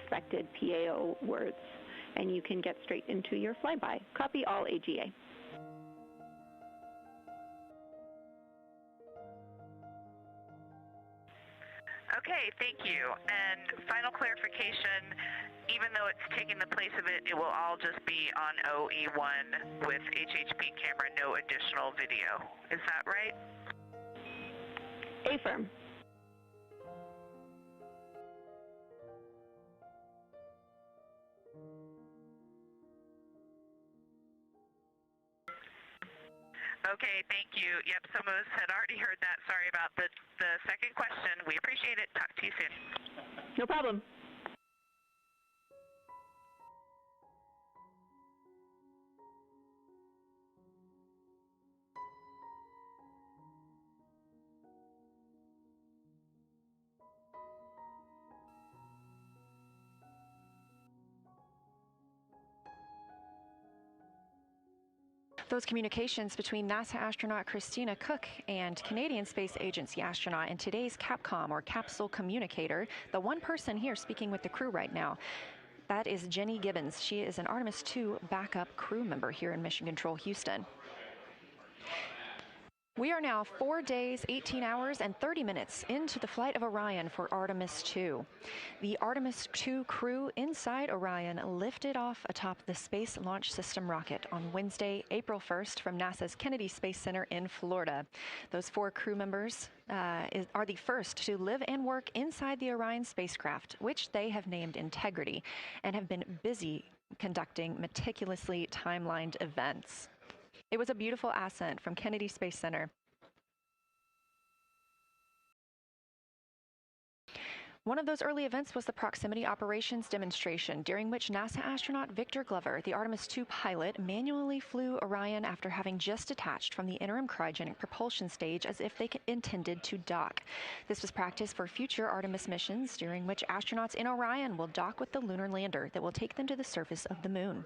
unexpected PAO words, and you can get straight into your flyby. Copy all AGA. Okay, thank you. And final clarification, even though it's taking the place of it, it will all just be on OE1 with HHP camera, no additional video. Is that right? Affirm. Okay, thank you. Yep, some of us had already heard that. Sorry about the second question. We appreciate it. Talk to you soon. No problem. Those communications between NASA astronaut Christina Koch and Canadian Space Agency astronaut and today's Capcom, or capsule communicator, the one person here speaking with the crew right now, that is Jenny Gibbons. She is an Artemis II backup crew member here in Mission Control Houston. We are now 4 days, 18 hours, and 30 minutes into the flight of Orion for Artemis II. The Artemis II crew inside Orion lifted off atop the Space Launch System rocket on Wednesday, April 1st from NASA's Kennedy Space Center in Florida. Those 4 crew members are the first to live and work inside the Orion spacecraft, which they have named Integrity, and have been busy conducting meticulously timelined events. It was a beautiful ascent from Kennedy Space Center. One of those early events was the proximity operations demonstration, during which NASA astronaut Victor Glover, the Artemis II pilot, manually flew Orion after having just detached from the interim cryogenic propulsion stage as if they intended to dock. This was practice for future Artemis missions, during which astronauts in Orion will dock with the lunar lander that will take them to the surface of the moon.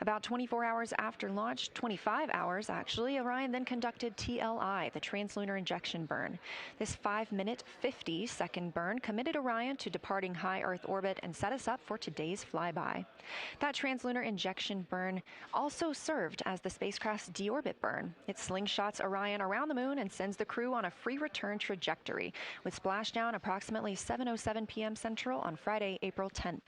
About 24 hours after launch, 25 hours actually, Orion then conducted TLI, the translunar injection burn. This 5-minute, 50-second burn committed Orion to departing high Earth orbit and set us up for today's flyby. That translunar injection burn also served as the spacecraft's deorbit burn. It slingshots Orion around the moon and sends the crew on a free return trajectory, with splashdown approximately 7:07 p.m. Central on Friday, April 10th.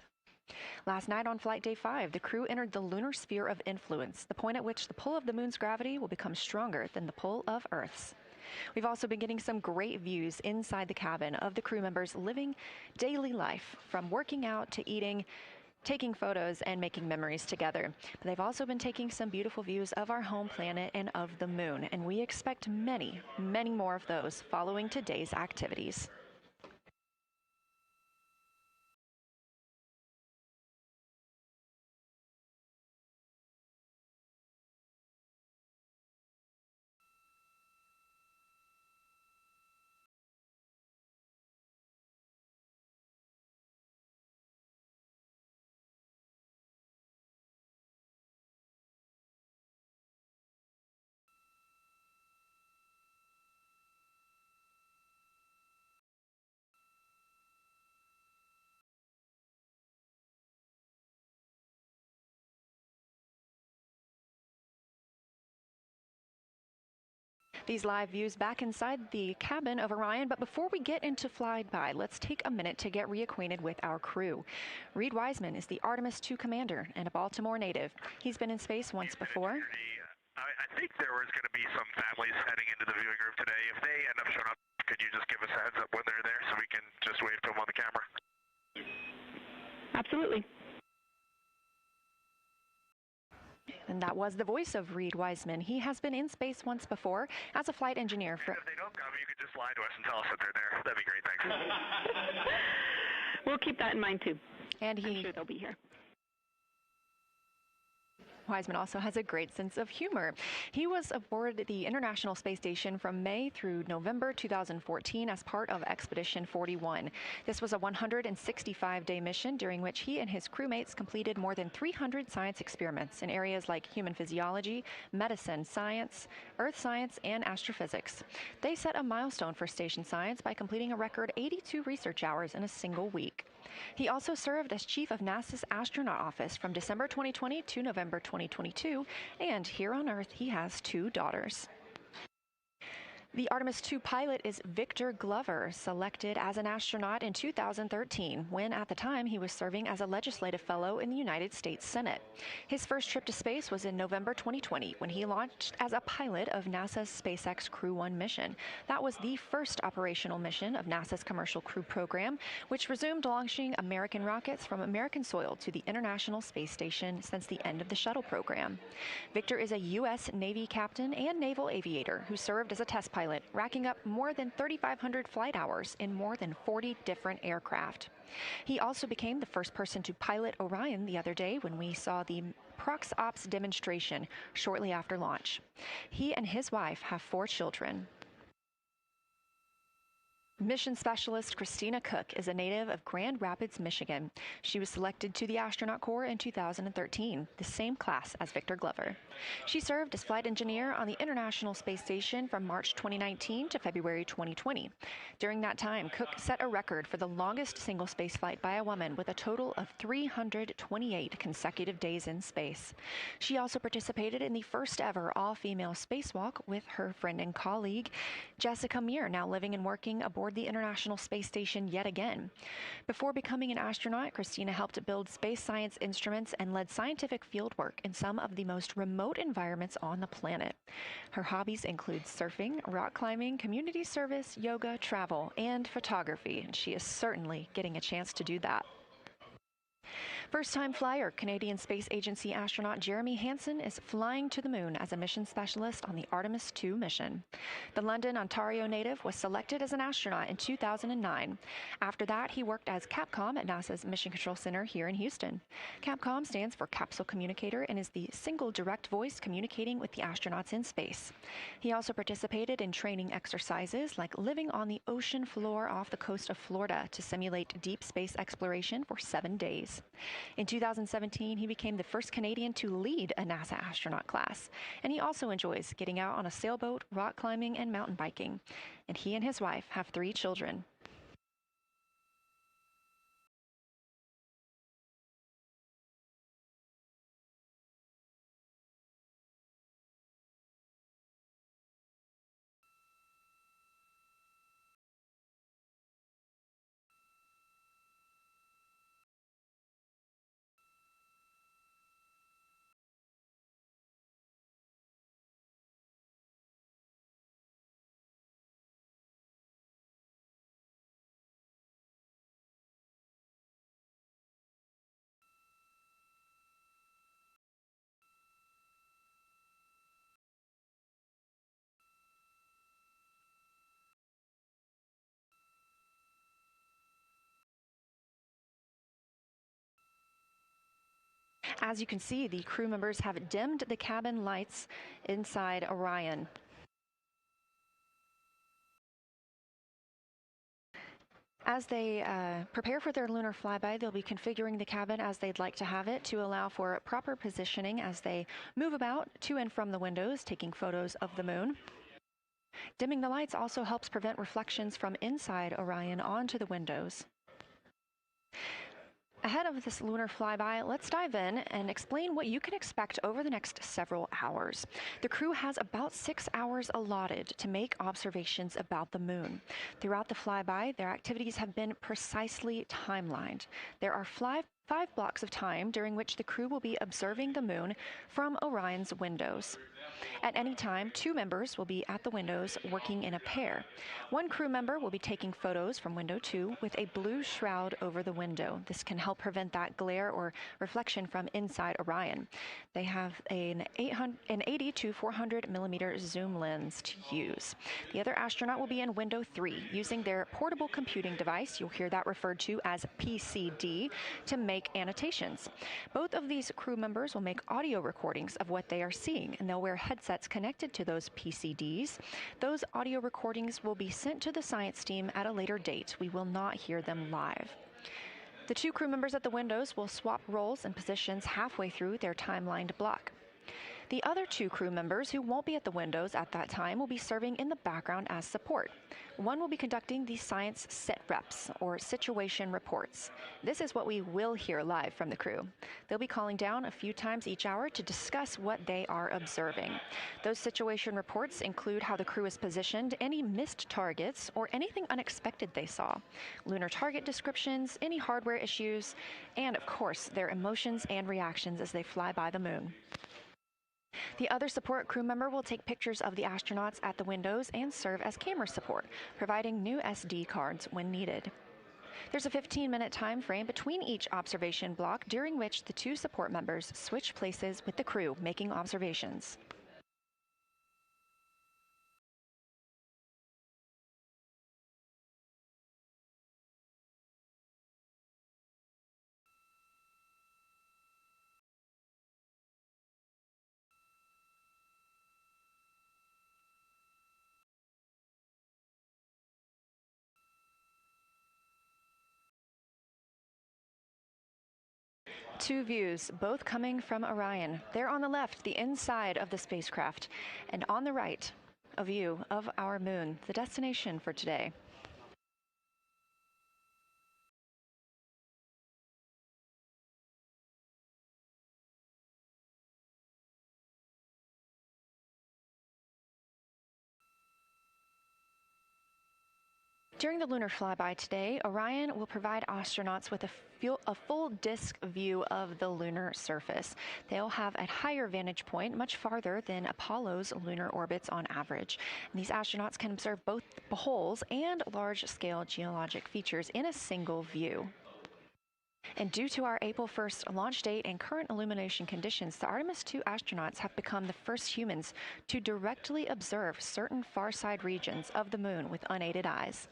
Last night on Flight Day 5, the crew entered the lunar sphere of influence, the point at which the pull of the moon's gravity will become stronger than the pull of Earth's. We've also been getting some great views inside the cabin of the crew members living daily life, from working out to eating, taking photos, and making memories together. But they've also been taking some beautiful views of our home planet and of the moon, and we expect many, many more of those following today's activities. These live views back inside the cabin of Orion, but before we get into flyby, let's take a minute to get reacquainted with our crew. Reed Wiseman is the Artemis II commander and a Baltimore native. He's been in space once before. I think there was going to be some families heading into the viewing room today. If they end up showing up, could you just give us a heads up when they're there so we can just wave to them on the camera? Absolutely. And that was the voice of Reed Wiseman. He has been in space once before as a flight engineer. And if they don't come, you could just lie to us and tell us that they're there. That'd be great, thanks. We'll keep that in mind, too. And I'm sure they'll be here. Wiseman also has a great sense of humor. He was aboard the International Space Station from May through November 2014 as part of Expedition 41. This was a 165-day mission during which he and his crewmates completed more than 300 science experiments in areas like human physiology, medicine, science, earth science, and astrophysics. They set a milestone for station science by completing a record 82 research hours in a single week. He also served as chief of NASA's astronaut office from December 2020 to November 2022, and here on Earth he has 2 daughters. The Artemis II pilot is Victor Glover, selected as an astronaut in 2013, when at the time he was serving as a legislative fellow in the United States Senate. His first trip to space was in November 2020, when he launched as a pilot of NASA's SpaceX Crew 1 mission. That was the first operational mission of NASA's Commercial Crew program, which resumed launching American rockets from American soil to the International Space Station since the end of the shuttle program. Victor is a U.S. Navy captain and naval aviator who served as a test pilot, racking up more than 3,500 flight hours in more than 40 different aircraft. He also became the first person to pilot Orion the other day when we saw the Prox Ops demonstration shortly after launch. He and his wife have 4 children. Mission Specialist Christina Cook is a native of Grand Rapids, Michigan. She was selected to the Astronaut Corps in 2013, the same class as Victor Glover. She served as flight engineer on the International Space Station from March 2019 to February 2020. During that time, Cook set a record for the longest single spaceflight by a woman with a total of 328 consecutive days in space. She also participated in the first ever all-female spacewalk with her friend and colleague, Jessica Meir, now living and working aboard the International Space Station yet again. Before becoming an astronaut, Christina helped build space science instruments and led scientific fieldwork in some of the most remote environments on the planet. Her hobbies include surfing, rock climbing, community service, yoga, travel, and photography, and she is certainly getting a chance to do that. First-time flyer, Canadian Space Agency astronaut Jeremy Hansen is flying to the moon as a mission specialist on the Artemis II mission. The London, Ontario native was selected as an astronaut in 2009. After that, he worked as Capcom at NASA's Mission Control Center here in Houston. Capcom stands for Capsule Communicator and is the single direct voice communicating with the astronauts in space. He also participated in training exercises like living on the ocean floor off the coast of Florida to simulate deep space exploration for 7 days. In 2017, he became the first Canadian to lead a NASA astronaut class, and he also enjoys getting out on a sailboat, rock climbing, and mountain biking. And he and his wife have 3 children. As you can see, the crew members have dimmed the cabin lights inside Orion. As they prepare for their lunar flyby, they'll be configuring the cabin as they'd like to have it to allow for proper positioning as they move about to and from the windows, taking photos of the moon. Dimming the lights also helps prevent reflections from inside Orion onto the windows. Ahead of this lunar flyby, let's dive in and explain what you can expect over the next several hours. The crew has about 6 hours allotted to make observations about the moon. Throughout the flyby, their activities have been precisely timelined. There are 5 blocks of time during which the crew will be observing the moon from Orion's windows. At any time, 2 members will be at the windows working in a pair. One crew member will be taking photos from window 2 with a blue shroud over the window. This can help prevent that glare or reflection from inside Orion. They have an 80 to 400 millimeter zoom lens to use. The other astronaut will be in window 3 using their portable computing device, you'll hear that referred to as PCD, to make annotations. Both of these crew members will make audio recordings of what they are seeing, and they'll wear headsets connected to those PCDs. Those audio recordings will be sent to the science team at a later date. We will not hear them live. The 2 crew members at the windows will swap roles and positions halfway through their timelined block. The other 2 crew members who won't be at the windows at that time will be serving in the background as support. One will be conducting the science set reps, or situation reports. This is what we will hear live from the crew. They'll be calling down a few times each hour to discuss what they are observing. Those situation reports include how the crew is positioned, any missed targets, or anything unexpected they saw, lunar target descriptions, any hardware issues, and of course, their emotions and reactions as they fly by the moon. The other support crew member will take pictures of the astronauts at the windows and serve as camera support, providing new SD cards when needed. There's a 15-minute time frame between each observation block during which the 2 support members switch places with the crew making observations. Two views, both coming from Orion. There on the left, the inside of the spacecraft, and on the right, a view of our moon, the destination for today. During the lunar flyby today, Orion will provide astronauts with a full disk view of the lunar surface. They'll have a higher vantage point, much farther than Apollo's lunar orbits on average. And these astronauts can observe both holes and large-scale geologic features in a single view. And due to our April 1st launch date and current illumination conditions, the Artemis II astronauts have become the first humans to directly observe certain far-side regions of the moon with unaided eyes.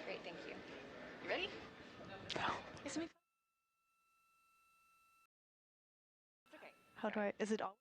Great, thank you. You ready? Is it okay. How do I, is it all?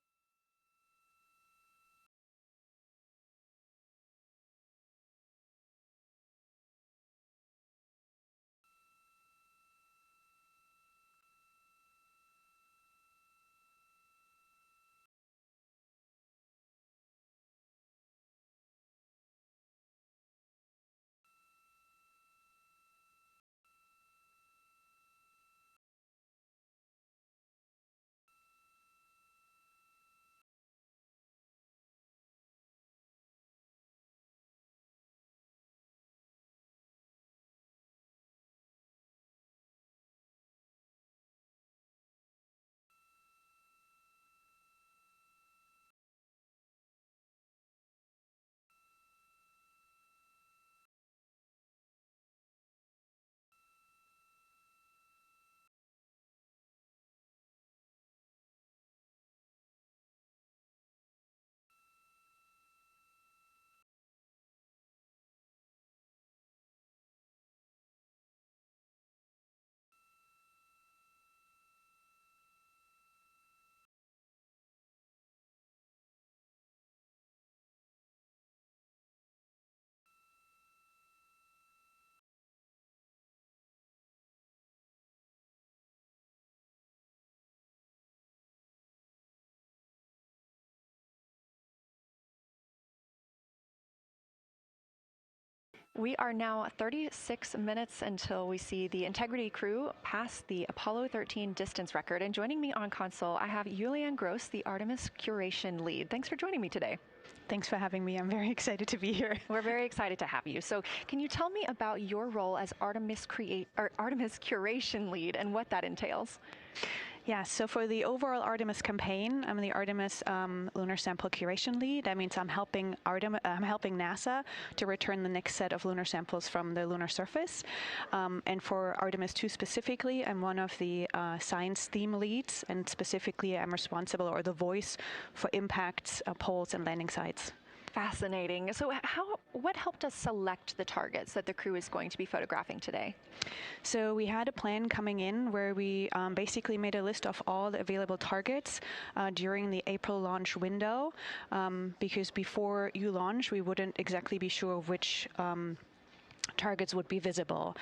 We are now 36 minutes until we see the Integrity crew pass the Apollo 13 distance record. And joining me on console, I have Julian Gross, the Artemis curation lead. Thanks for joining me today. Thanks for having me. I'm very excited to be here. We're very excited to have you. So can you tell me about your role as Artemis curation lead and what that entails? Yeah, so for the overall Artemis campaign, I'm the Artemis lunar sample curation lead. That means I'm helping NASA to return the next set of lunar samples from the lunar surface. And for Artemis II specifically, I'm one of the science theme leads, and specifically I'm responsible, or the voice, for impacts, poles, and landing sites. Fascinating. So what helped us select the targets that the crew is going to be photographing today? So we had a plan coming in where we basically made a list of all the available targets during the April launch window, because before you launch, we wouldn't exactly be sure which targets would be visible.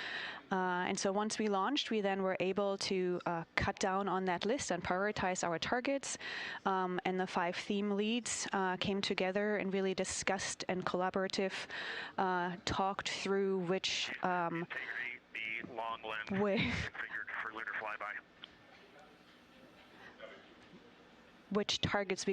And so once we launched, we then were able to cut down on that list and prioritize our targets. And the 5 theme leads came together and really discussed and talked through which the long lens configured for lunar flyby. Which targets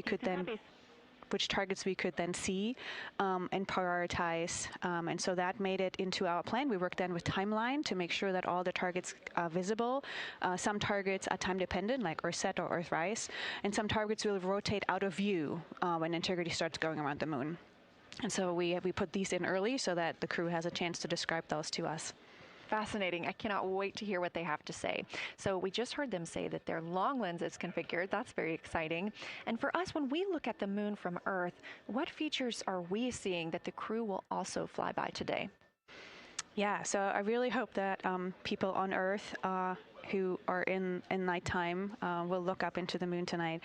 we could then see and prioritize. And so that made it into our plan. We worked then with timeline to make sure that all the targets are visible. Some targets are time dependent, like Earth-SET or Earth-RISE, and some targets will rotate out of view when Integrity starts going around the moon. And so we put these in early so that the crew has a chance to describe those to us. Fascinating. I cannot wait to hear what they have to say. So we just heard them say that their long lens is configured. That's very exciting. And for us, when we look at the moon from Earth, what features are we seeing that the crew will also fly by today? Yeah, so I really hope that people on Earth who are in nighttime will look up into the moon tonight.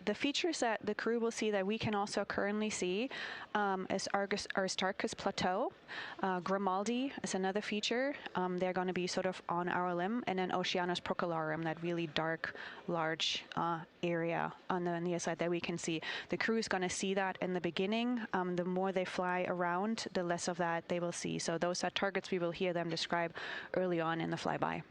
The features that the crew will see that we can also currently see is Aristarchus Plateau. Grimaldi is another feature. They're going to be sort of on our limb. And then Oceanus Procellarum, that really dark, large area on the near side that we can see. The crew is going to see that in the beginning. The more they fly around, the less of that they will see. So those are targets we will hear them describe early on in the flyby.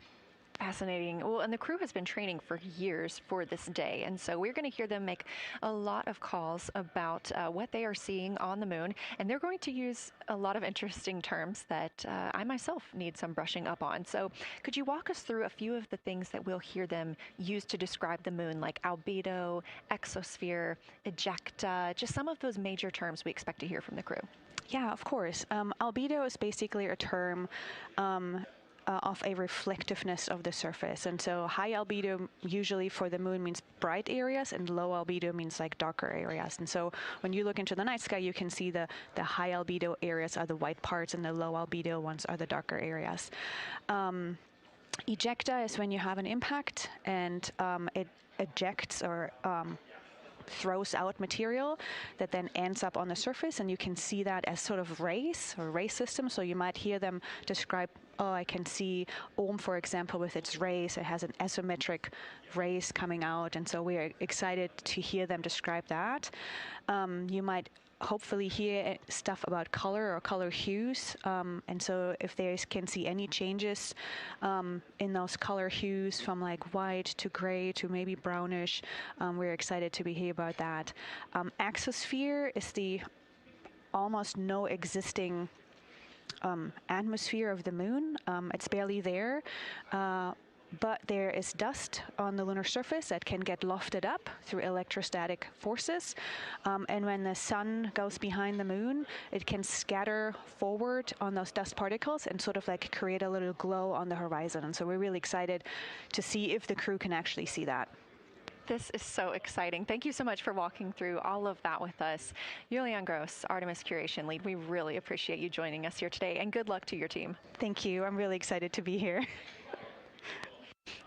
Fascinating. Well, and the crew has been training for years for this day. And so we're going to hear them make a lot of calls about what they are seeing on the moon. And they're going to use a lot of interesting terms that I myself need some brushing up on. So could you walk us through a few of the things that we'll hear them use to describe the moon, like albedo, exosphere, ejecta, just some of those major terms we expect to hear from the crew? Yeah, of course. Albedo is basically a term of a reflectiveness of the surface. And so high albedo usually for the moon means bright areas, and low albedo means like darker areas. And so when you look into the night sky, you can see the high albedo areas are the white parts and the low albedo ones are the darker areas. Ejecta is when you have an impact and it ejects or throws out material that then ends up on the surface, and you can see that as sort of rays or ray systems. So you might hear them describe, I can see for example, with its rays. It has an asymmetric rays coming out, and so we're excited to hear them describe that. You might hopefully hear stuff about color or color hues, and so if they can see any changes in those color hues from like white to gray to maybe brownish, we're excited to hear about that. Exosphere is the almost no existing atmosphere of the moon. It's barely there. But there is dust on the lunar surface that can get lofted up through electrostatic forces. And when the sun goes behind the moon, it can scatter forward on those dust particles and sort of like create a little glow on the horizon. And so we're really excited to see if the crew can actually see that. This is so exciting. Thank you so much for walking through all of that with us. Julian Gross, Artemis Curation Lead, we really appreciate you joining us here today, and good luck to your team. Thank you. I'm really excited to be here.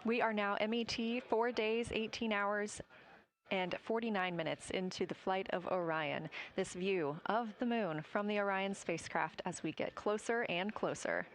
We are now MET 4 days, 18 hours, and 49 minutes into the flight of Orion. This view of the moon from the Orion spacecraft as we get closer and closer.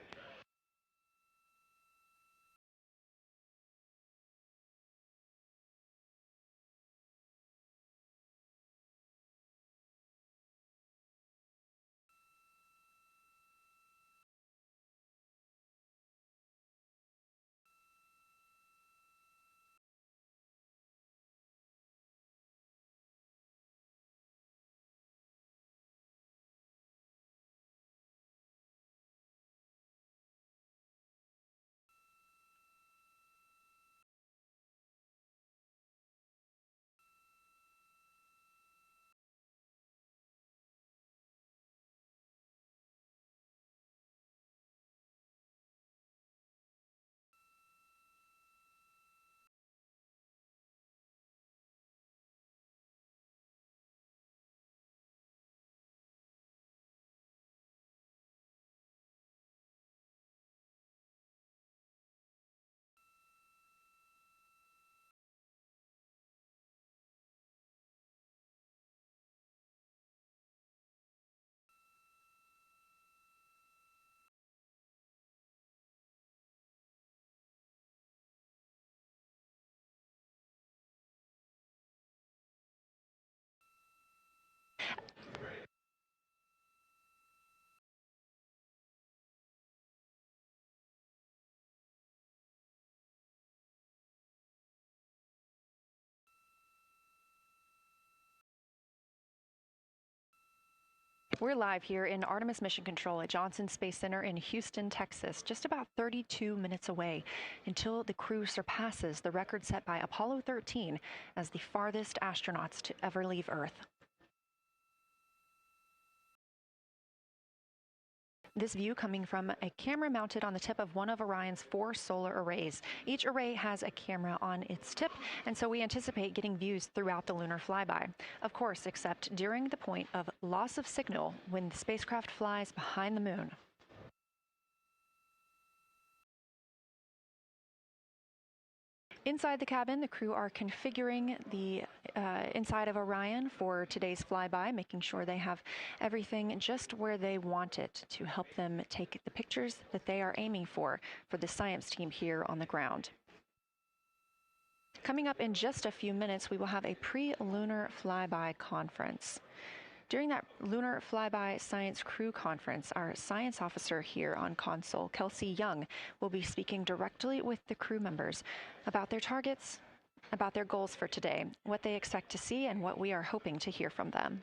We're live here in Artemis Mission Control at Johnson Space Center in Houston, Texas, just about 32 minutes away until the crew surpasses the record set by Apollo 13 as the farthest astronauts to ever leave Earth. This view coming from a camera mounted on the tip of one of Orion's 4 solar arrays. Each array has a camera on its tip, and so we anticipate getting views throughout the lunar flyby. Of course, except during the point of loss of signal when the spacecraft flies behind the moon. Inside the cabin, the crew are configuring the inside of Orion for today's flyby, making sure they have everything just where they want it to help them take the pictures that they are aiming for the science team here on the ground. Coming up in just a few minutes, we will have a pre-lunar flyby conference. During that Lunar Flyby Science Crew Conference, our science officer here on console, Kelsey Young, will be speaking directly with the crew members about their targets, about their goals for today, what they expect to see, and what we are hoping to hear from them.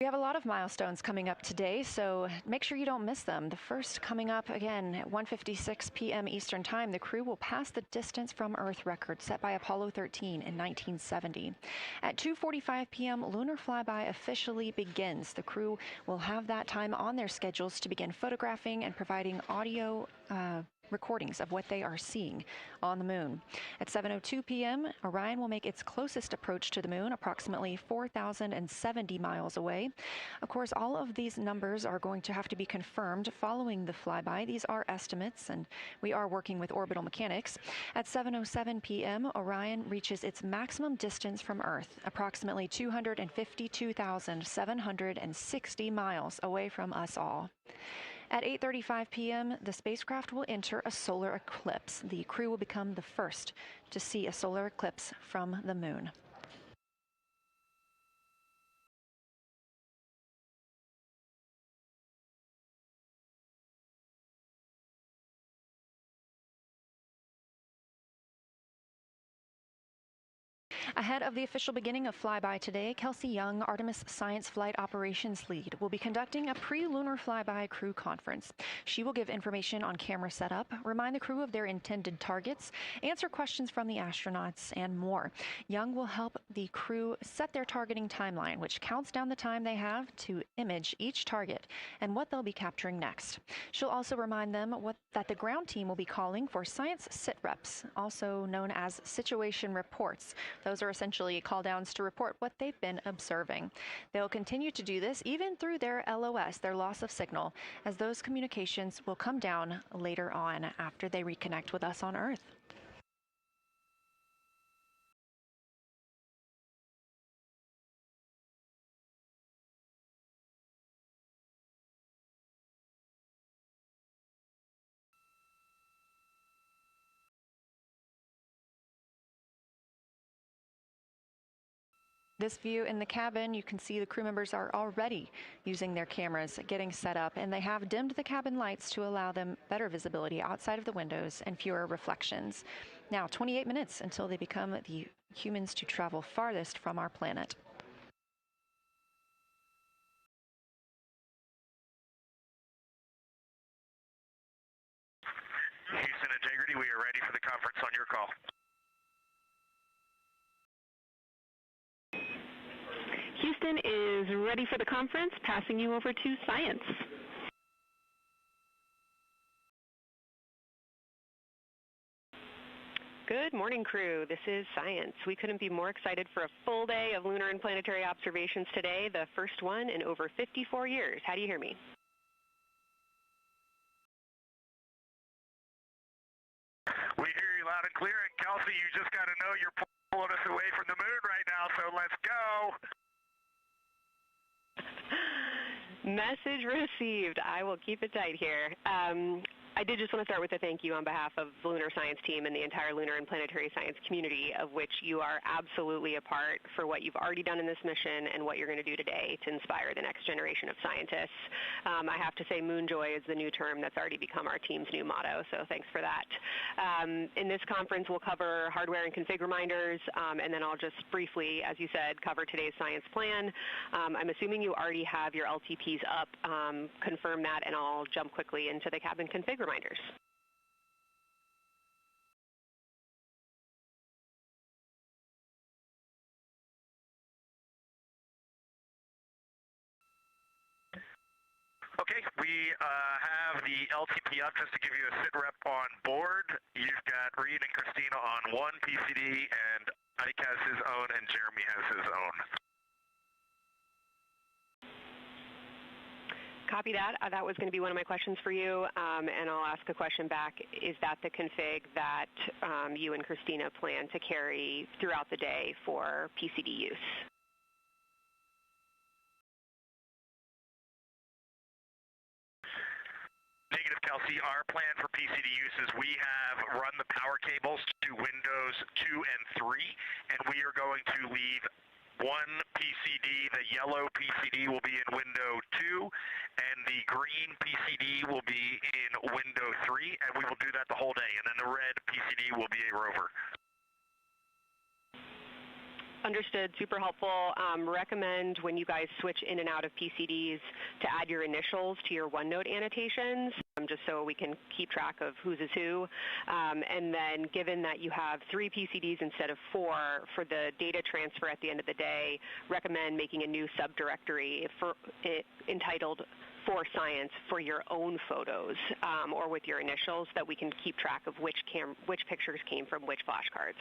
We have a lot of milestones coming up today, so make sure you don't miss them. The first coming up again at 1:56 p.m. Eastern Time, the crew will pass the distance from Earth record set by Apollo 13 in 1970. At 2:45 p.m., lunar flyby officially begins. The crew will have that time on their schedules to begin photographing and providing audio recordings of what they are seeing on the moon. At 7:02 p.m., Orion will make its closest approach to the moon, approximately 4,070 miles away. Of course, all of these numbers are going to have to be confirmed following the flyby. These are estimates, and we are working with orbital mechanics. At 7:07 p.m., Orion reaches its maximum distance from Earth, approximately 252,760 miles away from us all. At 8:35 p.m., the spacecraft will enter a solar eclipse. The crew will become the first to see a solar eclipse from the moon. Ahead of the official beginning of flyby today, Kelsey Young, Artemis Science Flight Operations Lead, will be conducting a pre-lunar flyby crew conference. She will give information on camera setup, remind the crew of their intended targets, answer questions from the astronauts, and more. Young will help the crew set their targeting timeline, which counts down the time they have to image each target and what they'll be capturing next. She'll also remind them that the ground team will be calling for science sit reps, also known as situation reports. Those are essentially call-downs to report what they've been observing. They'll continue to do this even through their LOS, their loss of signal, as those communications will come down later on after they reconnect with us on Earth. This view in the cabin, you can see the crew members are already using their cameras, getting set up, and they have dimmed the cabin lights to allow them better visibility outside of the windows and fewer reflections. Now, 28 minutes until they become the humans to travel farthest from our planet. Houston Integrity, we are ready for the conference on your call. Houston is ready for the conference, passing you over to Science. Good morning, crew. This is Science. We couldn't be more excited for a full day of lunar and planetary observations today, the first one in over 54 years. How do you hear me? We hear you loud and clear, and Kelsey, you just got to know you're pulling us away from the moon right now, so let's go. Message received. I will keep it tight here. I did just want to start with a thank you on behalf of the Lunar Science team and the entire lunar and planetary science community, of which you are absolutely a part, for what you've already done in this mission and what you're going to do today to inspire the next generation of scientists. I have to say Moonjoy is the new term that's already become our team's new motto, so thanks for that. In this conference, we'll cover hardware and config reminders, and then I'll just briefly, as you said, cover today's science plan. I'm assuming you already have your LTPs up. Confirm that, and I'll jump quickly into the cabin config reminders. Okay, we have the LTP up just to give you a sit rep on board. You've got Reed and Christina on one PCD, and Ike has his own, and Jeremy has his own. Copy that. That was going to be one of my questions for you, and I'll ask a question back. Is that the config that you and Christina plan to carry throughout the day for PCD use? Negative, Kelsey. Our plan for PCD use is we have run the power cables to Windows 2 and 3, and we are going to leave one PCD. The yellow PCD will be in window 2, and the green PCD will be in window 3, and we will do that the whole day. And then the red PCD will be a rover. Understood. Super helpful. Recommend when you guys switch in and out of PCDs to add your initials to your OneNote annotations, just so we can keep track of whose is who. And then given that you have 3 PCDs instead of 4 for the data transfer at the end of the day, recommend making a new subdirectory entitled For Science for your own photos, or with your initials, that we can keep track of which pictures came from which flashcards.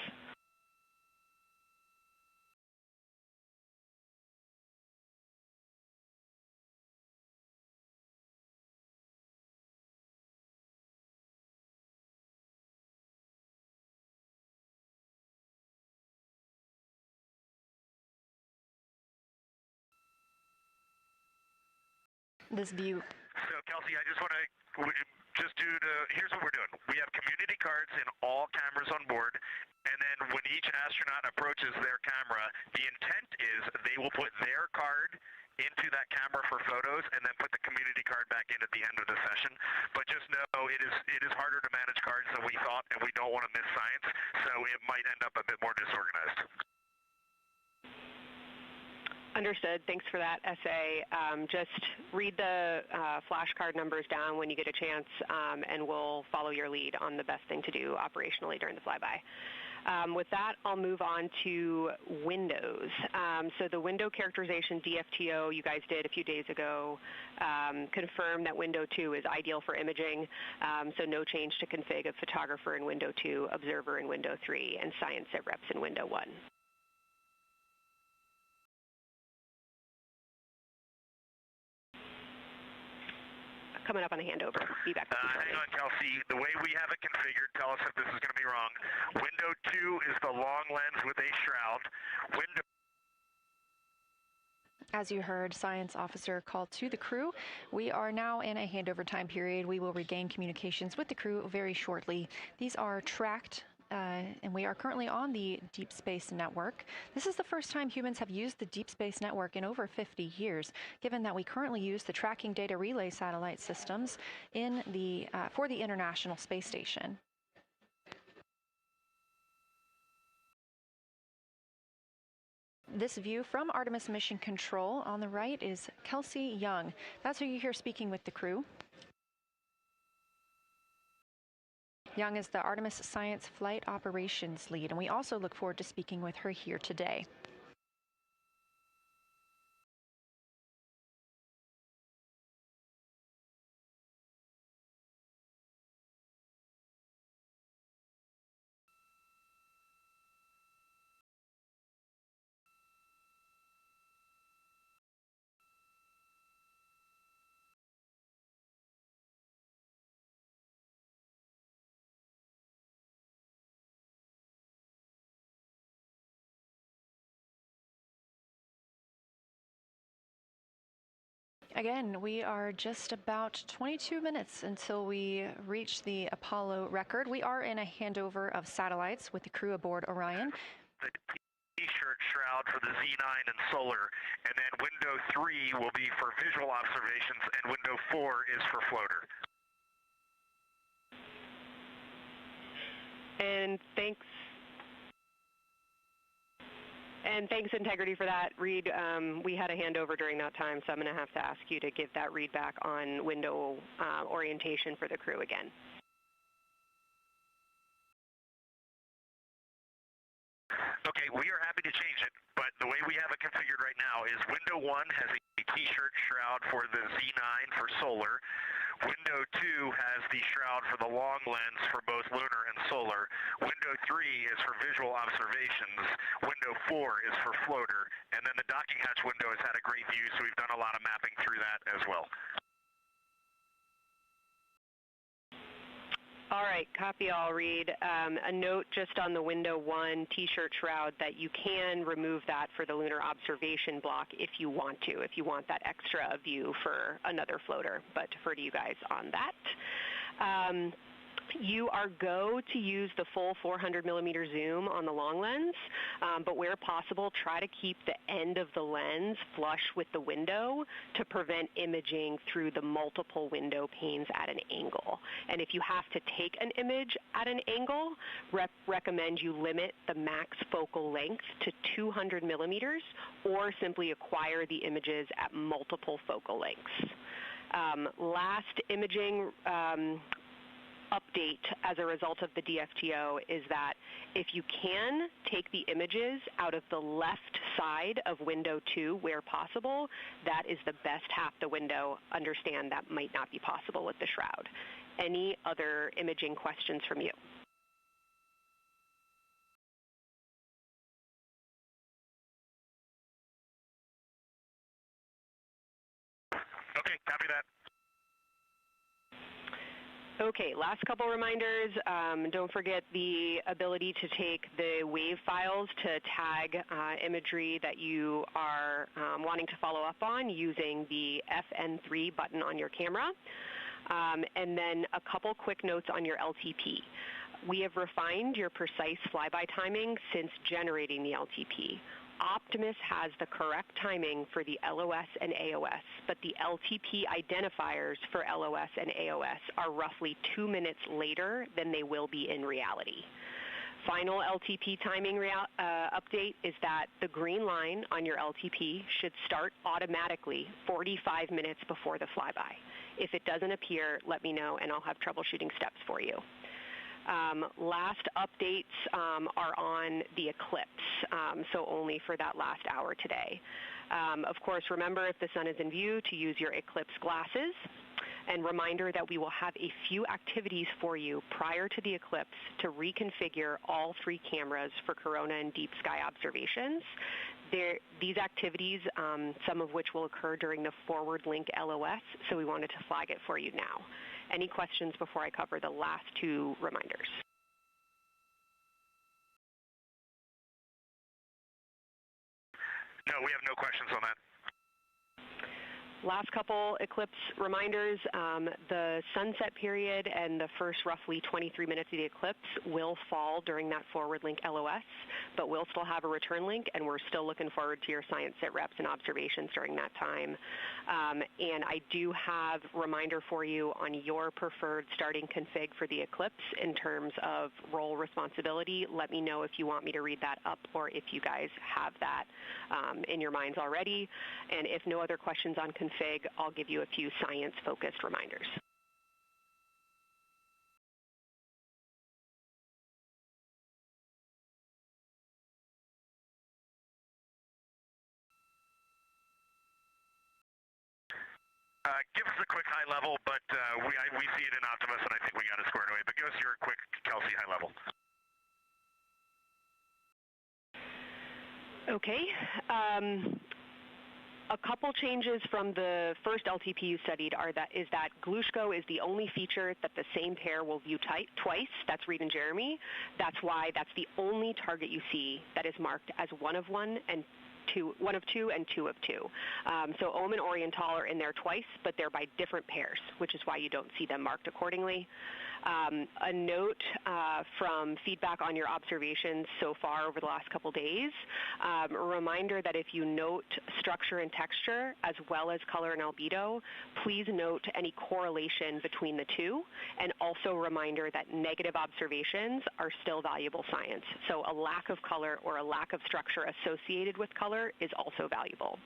This view. So, Kelsey, I just want to here's what we're doing. We have community cards in all cameras on board, and then when each astronaut approaches their camera, the intent is they will put their card into that camera for photos and then put the community card back in at the end of the session. But just know it is harder to manage cards than we thought, and we don't want to miss science, so it might end up a bit more disorganized. Understood. Thanks for that essay. Just read the flashcard numbers down when you get a chance, and we'll follow your lead on the best thing to do operationally during the flyby. With that, I'll move on to Windows. So the window characterization DFTO you guys did a few days ago confirmed that window 2 is ideal for imaging, so no change to config of photographer in window 2, observer in window 3, and science at reps in window 1. Coming up on a handover. Be back. Hang on, Kelsey. The way we have it configured, tell us if this is going to be wrong. Window 2 is the long lens with a shroud. As you heard, Science Officer called to the crew. We are now in a handover time period. We will regain communications with the crew very shortly. These are tracked, and we are currently on the Deep Space Network. This is the first time humans have used the Deep Space Network in over 50 years, given that we currently use the Tracking Data Relay satellite systems for the International Space Station. This view from Artemis Mission Control on the right is Kelsey Young. That's who you hear speaking with the crew. Young is the Artemis Science Flight Operations Lead, and we also look forward to speaking with her here today. Again, we are just about 22 minutes until we reach the Apollo record. We are in a handover of satellites with the crew aboard Orion. The T-shirt shroud for the Z9 and solar, and then window 3 will be for visual observations, and window 4 is for floater. And thanks, Integrity, for that. Reed, we had a handover during that time, so I'm going to have to ask you to give that read back on window orientation for the crew again. Okay, we are happy to change it, but the way we have it configured right now is window 1 has a T-shirt shroud for the Z9 for solar. Window 2 has the shroud for the long lens for both lunar and solar. Window 3 is for visual observations. Window 4 is for floater. And then the docking hatch window has had a great view, so we've done a lot of mapping through that as well. All right, copy all, Reed. A note just on the window 1 T-shirt shroud that you can remove that for the lunar observation block if you want to, if you want that extra view for another floater, but defer to you guys on that. You are go to use the full 400 millimeter zoom on the long lens, but where possible, try to keep the end of the lens flush with the window to prevent imaging through the multiple window panes at an angle. And if you have to take an image at an angle, recommend you limit the max focal length to 200 millimeters or simply acquire the images at multiple focal lengths. Last imaging update as a result of the DFTO is that if you can take the images out of the left side of window 2 where possible, that is the best half the window. Understand that might not be possible with the shroud. Any other imaging questions from you? Okay, copy that. Okay, last couple reminders. Don't forget the ability to take the wave files to tag imagery that you are wanting to follow up on using the FN3 button on your camera. And then a couple quick notes on your LTP. We have refined your precise flyby timing since generating the LTP. Optimus has the correct timing for the LOS and AOS, but the LTP identifiers for LOS and AOS are roughly 2 minutes later than they will be in reality. Final LTP timing update is that the green line on your LTP should start automatically 45 minutes before the flyby. If it doesn't appear, let me know and I'll have troubleshooting steps for you. Last updates are on the eclipse, so only for that last hour today. Of course, remember if the sun is in view to use your eclipse glasses. And reminder that we will have a few activities for you prior to the eclipse to reconfigure all 3 cameras for corona and deep sky observations. These activities, some of which will occur during the forward link LOS, so we wanted to flag it for you now. Any questions before I cover the last 2 reminders? No, we have no questions on that. Last couple eclipse reminders, the sunset period and the first roughly 23 minutes of the eclipse will fall during that forward link LOS, but we'll still have a return link, and we're still looking forward to your science sit reps and observations during that time. And I do have a reminder for you on your preferred starting config for the eclipse in terms of role responsibility. Let me know if you want me to read that up or if you guys have that in your minds already. And if no other questions on config, I'll give you a few science-focused reminders. Give us a quick high level, but we see it in Optimus, and I think we got it squared away. But give us your quick Kelsey high level. Okay. A couple changes from the first LTP you studied is that Glushko is the only feature that the same pair will view twice. That's Reed and Jeremy. That's why that's the only target you see that is marked as 1 of 1 and one of two and two of two. So Ohm and Oriental are in there twice, but they're by different pairs, which is why you don't see them marked accordingly. A note from feedback on your observations so far over the last couple days, a reminder that if you note structure and texture as well as color and albedo, please note any correlation between the two, and also a reminder that negative observations are still valuable science. So a lack of color or a lack of structure associated with color is also valuable.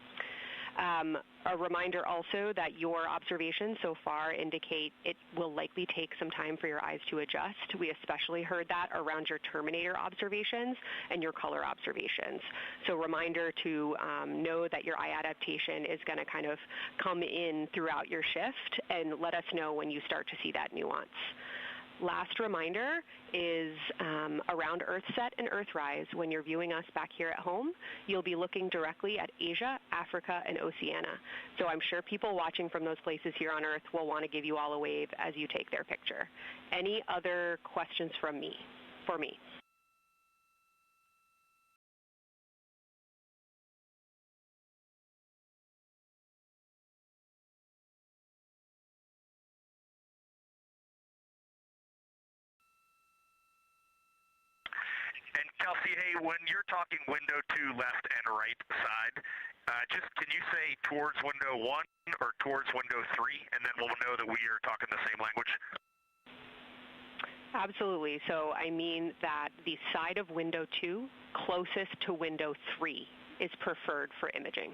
A reminder also that your observations so far indicate it will likely take some time for your eyes to adjust. We especially heard that around your terminator observations and your color observations. So reminder to know that your eye adaptation is going to kind of come in throughout your shift, and let us know when you start to see that nuance. Last reminder is around Earthset and Earthrise. When you're viewing us back here at home, you'll be looking directly at Asia, Africa, and Oceania. So I'm sure people watching from those places here on Earth will want to give you all a wave as you take their picture. Any other questions for me? And Kelsey, hey, when you're talking window 2 left and right side, just can you say towards window 1 or towards window 3, and then we'll know that we are talking the same language? Absolutely. So I mean that the side of window 2 closest to window 3 is preferred for imaging.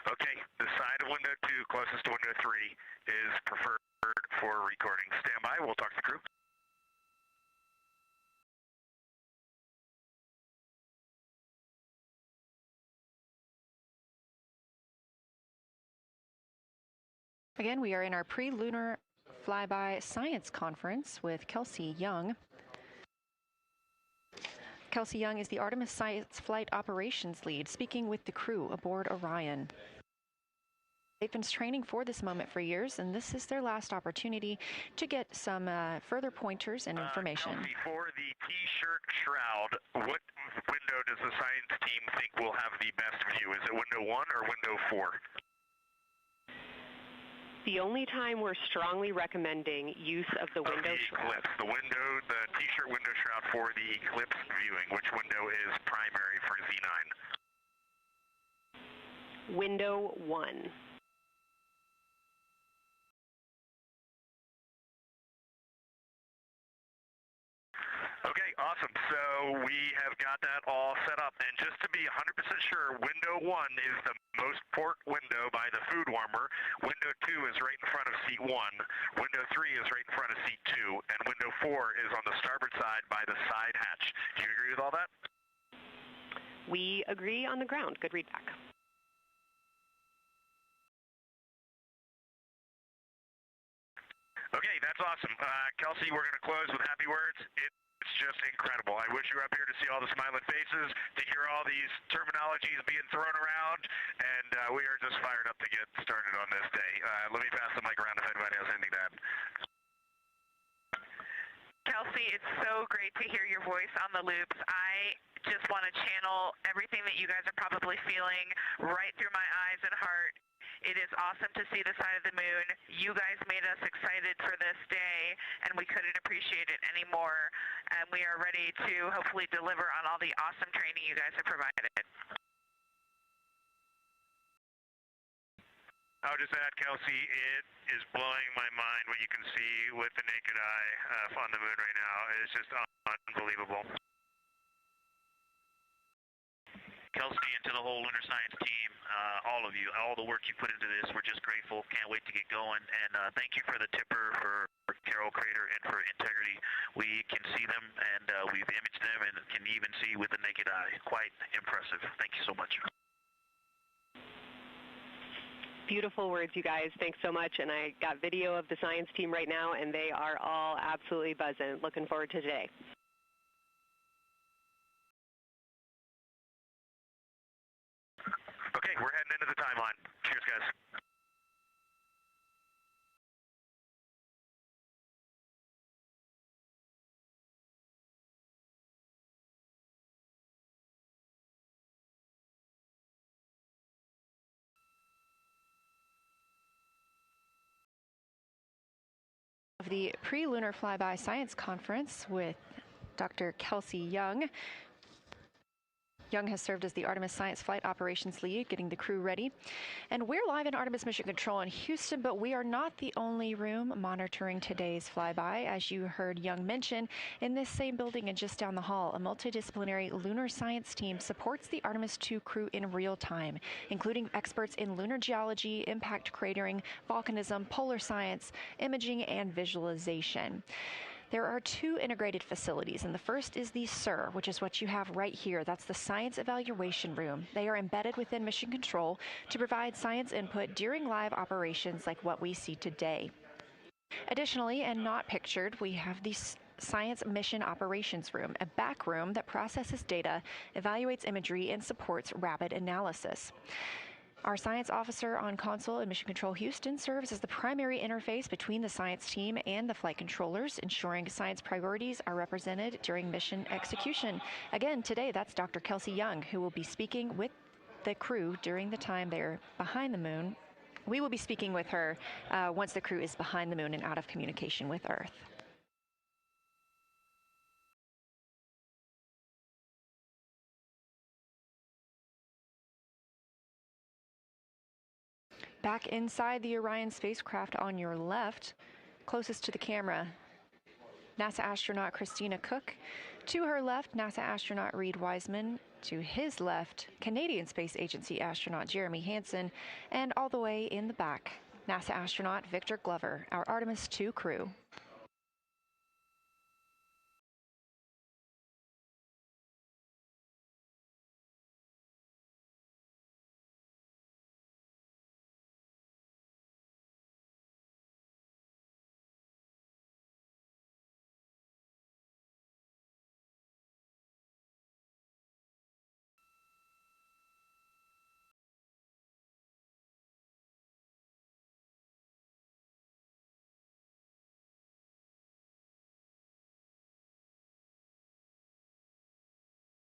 Okay, the side of window 2 closest to window 3 is preferred for recording. Stand by, we'll talk to the crew. Again, we are in our pre-lunar flyby science conference with Kelsey Young. Kelsey Young is the Artemis Science Flight Operations Lead, speaking with the crew aboard Orion. They've been training for this moment for years, and this is their last opportunity to get some further pointers and information. Kelsey, for the T-shirt shroud, what window does the science team think will have the best view? Is it window 1 or window 4? The only time we're strongly recommending use of the window shroud. The T-shirt window shroud for the eclipse viewing. Which window is primary for Z9? Window 1. Okay, awesome. So we have got that all set up. And just to be 100% sure, window 1 is the most port window by the food warmer. Window 2 is right in front of seat 1. Window 3 is right in front of seat 2. And window 4 is on the starboard side by the side hatch. Do you agree with all that? We agree on the ground. Good readback. Okay, that's awesome. Kelsey, we're going to close with happy words. It's just incredible. I wish you were up here to see all the smiling faces, to hear all these terminologies being thrown around, and we are just fired up to get started on this day. Let me pass the mic around if anybody has anything to add. Kelsey, it's so great to hear your voice on the loops. I just want to channel everything that you guys are probably feeling right through my eyes and heart. It is awesome to see the side of the moon. You guys made us excited for this day, and we couldn't appreciate it anymore. And we are ready to hopefully deliver on all the awesome training you guys have provided. I'll just add, Kelsey, it is blowing my mind what you can see with the naked eye on the moon right now. It's just unbelievable. Kelsey, and to the whole Lunar Science team, all of you, all the work you put into this, we're just grateful. Can't wait to get going. And thank you for the tipper, for Carol Crater, and for Integrity. We can see them, and we've imaged them, and can even see with the naked eye. Quite impressive. Thank you so much. Beautiful words, you guys. Thanks so much. And I got video of the science team right now, and they are all absolutely buzzing. Looking forward to today. Okay, we're heading into the timeline. Cheers, guys. Of the pre-lunar flyby science conference with Dr. Kelsey Young. Young has served as the Artemis Science Flight Operations Lead, getting the crew ready. And we're live in Artemis Mission Control in Houston, but we are not the only room monitoring today's flyby. As you heard Young mention, in this same building and just down the hall, a multidisciplinary lunar science team supports the Artemis II crew in real time, including experts in lunar geology, impact cratering, volcanism, polar science, imaging, and visualization. There are two integrated facilities, and the first is the SIR, which is what you have right here. That's the Science Evaluation Room. They are embedded within Mission Control to provide science input during live operations like what we see today. Additionally, and not pictured, we have the Science Mission Operations Room, a back room that processes data, evaluates imagery, and supports rapid analysis. Our science officer on console in Mission Control Houston serves as the primary interface between the science team and the flight controllers, ensuring science priorities are represented during mission execution. Again, today, that's Dr. Kelsey Young, who will be speaking with the crew during the time they're behind the moon. We will be speaking with her once the crew is behind the moon and out of communication with Earth. Back inside the Orion spacecraft on your left, closest to the camera, NASA astronaut Christina Cook. To her left, NASA astronaut Reid Wiseman. To his left, Canadian Space Agency astronaut Jeremy Hansen. And all the way in the back, NASA astronaut Victor Glover, our Artemis II crew.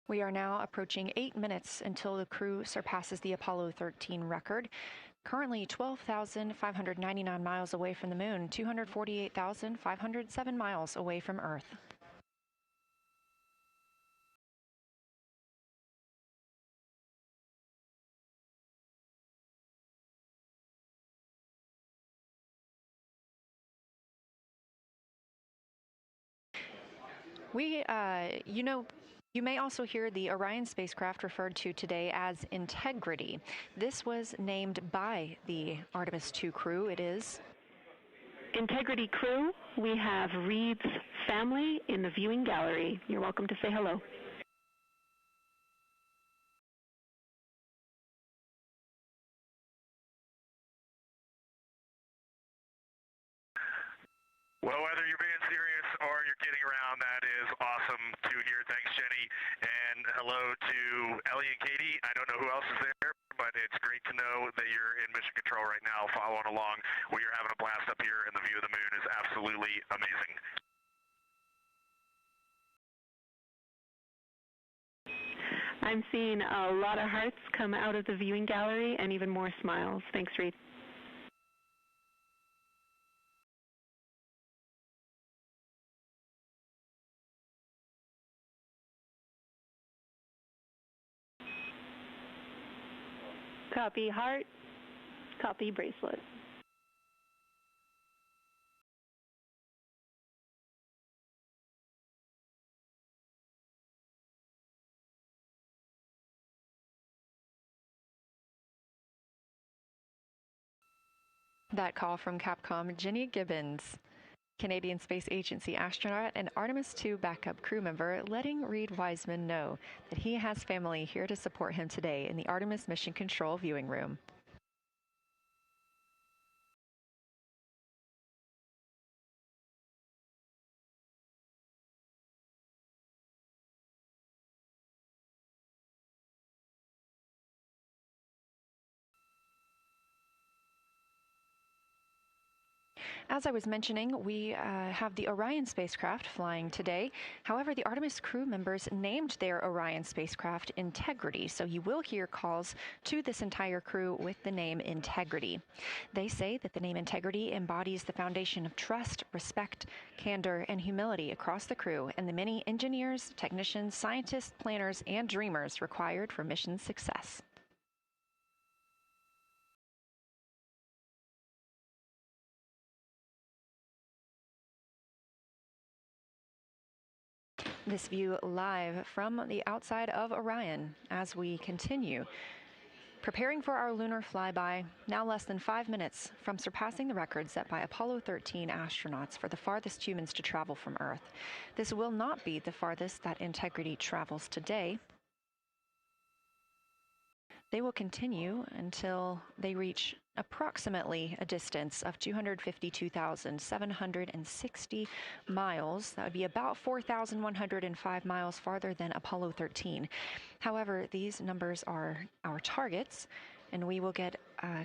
We are now approaching 8 minutes until the crew surpasses the Apollo 13 record. Currently 12,599 miles away from the moon, 248,507 miles away from Earth. You may also hear the Orion spacecraft referred to today as Integrity. This was named by the Artemis II crew. It is Integrity crew, we have Reid's family in the viewing gallery. You're welcome to say hello. Well, whether you're being serious or you're kidding around, that is awesome to hear. Thanks, Jenny. And hello to Ellie and Katie. I don't know who else is there, but it's great to know that you're in mission control right now, following along. We are having a blast up here, and the view of the moon is absolutely amazing. I'm seeing a lot of hearts come out of the viewing gallery and even more smiles. Thanks, Reid. Copy heart, copy bracelet. that call from Capcom Jenny Gibbons, Canadian Space Agency astronaut and Artemis II backup crew member, letting Reid Wiseman know that he has family here to support him today in the Artemis Mission Control viewing room. As I was mentioning, we have the Orion spacecraft flying today. However, the Artemis crew members named their Orion spacecraft Integrity, so you will hear calls to this entire crew with the name Integrity. They say that the name Integrity embodies the foundation of trust, respect, candor, and humility across the crew and the many engineers, technicians, scientists, planners, and dreamers required for mission success. This view live from the outside of Orion as we continue. Preparing for our lunar flyby, now less than 5 minutes from surpassing the record set by Apollo 13 astronauts for the farthest humans to travel from Earth. This will not be the farthest that Integrity travels today. They will continue until they reach approximately a distance of 252,760 miles. That would be about 4,105 miles farther than Apollo 13. However, these numbers are our targets, and we will get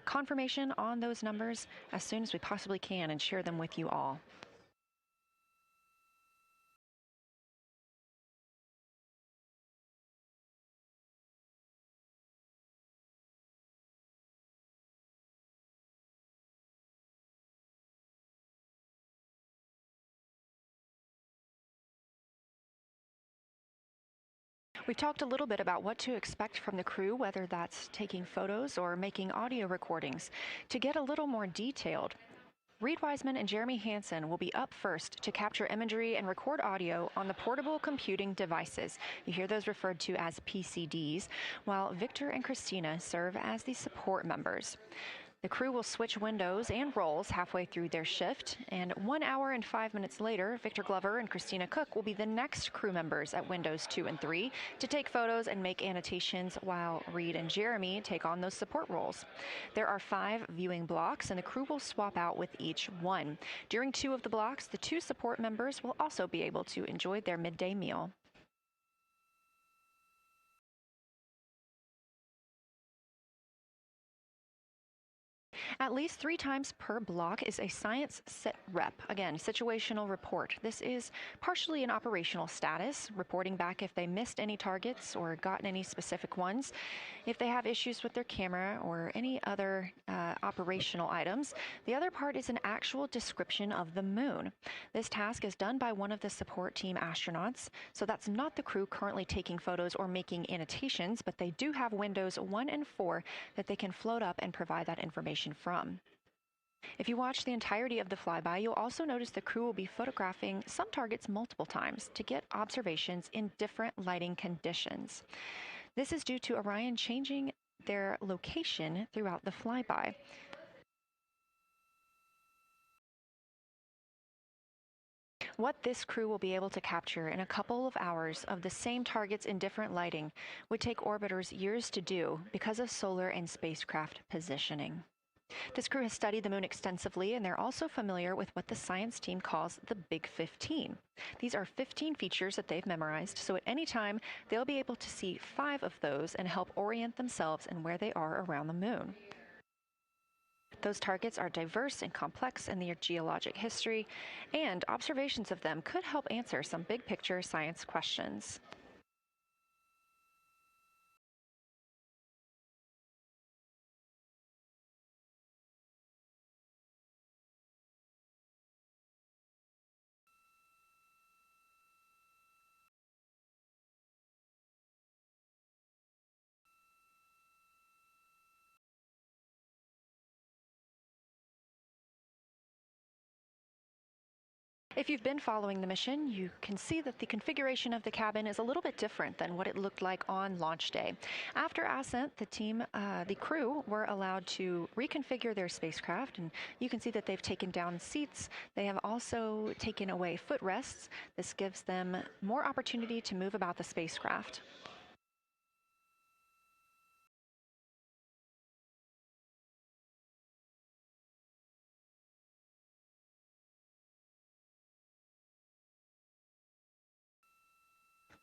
confirmation on those numbers as soon as we possibly can and share them with you all. We've talked a little bit about what to expect from the crew, whether that's taking photos or making audio recordings. To get a little more detailed, Reed Wiseman and Jeremy Hansen will be up first to capture imagery and record audio on the portable computing devices. You hear those referred to as PCDs, while Victor and Christina serve as the support members. The crew will switch windows and roles halfway through their shift, and 1 hour and 5 minutes later, Victor Glover and Christina Cook will be the next crew members at windows 2 and 3 to take photos and make annotations, while Reed and Jeremy take on those support roles. There are 5 viewing blocks, and the crew will swap out with each one. During 2 of the blocks, the 2 support members will also be able to enjoy their midday meal. At least 3 times per block is a science sit rep. Again, situational report. This is partially an operational status, reporting back if they missed any targets or gotten any specific ones, if they have issues with their camera or any other operational items. The other part is an actual description of the moon. This task is done by one of the support team astronauts, so that's not the crew currently taking photos or making annotations, but they do have windows 1 and 4 that they can float up and provide that information from. If you watch the entirety of the flyby, you'll also notice the crew will be photographing some targets multiple times to get observations in different lighting conditions. This is due to Orion changing their location throughout the flyby. What this crew will be able to capture in a couple of hours of the same targets in different lighting would take orbiters years to do because of solar and spacecraft positioning. This crew has studied the moon extensively, and they're also familiar with what the science team calls the Big 15. These are 15 features that they've memorized, so at any time, they'll be able to see 5 of those and help orient themselves and where they are around the moon. Those targets are diverse and complex in their geologic history, and observations of them could help answer some big-picture science questions. If you've been following the mission, you can see that the configuration of the cabin is a little bit different than what it looked like on launch day. After ascent, the crew were allowed to reconfigure their spacecraft, and you can see that they've taken down seats. They have also taken away footrests. This gives them more opportunity to move about the spacecraft.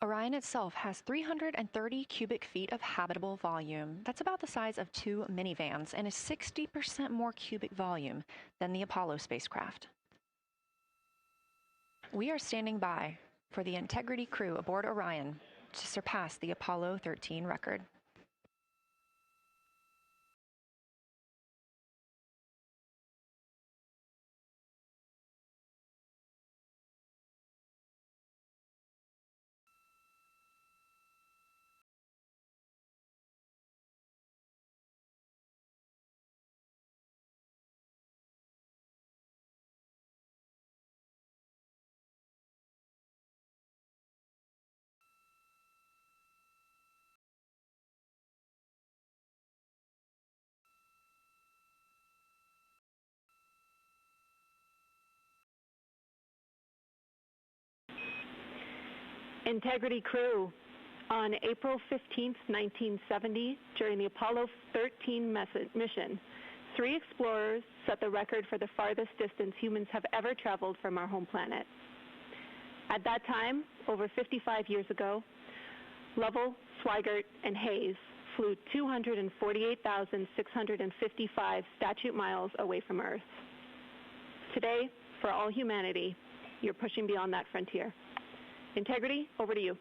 Orion itself has 330 cubic feet of habitable volume. That's about the size of 2 minivans and is 60% more cubic volume than the Apollo spacecraft. We are standing by for the Integrity crew aboard Orion to surpass the Apollo 13 record. Integrity crew, on April 15, 1970, during the Apollo 13 mission, 3 explorers set the record for the farthest distance humans have ever traveled from our home planet. At that time, over 55 years ago, Lovell, Swigert, and Hayes flew 248,655 statute miles away from Earth. Today, for all humanity, you're pushing beyond that frontier. Integrity, over to you.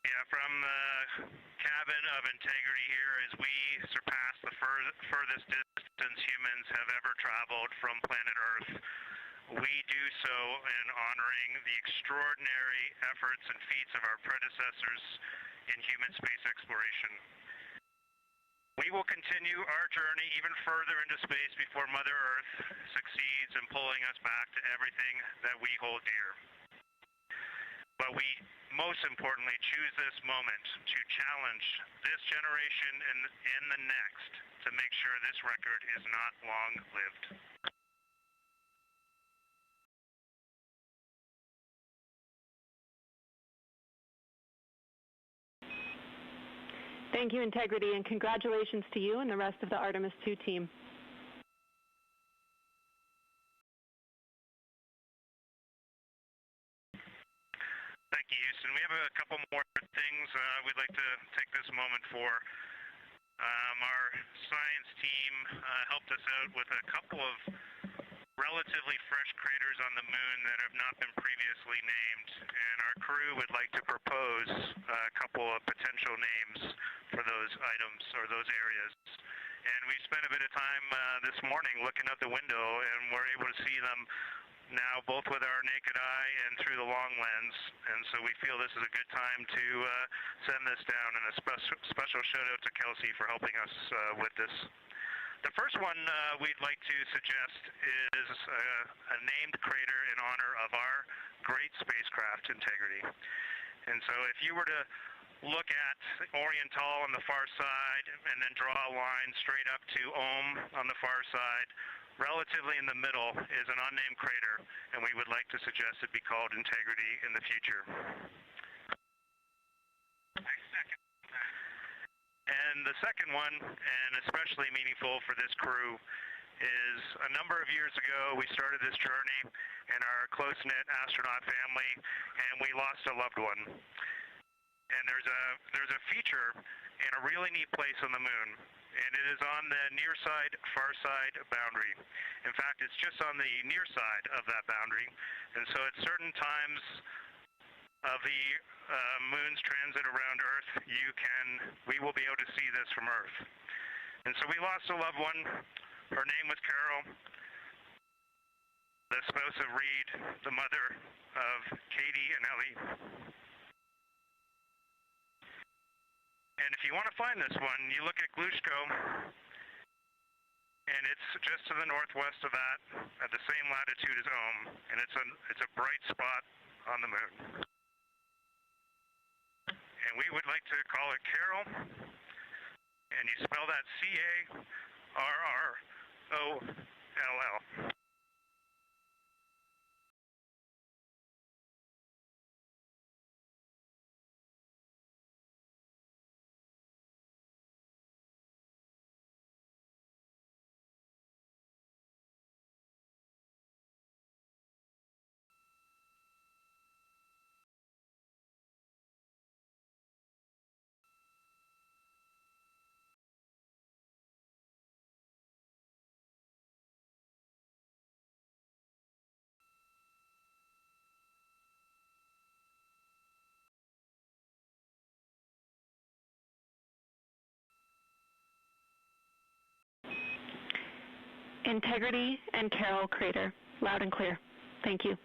Yeah, from the cabin of Integrity here, as we surpass the furthest distance humans have ever traveled from planet Earth, we do so in honoring the extraordinary efforts and feats of our predecessors in human space exploration. We will continue our journey even further into space before Mother Earth succeeds in pulling us back to everything that we hold dear. But we, most importantly, choose this moment to challenge this generation and the next to make sure this record is not long-lived. Thank you, Integrity, and congratulations to you and the rest of the Artemis II team. Thank you, Houston. We have a couple more things we'd like to take this moment for. Our science team helped us out with a couple of relatively fresh craters on the moon that have not been previously named, and our crew would like to propose a couple of potential names for those items or those areas. And we spent a bit of time this morning looking out the window, and we're able to see them now both with our naked eye and through the long lens, and so we feel this is a good time to send this down, and a special shout out to Kelsey for helping us with this. The first one we'd like to suggest is a named crater in honor of our great spacecraft, Integrity. And so if you were to look at Oriental on the far side and then draw a line straight up to Ohm on the far side, relatively in the middle is an unnamed crater, and we would like to suggest it be called Integrity in the future. And the second one, and especially meaningful for this crew, is a number of years ago we started this journey in our close-knit astronaut family, and we lost a loved one. And there's a feature in a really neat place on the moon, and it is on the near side, far side boundary. In fact, it's just on the near side of that boundary, and so at certain times of the moon's transit around Earth, we will be able to see this from Earth. And so we lost a loved one. Her name was Carol, the spouse of Reed, the mother of Katie and Ellie. And if you want to find this one, you look at Glushko, and it's just to the northwest of that, at the same latitude as Ohm, and it's a bright spot on the moon. And we would like to call it Carol, and you spell that C-A-R-R-O-L-L. Integrity and Carroll Crater. Loud and clear. Thank you.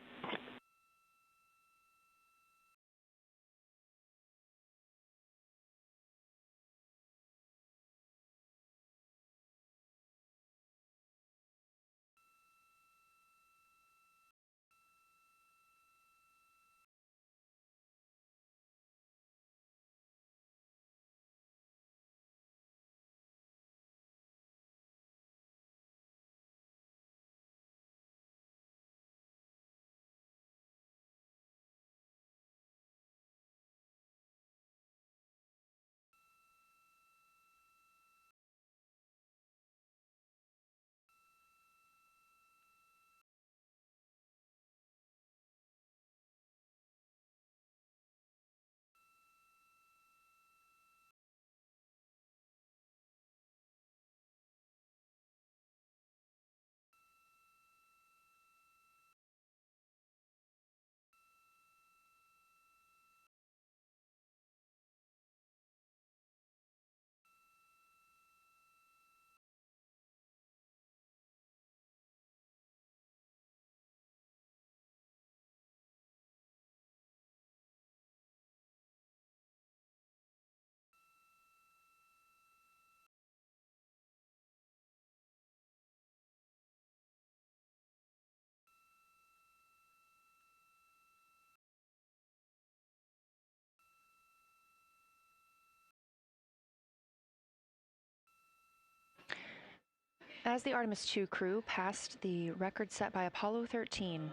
As the Artemis II crew passed the record set by Apollo 13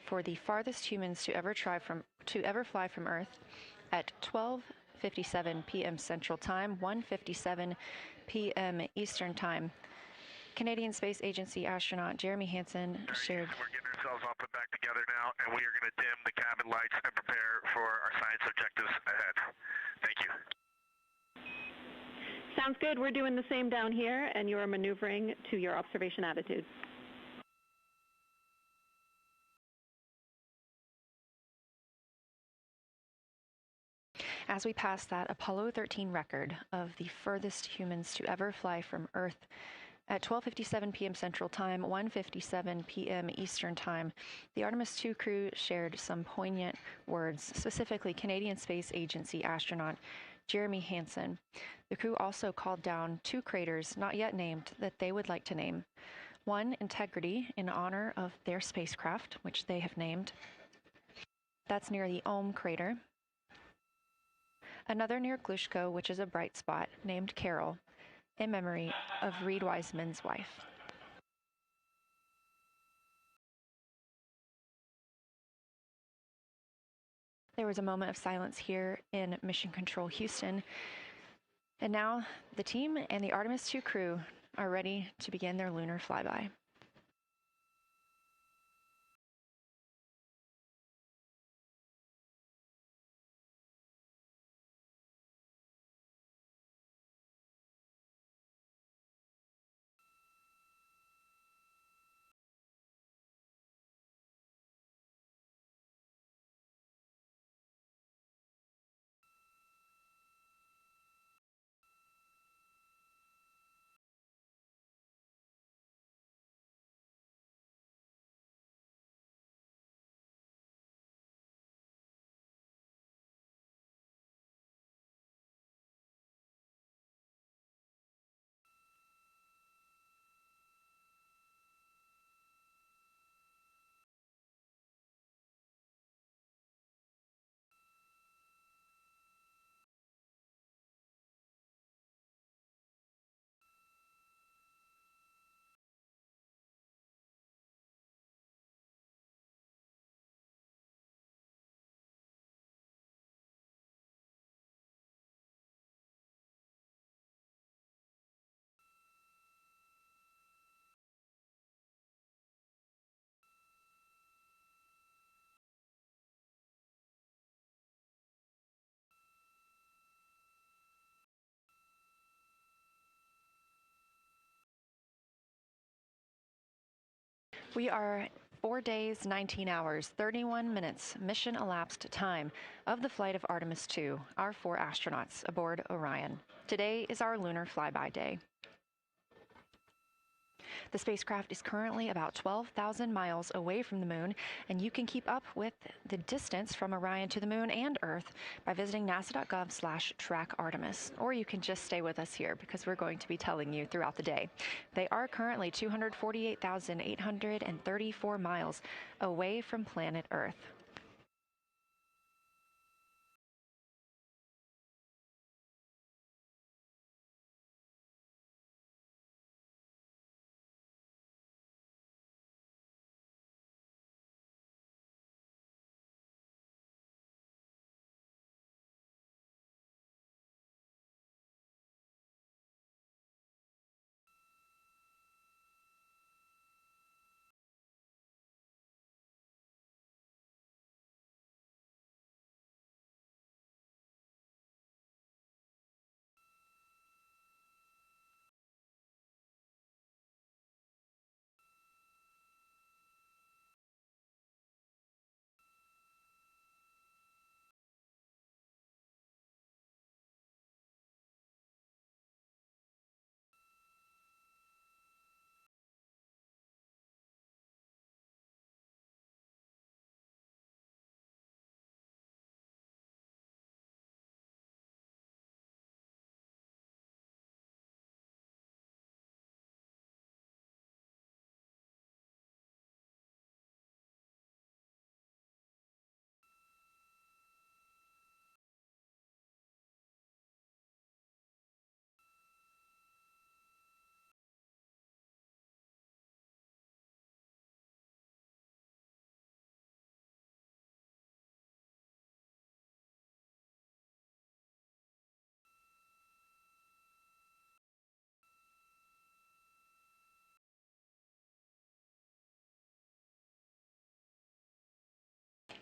for the farthest humans to ever fly from Earth at 12:57 p.m. Central Time, 1:57 p.m. Eastern Time, Canadian Space Agency astronaut Jeremy Hansen shared. We're getting ourselves all put back together now, and we are going to dim the cabin lights and prepare for our science objectives ahead. Thank you. Sounds good. We're doing the same down here, and you're maneuvering to your observation attitude. As we pass that Apollo 13 record of the furthest humans to ever fly from Earth at 12:57 p.m. Central Time, 1:57 p.m. Eastern Time, the Artemis II crew shared some poignant words, specifically Canadian Space Agency astronaut Jeremy Hansen. The crew also called down 2 craters not yet named that they would like to name. One, Integrity, in honor of their spacecraft, which they have named. That's near the Ohm crater. Another near Glushko, which is a bright spot, named Carroll, in memory of Reed Wiseman's wife. There was a moment of silence here in Mission Control Houston. And now the team and the Artemis II crew are ready to begin their lunar flyby. We are 4 days, 19 hours, 31 minutes mission elapsed time of the flight of Artemis II, our 4 astronauts aboard Orion. Today is our lunar flyby day. The spacecraft is currently about 12,000 miles away from the moon, and you can keep up with the distance from Orion to the moon and Earth by visiting nasa.gov/track Artemis. Or you can just stay with us here because we're going to be telling you throughout the day. They are currently 248,834 miles away from planet Earth.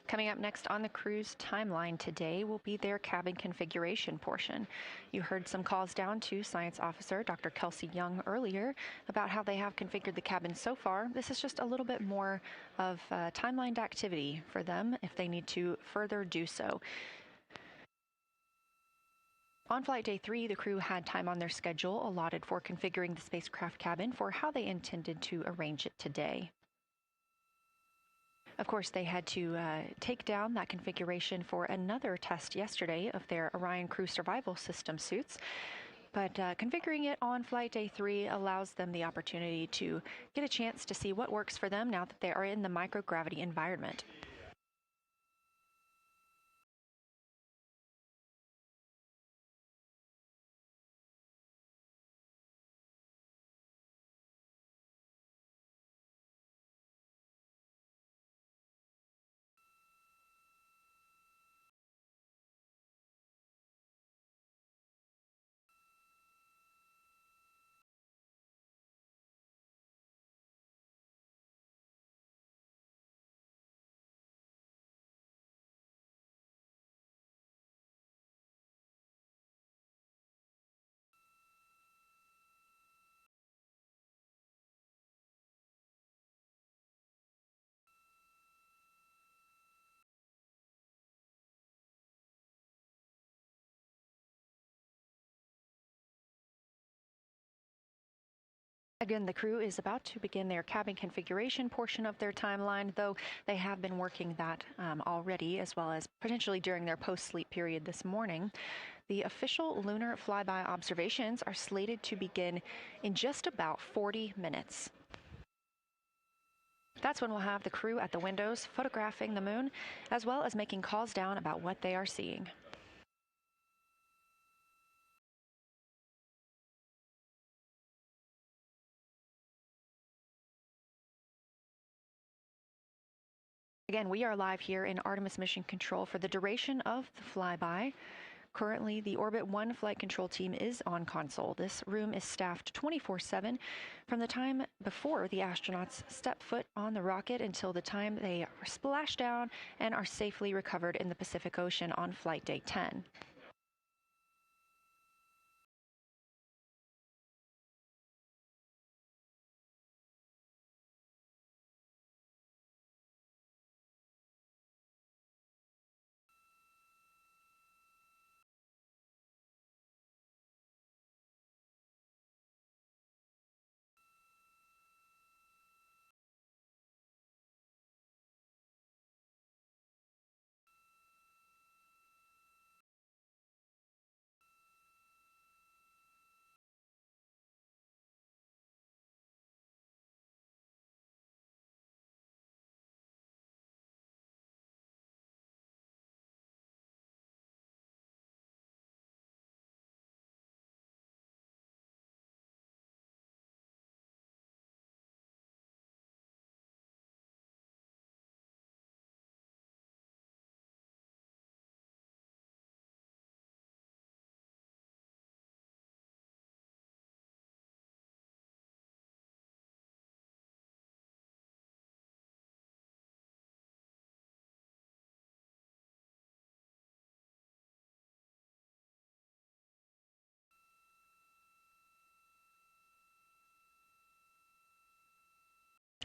Coming up next on the crew's timeline today will be their cabin configuration portion. You heard some calls down to Science Officer Dr. Kelsey Young earlier about how they have configured the cabin so far. This is just a little bit more of timelined activity for them if they need to further do so. On flight day 3, the crew had time on their schedule allotted for configuring the spacecraft cabin for how they intended to arrange it today. Of course, they had to take down that configuration for another test yesterday of their Orion crew survival system suits. But configuring it on flight day 3 allows them the opportunity to get a chance to see what works for them now that they are in the microgravity environment. Again, the crew is about to begin their cabin configuration portion of their timeline, though they have been working that already, as well as potentially during their post-sleep period this morning. The official lunar flyby observations are slated to begin in just about 40 minutes. That's when we'll have the crew at the windows photographing the moon, as well as making calls down about what they are seeing. Again, we are live here in Artemis Mission Control for the duration of the flyby. Currently, the Orbit 1 flight control team is on console. This room is staffed 24/7 from the time before the astronauts step foot on the rocket until the time they are splashed down and are safely recovered in the Pacific Ocean on flight day 10.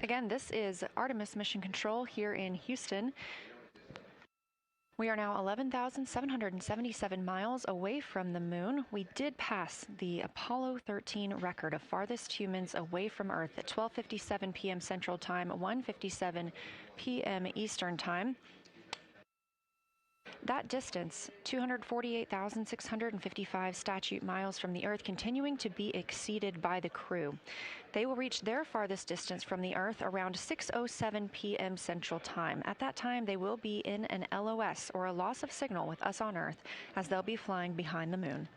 Again, this is Artemis Mission Control here in Houston. We are now 11,777 miles away from the moon. We did pass the Apollo 13 record of farthest humans away from Earth at 12:57 p.m. Central Time, 1:57 p.m. Eastern Time. That distance, 248,655 statute miles from the Earth, continuing to be exceeded by the crew. They will reach their farthest distance from the Earth around 6:07 p.m. Central Time. At that time, they will be in an LOS, or a loss of signal, with us on Earth, as they'll be flying behind the moon.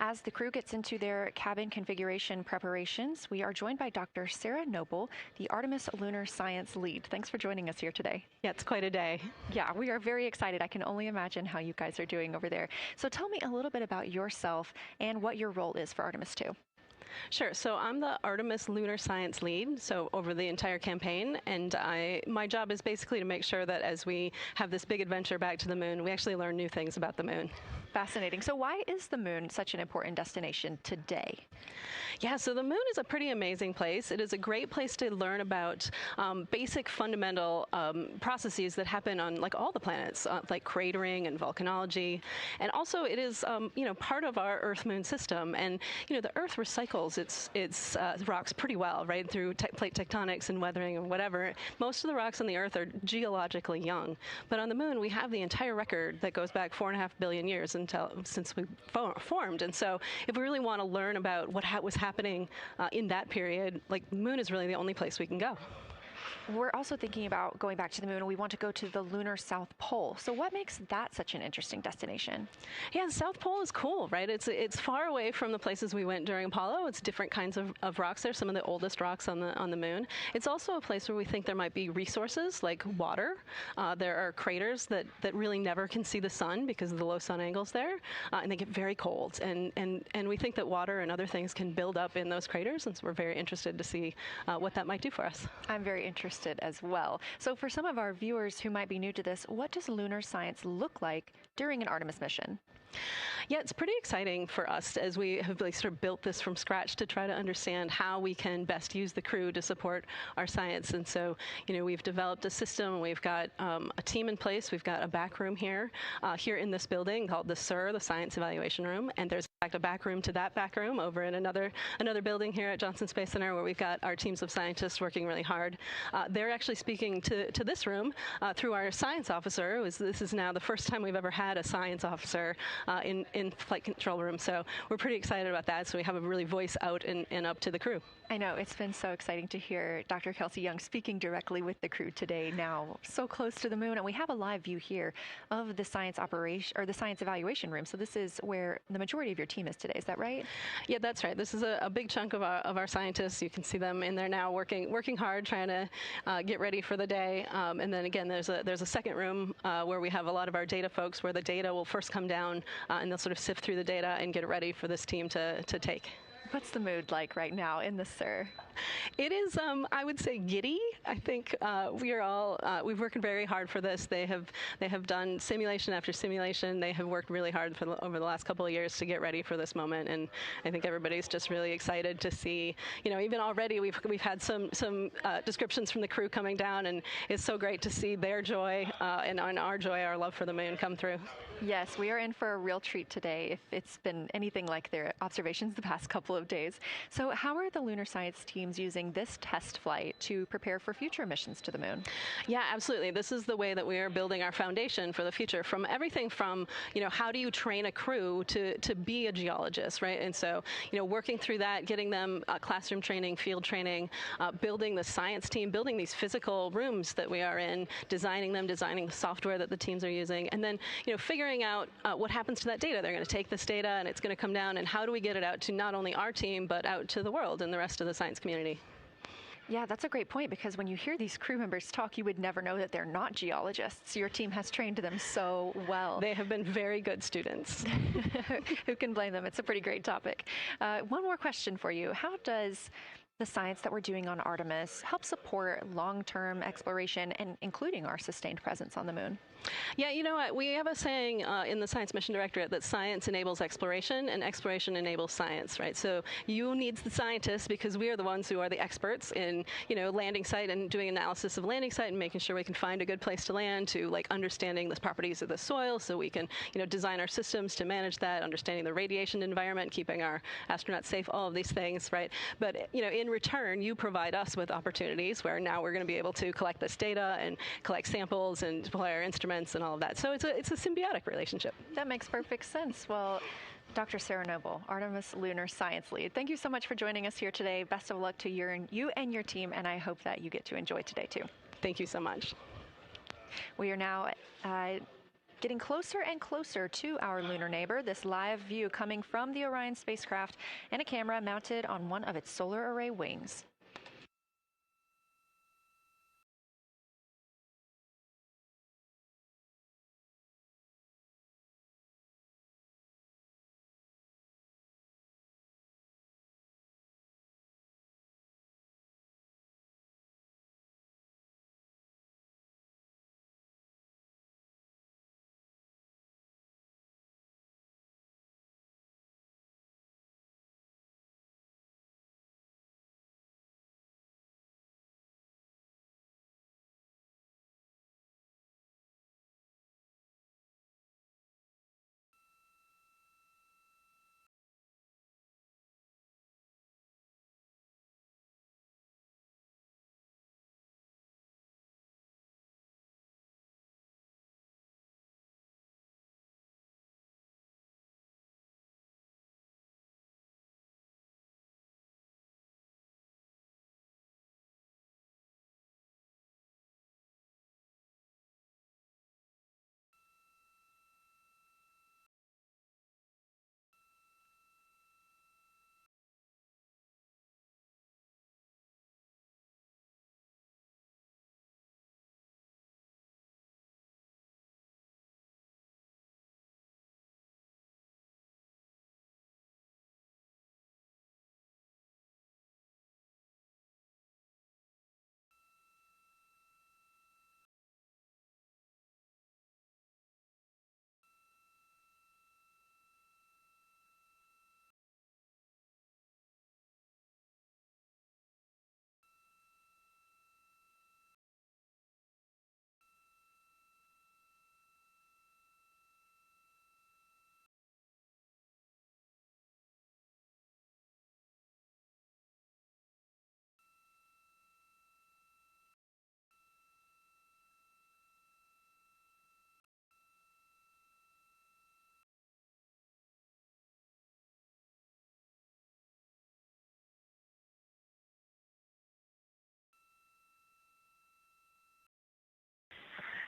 As the crew gets into their cabin configuration preparations, we are joined by Dr. Sarah Noble, the Artemis Lunar Science Lead. Thanks for joining us here today. Yeah, it's quite a day. Yeah, we are very excited. I can only imagine how you guys are doing over there. So tell me a little bit about yourself and what your role is for Artemis II. Sure. So I'm the Artemis Lunar Science Lead, so over the entire campaign, and my job is basically to make sure that as we have this big adventure back to the moon, we actually learn new things about the moon. Fascinating. So why is the moon such an important destination today? Yeah, so the moon is a pretty amazing place. It is a great place to learn about basic fundamental processes that happen on like all the planets, like cratering and volcanology. And also it is, part of our Earth-Moon system. And, the Earth recycles its rocks pretty well, right, through plate tectonics and weathering and whatever. Most of the rocks on the Earth are geologically young. But on the moon, we have the entire record that goes back 4.5 billion years since we formed. And so if we really want to learn about what was happening in that period, like the moon is really the only place we can go. We're also thinking about going back to the moon, and we want to go to the lunar South Pole. So what makes that such an interesting destination? Yeah, the South Pole is cool, right? It's far away from the places we went during Apollo. It's different kinds of rocks there, some of the oldest rocks on the moon. It's also a place where we think there might be resources like water. There are craters that really never can see the sun because of the low sun angles there, and they get very cold. And we think that water and other things can build up in those craters, and so we're very interested to see what that might do for us. I'm very interested as well. So for some of our viewers who might be new to this, what does lunar science look like during an Artemis mission? Yeah, it's pretty exciting for us as we have sort of built this from scratch to try to understand how we can best use the crew to support our science. And so, we've developed a system. We've got a team in place. We've got a back room here in this building called the SIR, the Science Evaluation Room. And there's in fact a back room to that back room over in another building here at Johnson Space Center where we've got our teams of scientists working really hard. They're actually speaking to this room through our science officer. This is now the first time we've ever had a science officer in flight control room. So we're pretty excited about that. So we have a really voice out and up to the crew. I know, it's been so exciting to hear Dr. Kelsey Young speaking directly with the crew today, now so close to the moon. And we have a live view here of the science operation, or the science evaluation room. So this is where the majority of your team is today, is that right? Yeah, that's right. This is a big chunk of our scientists. You can see them in there now working hard, trying to get ready for the day. And then again, there's a second room where we have a lot of our data folks, where the data will first come down and they'll sort of sift through the data and get it ready for this team to take. What's the mood like right now in the SIR? It is, I would say, giddy. I think we are all, we've worked very hard for this. They have done simulation after simulation. They have worked really hard over the last couple of years to get ready for this moment. And I think everybody's just really excited to see, even already we've had some descriptions from the crew coming down, and it's so great to see their joy and our joy, our love for the moon come through. Yes, we are in for a real treat today if it's been anything like their observations the past couple of days. So how are the lunar science teams using this test flight to prepare for future missions to the moon? Yeah, absolutely. This is the way that we are building our foundation for the future, from everything from, how do you train a crew to be a geologist, right? And so, working through that, getting them classroom training, field training, building the science team, building these physical rooms that we are in, designing the software that the teams are using, and then, figuring out what happens to that data. They're going to take this data and it's going to come down, and how do we get it out to not only our team, but out to the world and the rest of the science community? Yeah, that's a great point, because when you hear these crew members talk, you would never know that they're not geologists. Your team has trained them so well. They have been very good students. Who can blame them? It's a pretty great topic. One more question for you. How does the science that we're doing on Artemis help support long-term exploration, and including our sustained presence on the moon? Yeah, you know what? We have a saying in the Science Mission Directorate that science enables exploration and exploration enables science, right? So you need the scientists, because we are the ones who are the experts in, landing site and doing analysis of landing site and making sure we can find a good place to land, to understanding the properties of the soil so we can, design our systems to manage that, understanding the radiation environment, keeping our astronauts safe, all of these things, right? But, in return, you provide us with opportunities where now we're going to be able to collect this data and collect samples and deploy our instruments and all of that. So it's a symbiotic relationship. That makes perfect sense. Well, Dr. Sarah Noble, Artemis Lunar Science Lead, thank you so much for joining us here today. Best of luck to you and your team, and I hope that you get to enjoy today too. Thank you so much. We are now getting closer and closer to our lunar neighbor. This live view coming from the Orion spacecraft and a camera mounted on one of its solar array wings.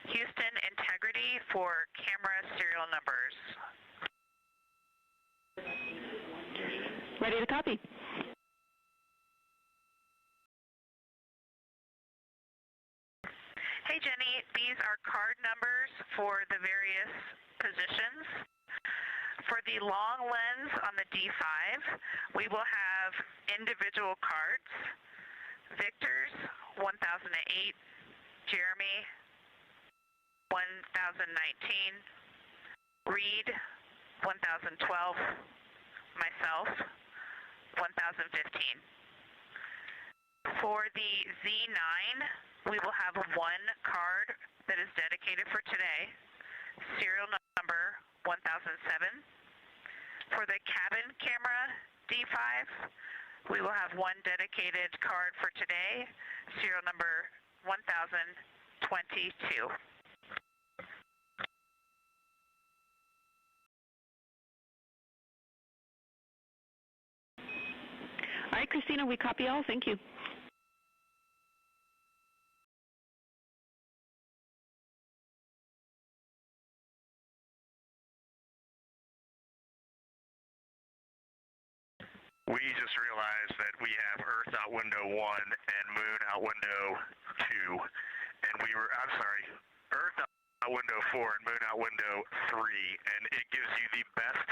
Houston, integrity for camera serial numbers. Ready to copy. Hey Jenny, these are card numbers for the various positions. For the long lens on the D5, we will have individual cards. Victor's 1008, Jeremy 1019, Reed 1012, myself 1015. For the Z9, we will have one card that is dedicated for today, serial number 1007. For the cabin camera D5, we will have one dedicated card for today, serial number 1022. All right, Christina, we copy all. Thank you. We just realized that we have Earth out window 1 and Moon out window 2, and Earth out window 4 and Moon out window 3, and it gives you the best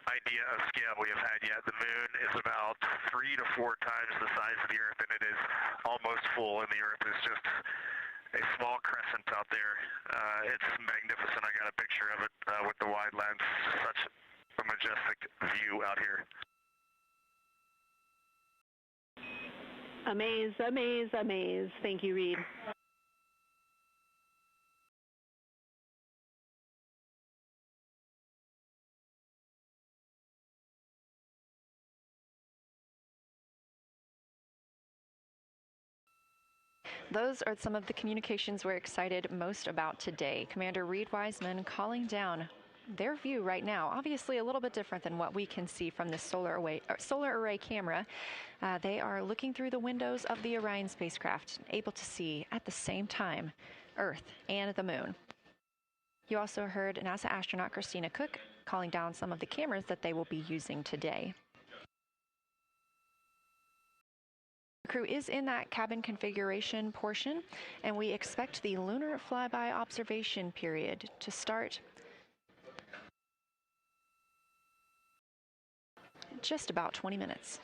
idea of scale we have had yet. The Moon is about 3 to 4 times the size of the Earth, and it is almost full, and the Earth is just a small crescent out there. It's magnificent. I got a picture of it with the wide lens. Such a majestic view out here. Amaze, amaze, amaze. Thank you, Reed. Those are some of the communications we're excited most about today. Commander Reed Wiseman calling down their view right now. Obviously a little bit different than what we can see from the solar array camera. They are looking through the windows of the Orion spacecraft, able to see at the same time Earth and the Moon. You also heard NASA astronaut Gina Miller calling down some of the cameras that they will be using today. The crew is in that cabin configuration portion, and we expect the lunar flyby observation period to start in just about 20 minutes.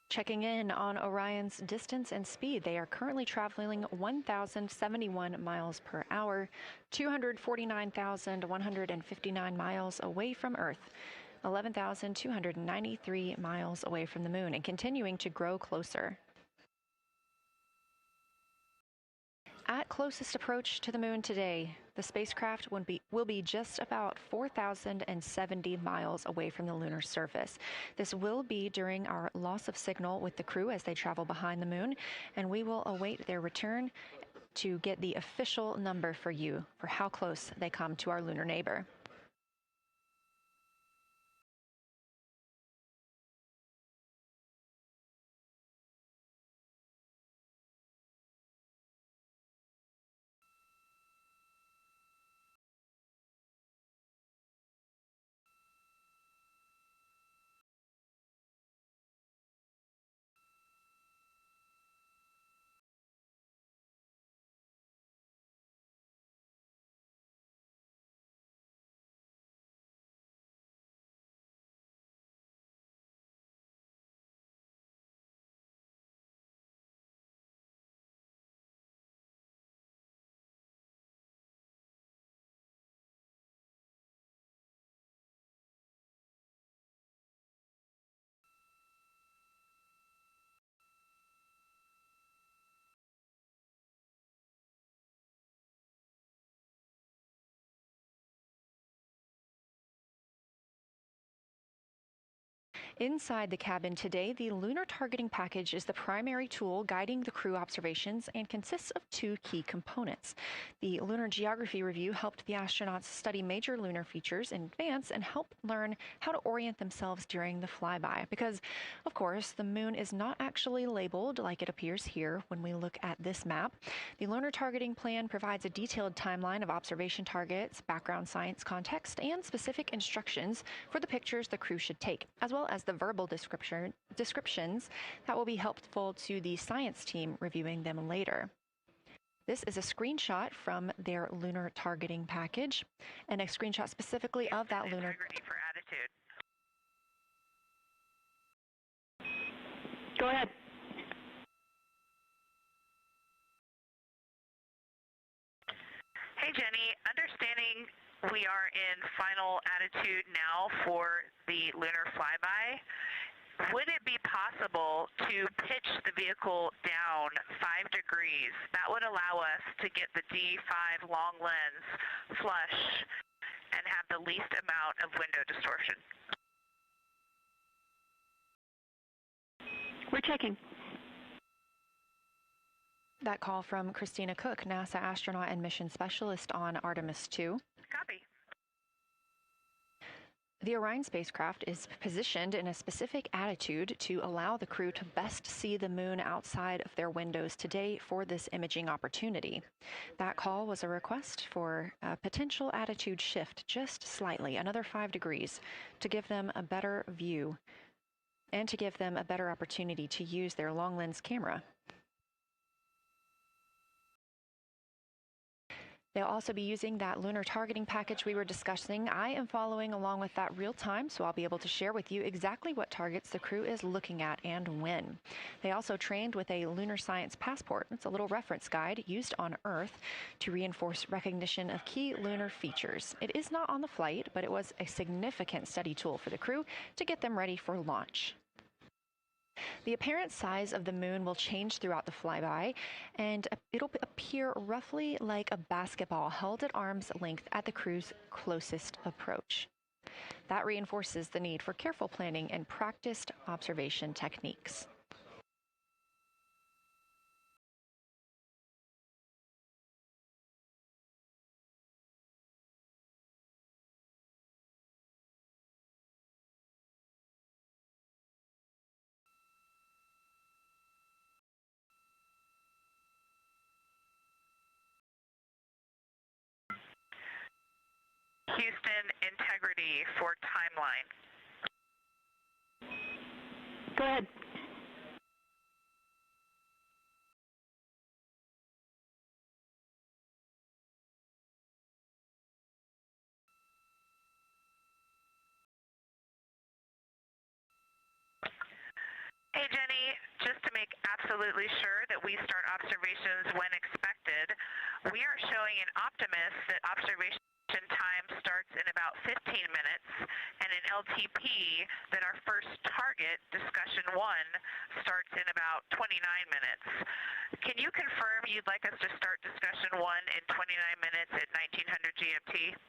Checking in on Orion's distance and speed, they are currently traveling 1,071 miles per hour, 249,159 miles away from Earth, 11,293 miles away from the Moon, and continuing to grow closer. At closest approach to the Moon today, the spacecraft will be just about 4,070 miles away from the lunar surface. This will be during our loss of signal with the crew as they travel behind the Moon, and we will await their return to get the official number for you for how close they come to our lunar neighbor. Inside the cabin today, the Lunar Targeting Package is the primary tool guiding the crew observations and consists of two key components. The Lunar Geography Review helped the astronauts study major lunar features in advance and help learn how to orient themselves during the flyby. Because, of course, the moon is not actually labeled like it appears here when we look at this map. The Lunar Targeting Plan provides a detailed timeline of observation targets, background science context, and specific instructions for the pictures the crew should take, as well as the verbal descriptions that will be helpful to the science team reviewing them later. This is a screenshot from their lunar targeting package, and a screenshot specifically of that lunar. Integrity for attitude. Go ahead. Hey, Jenny. Understanding we are in final attitude now for the lunar flyby, would it be possible to pitch the vehicle down 5 degrees? That would allow us to get the D5 long lens flush and have the least amount of window distortion. We're checking. That call from Christina Cook, NASA astronaut and mission specialist on Artemis II. Copy. The Orion spacecraft is positioned in a specific attitude to allow the crew to best see the moon outside of their windows today for this imaging opportunity. That call was a request for a potential attitude shift just slightly, another 5 degrees, to give them a better view and to give them a better opportunity to use their long lens camera. They'll also be using that lunar targeting package we were discussing. I am following along with that real time, so I'll be able to share with you exactly what targets the crew is looking at and when. They also trained with a lunar science passport. It's a little reference guide used on Earth to reinforce recognition of key lunar features. It is not on the flight, but it was a significant study tool for the crew to get them ready for launch. The apparent size of the moon will change throughout the flyby, and it'll appear roughly like a basketball held at arm's length at the crew's closest approach. That reinforces the need for careful planning and practiced observation techniques. Houston, integrity for timeline. Go ahead. Hey, Jenny, just to make absolutely sure that we start observations when expected, we are showing in Optimus that observation time starts in about 15 minutes, and in LTP that our first target, discussion 1, starts in about 29 minutes. Can you confirm you'd like us to start discussion 1 in 29 minutes at 1900 GMT?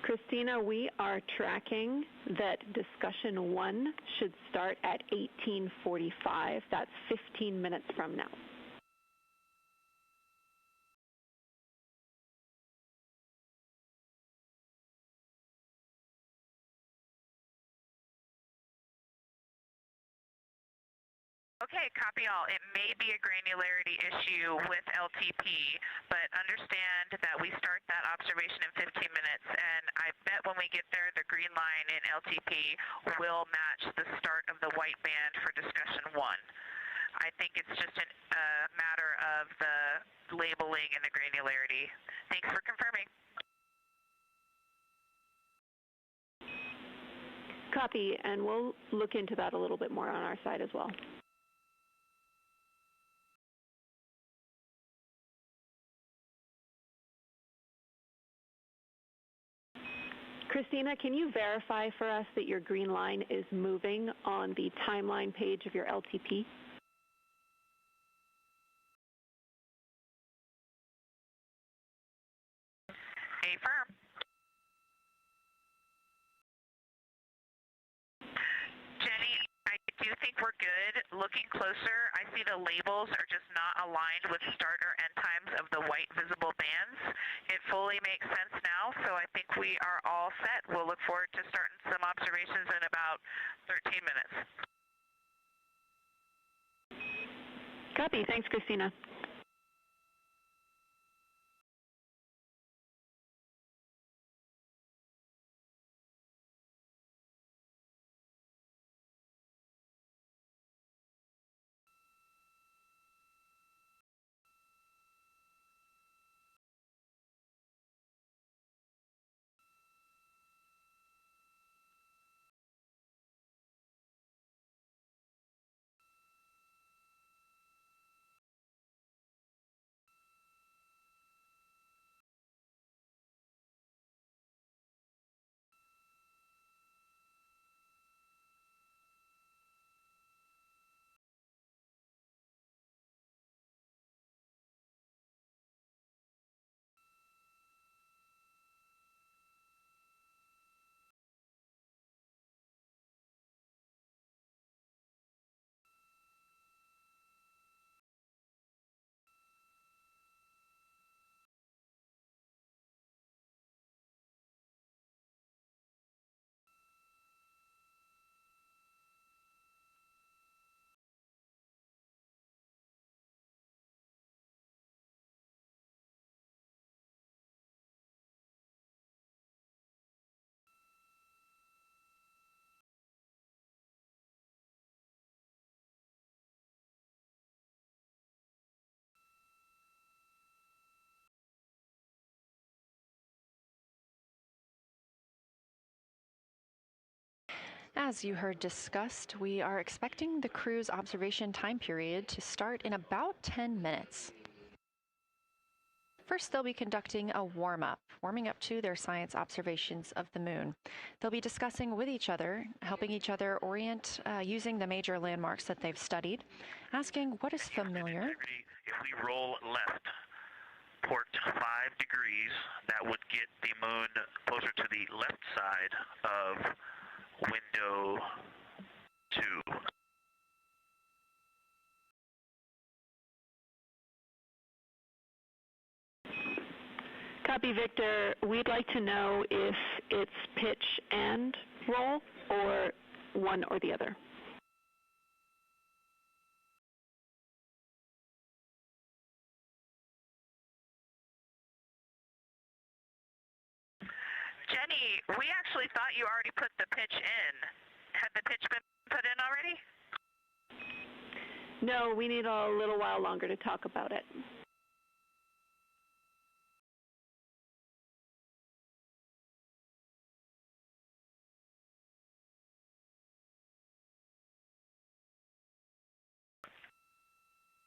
Christina, we are tracking that discussion 1 should start at 18:45. That's 15 minutes from now. Okay, copy all. It may be a granularity issue with LTP, but understand that we start that observation in 15 minutes, and I bet when we get there, the green line in LTP will match the start of the white band for discussion 1. I think it's just a matter of the labeling and the granularity. Thanks for confirming. Copy, and we'll look into that a little bit more on our side as well. Christina, can you verify for us that your green line is moving on the timeline page of your LTP? Affirm. Jenny, I do think we're good. Looking closer, I see the labels are just not aligned with start or end times of the white visible bands. It fully makes sense now, so I think we are all set. We'll look forward to starting some observations in about 13 minutes. Copy. Thanks, Christina. As you heard discussed, we are expecting the crew's observation time period to start in about 10 minutes. First, they'll be conducting a warm-up, warming up to their science observations of the moon. They'll be discussing with each other, helping each other orient using the major landmarks that they've studied, asking what is familiar. If we roll left, port 5 degrees, that would get the moon closer to the left side of window 2. Copy, Victor. We'd like to know if it's pitch and roll or one or the other. Jenny, we actually thought you already put the pitch in. Had the pitch been put in already? No, we need a little while longer to talk about it.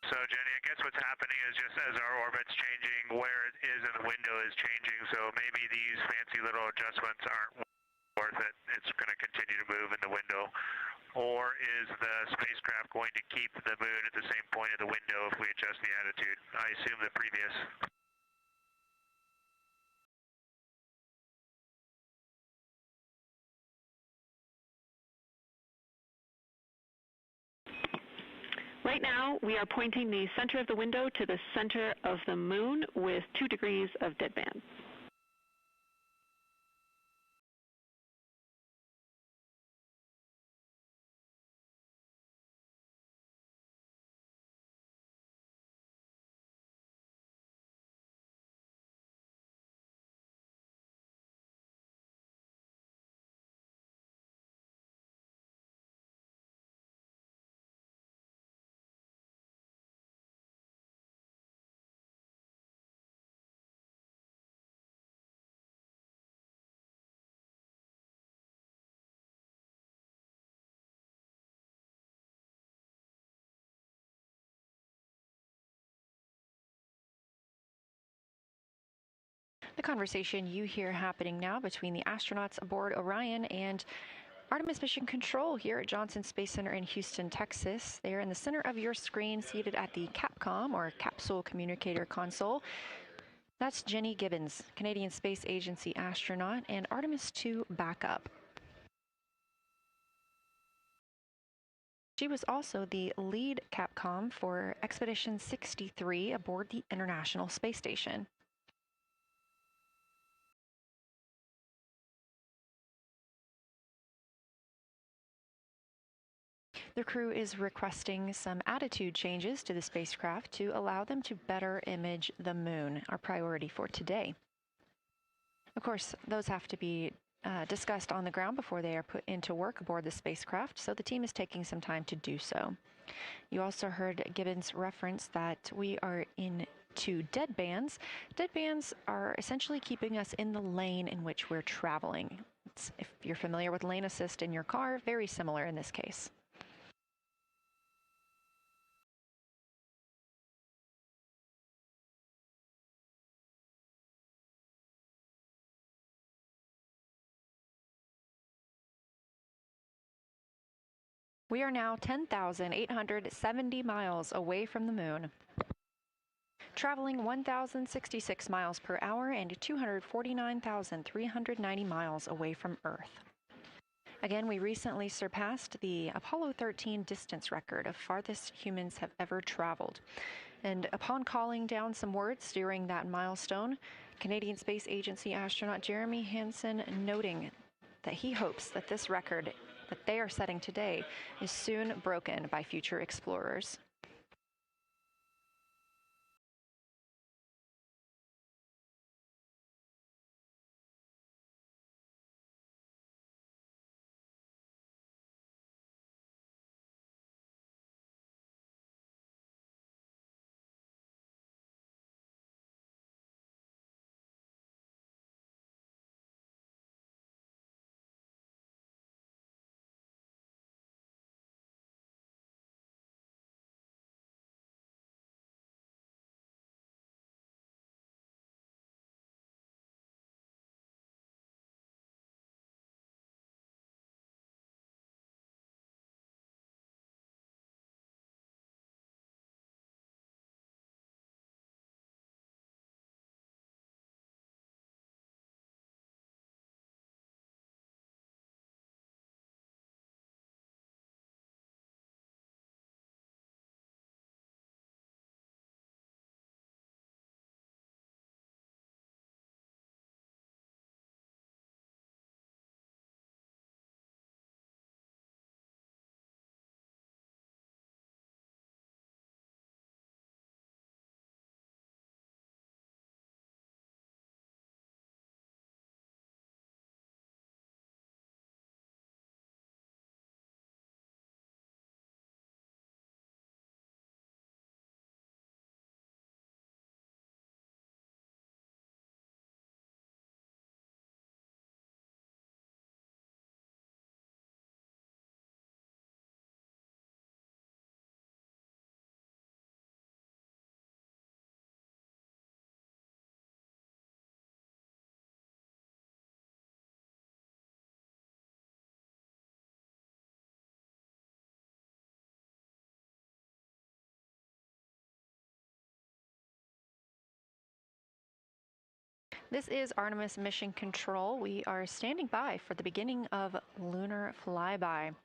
So, Jenny, I guess what's happening is just as our orbit's changing, where it is in the window is changing, so maybe these fancy little adjustments aren't worth it. It's going to continue to move in the window. Or is the spacecraft going to keep the moon at the same point of the window if we adjust the attitude? I assume the previous. Right now, we are pointing the center of the window to the center of the moon with 2 degrees of deadband. The conversation you hear happening now between the astronauts aboard Orion and Artemis Mission Control here at Johnson Space Center in Houston, Texas. They are in the center of your screen, seated at the Capcom, or Capsule Communicator Console. That's Jenny Gibbons, Canadian Space Agency astronaut and Artemis II backup. She was also the lead Capcom for Expedition 63 aboard the International Space Station. The crew is requesting some attitude changes to the spacecraft to allow them to better image the moon, our priority for today. Of course, those have to be discussed on the ground before they are put into work aboard the spacecraft, so the team is taking some time to do so. You also heard Gibbons reference that we are into deadbands. Deadbands are essentially keeping us in the lane in which we're traveling. If you're familiar with lane assist in your car, very similar in this case. We are now 10,870 miles away from the moon, traveling 1,066 miles per hour and 249,390 miles away from Earth. Again, we recently surpassed the Apollo 13 distance record of farthest humans have ever traveled. And upon calling down some words during that milestone, Canadian Space Agency astronaut Jeremy Hansen noting that he hopes that this record that they are setting today is soon broken by future explorers. This is Artemis Mission Control. We are standing by for the beginning of Lunar Flyby.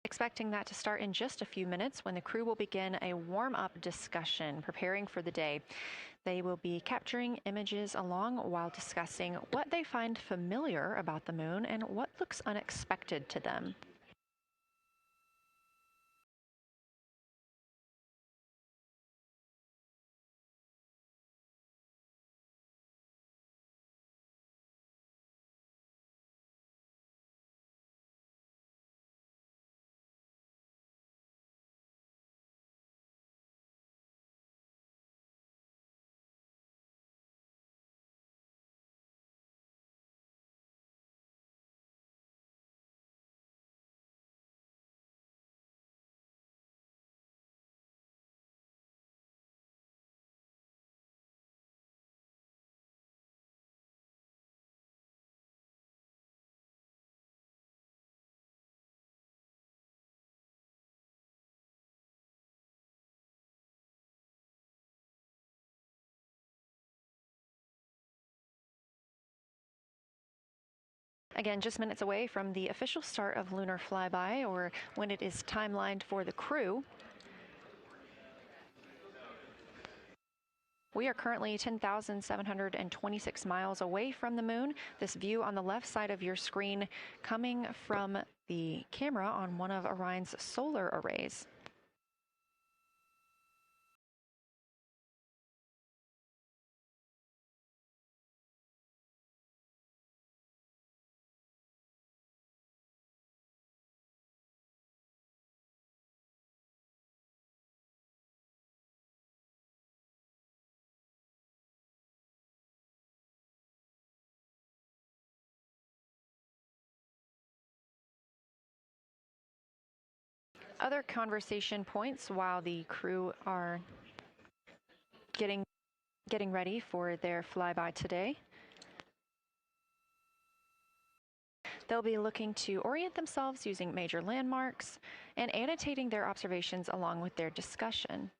Expecting that to start in just a few minutes when the crew will begin a warm-up discussion, preparing for the day. They will be capturing images along while discussing what they find familiar about the moon and what looks unexpected to them. Again, just minutes away from the official start of Lunar Flyby, or when it is timelined for the crew. We are currently 10,726 miles away from the moon. This view on the left side of your screen coming from the camera on one of Orion's solar arrays. Other conversation points while the crew are getting ready for their flyby today. They'll be looking to orient themselves using major landmarks and annotating their observations along with their discussion.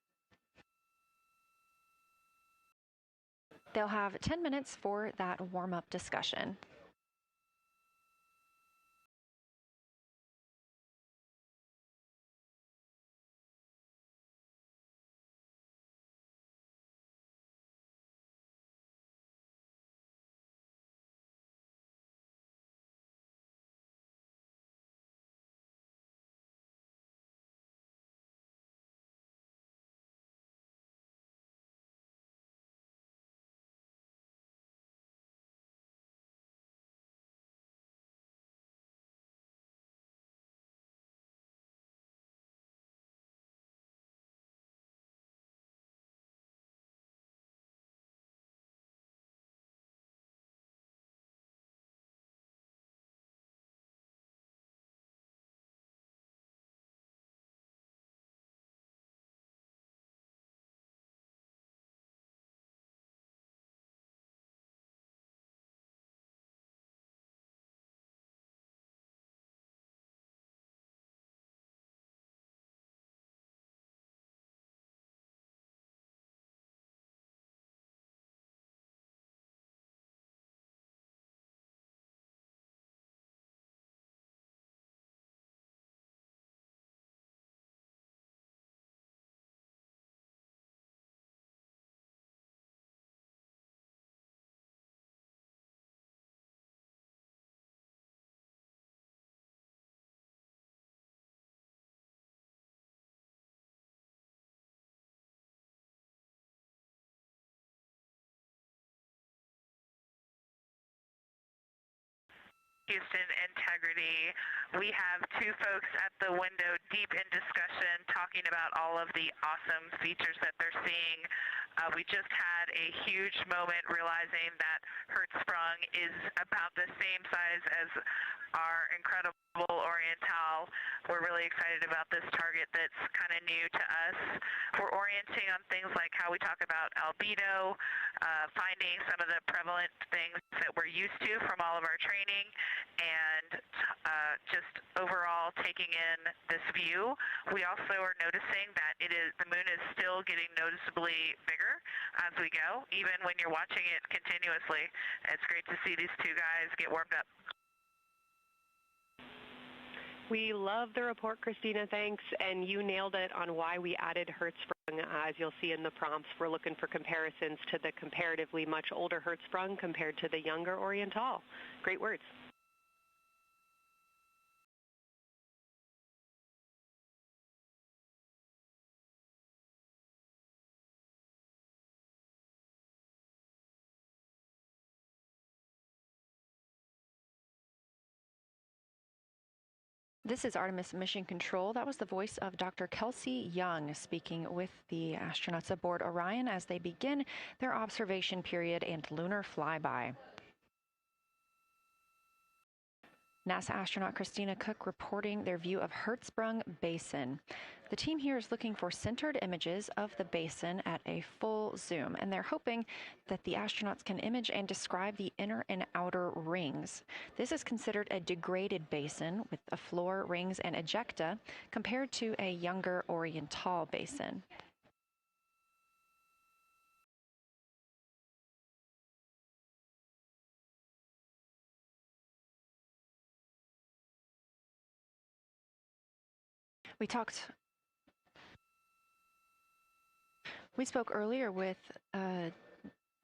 They'll have 10 minutes for that warm-up discussion. Houston integrity. We have two folks at the window deep in discussion talking about all of the awesome features that they're seeing. We just had a huge moment realizing that Hertzsprung is about the same size as our incredible Oriental. We're really excited about this target that's kind of new to us. We're orienting on things like how we talk about albedo, finding some of the prevalent things that we're used to from all of our training, and just overall taking in this view. We also are noticing that the moon is still getting noticeably bigger as we go, even when you're watching it continuously. It's great to see these two guys get warmed up. We love the report, Christina, thanks. And you nailed it on why we added Hertzsprung. As you'll see in the prompts, we're looking for comparisons to the comparatively much older Hertzsprung compared to the younger Oriental. Great words. This is Artemis Mission Control. That was the voice of Dr. Kelsey Young speaking with the astronauts aboard Orion as they begin their observation period and lunar flyby. NASA astronaut Christina Cook reporting their view of Hertzsprung Basin. The team here is looking for centered images of the basin at a full zoom, and they're hoping that the astronauts can image and describe the inner and outer rings. This is considered a degraded basin with a floor, rings, and ejecta compared to a younger Oriental basin. We spoke earlier with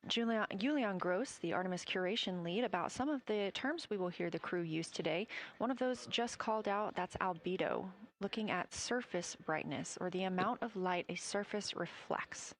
Julian Gross, the Artemis curation lead, about some of the terms we will hear the crew use today. One of those just called out, that's albedo, looking at surface brightness, or the amount of light a surface reflects.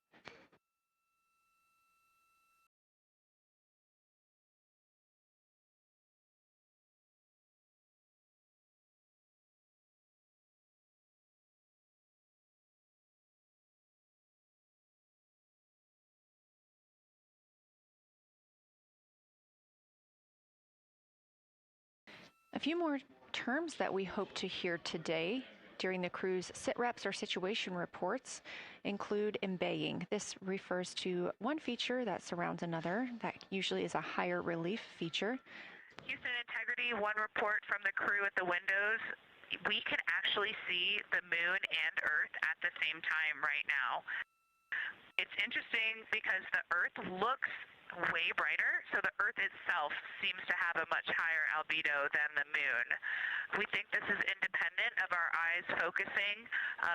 A few more terms that we hope to hear today during the crew's sit-reps or situation reports include embaying. This refers to one feature that surrounds another. That usually is a higher relief feature. Houston Integrity, one report from the crew at the windows. We can actually see the moon and Earth at the same time right now. It's interesting because the Earth looks way brighter, so the Earth itself seems to have a much higher albedo than the moon. We think this is independent of our eyes focusing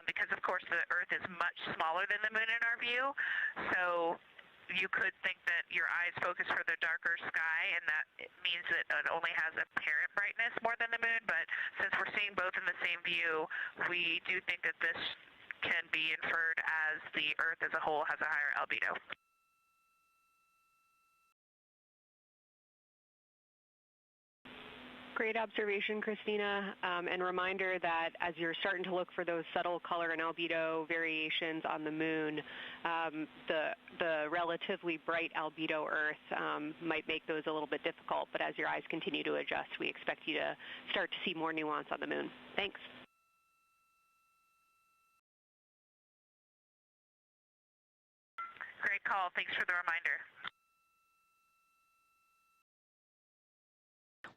because, of course, the Earth is much smaller than the moon in our view, so you could think that your eyes focus for the darker sky, and that means that it only has apparent brightness more than the moon, but since we're seeing both in the same view, we do think that this can be inferred as the Earth as a whole has a higher albedo. Great observation, Christina, and reminder that as you're starting to look for those subtle color and albedo variations on the moon, the relatively bright albedo Earth might make those a little bit difficult, but as your eyes continue to adjust, we expect you to start to see more nuance on the moon. Thanks. Great call. Thanks for the reminder.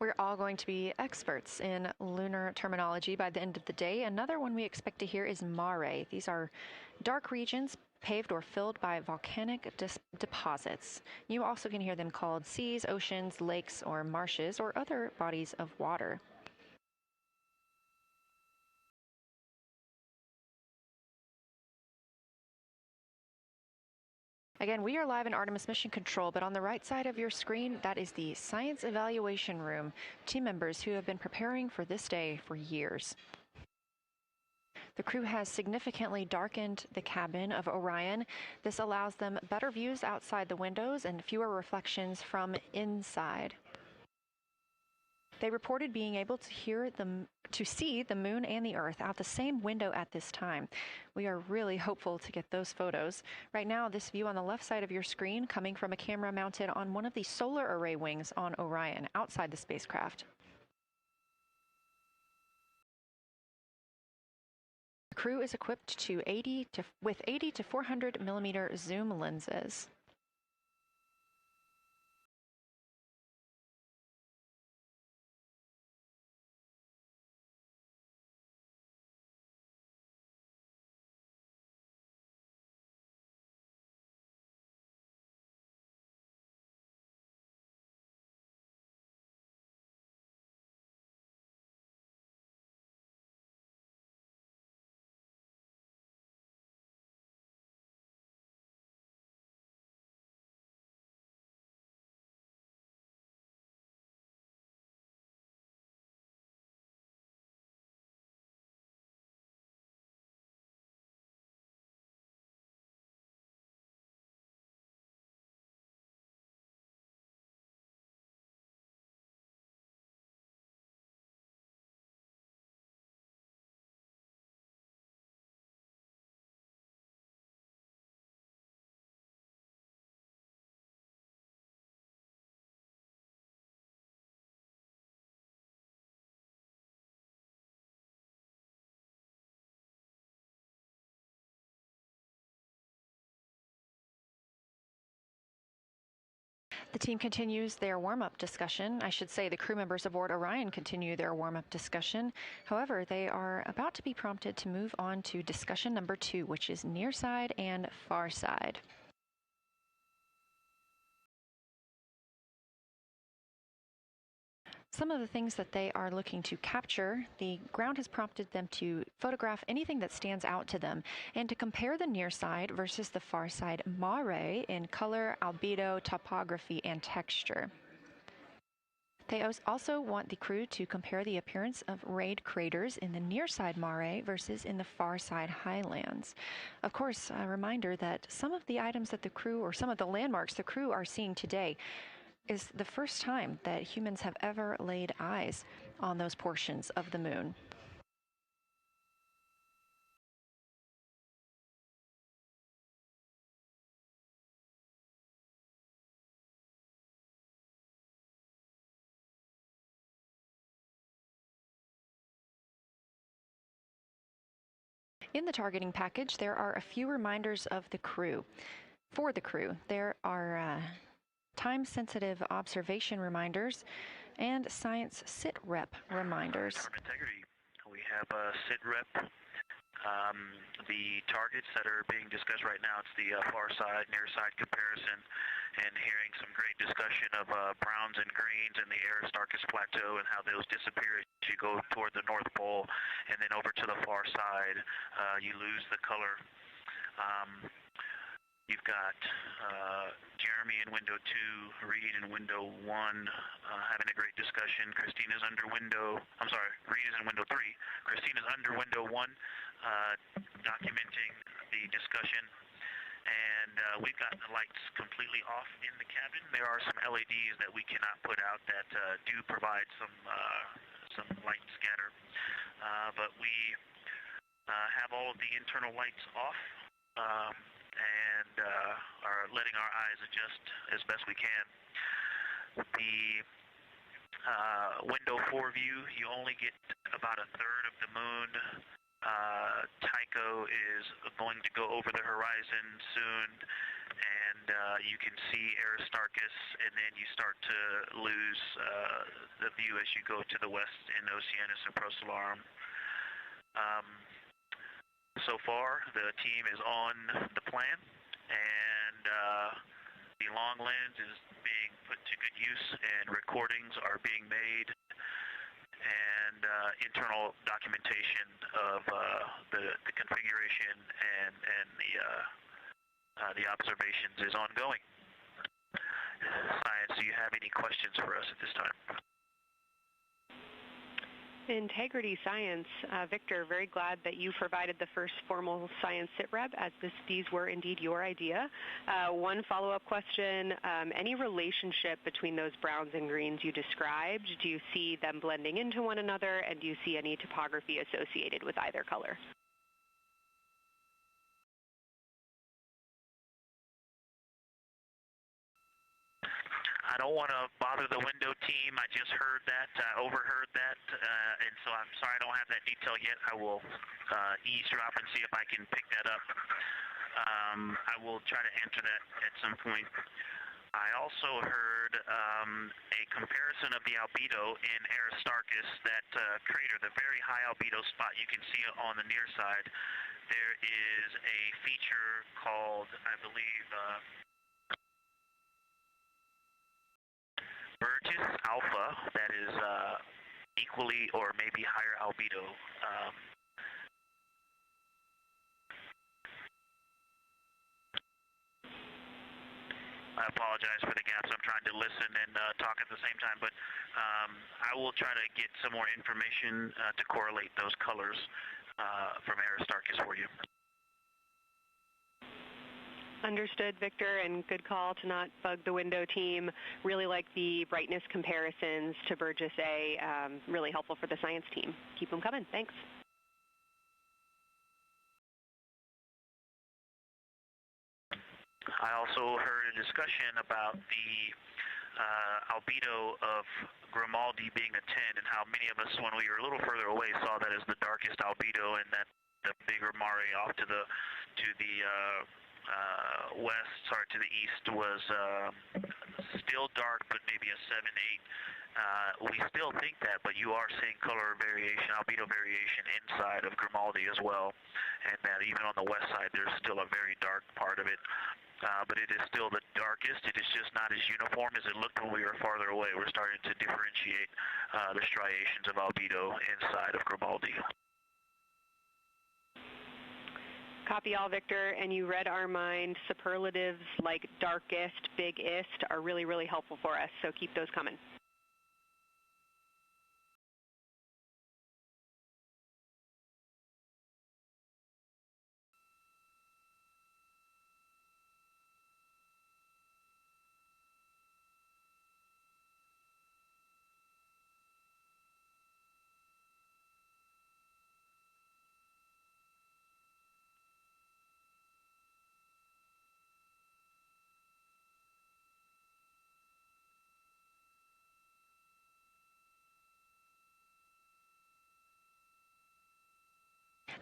We're all going to be experts in lunar terminology by the end of the day. Another one we expect to hear is mare. These are dark regions paved or filled by volcanic deposits. You also can hear them called seas, oceans, lakes, or marshes, or other bodies of water. Again, we are live in Artemis Mission Control, but on the right side of your screen, that is the Science Evaluation Room, team members who have been preparing for this day for years. The crew has significantly darkened the cabin of Orion. This allows them better views outside the windows and fewer reflections from inside. They reported being able to see the moon and the Earth out the same window at this time. We are really hopeful to get those photos. Right now, this view on the left side of your screen coming from a camera mounted on one of the solar array wings on Orion outside the spacecraft. The crew is equipped with 80 to 400 millimeter zoom lenses. The team continues their warm-up discussion. I should say the crew members aboard Orion continue their warm-up discussion. However, they are about to be prompted to move on to discussion number 2, which is near side and far side. some of the things that they are looking to capture, the ground has prompted them to photograph anything that stands out to them and to compare the near side versus the far side mare in color, albedo, topography, and texture. They also want the crew to compare the appearance of rayed craters in the near side mare versus in the far side highlands. Of course, a reminder that some of the items that the crew, or some of the landmarks the crew are seeing today, is the first time that humans have ever laid eyes on those portions of the moon. In the targeting package, there are a few reminders of the crew. For the crew, there are time-sensitive observation reminders and science sit-rep reminders. Integrity. We have a sit-rep. The targets that are being discussed right now, it's the far side, near side comparison, and hearing some great discussion of browns and greens in the Aristarchus Plateau and how those disappear as you go toward the North Pole, and then over to the far side, you lose the color. You've got Jeremy in window 2, Reed in window 1, having a great discussion. Christina's under window, I'm sorry, Reed is in window 3. Christina's under window 1, documenting the discussion. And we've got the lights completely off in the cabin. There are some LEDs that we cannot put out that do provide some light scatter. But we have all of the internal lights off. And are letting our eyes adjust as best we can. The window 4 view, you only get about a third of the moon. Tycho is going to go over the horizon soon, and you can see Aristarchus, and then you start to lose the view as you go to the west in Oceanus and Procellarum. So far, the team is on the plan, and the long lens is being put to good use, and recordings are being made, and internal documentation of the configuration and the observations is ongoing. Science, do you have any questions for us at this time? Integrity Science. Victor, very glad that you provided the first formal science sitrep, as these were indeed your idea. One follow-up question, any relationship between those browns and greens you described? Do you see them blending into one another, and do you see any topography associated with either color? I don't want to bother the window team. I just heard that, overheard that, and so I'm sorry I don't have that detail yet. I will eavesdrop and see if I can pick that up. I will try to answer that at some point. I also heard a comparison of the albedo in Aristarchus, that crater, the very high albedo spot you can see on the near side. There is a feature called, I believe, Burgess Alpha, that is equally or maybe higher albedo. I apologize for the gaps. I'm trying to listen and talk at the same time, but I will try to get some more information to correlate those colors from Aristarchus for you. Understood, Victor, and good call to not bug the window team. Really like the brightness comparisons to Burgess A. Really helpful for the science team. Keep them coming. Thanks. I also heard a discussion about the albedo of Grimaldi being a 10, and how many of us, when we were a little further away, saw that as the darkest albedo, and that the bigger mare off to the to the east was still dark, but maybe a 7-8. We still think that, but you are seeing color variation, albedo variation inside of Grimaldi as well, and that even on the west side there's still a very dark part of it. but it is still the darkest. It is just not as uniform as it looked when we were farther away. We're starting to differentiate the striations of albedo inside of Grimaldi. Copy all, Victor, and you read our mind. Superlatives like darkest, biggest are really, really helpful for us, so keep those coming.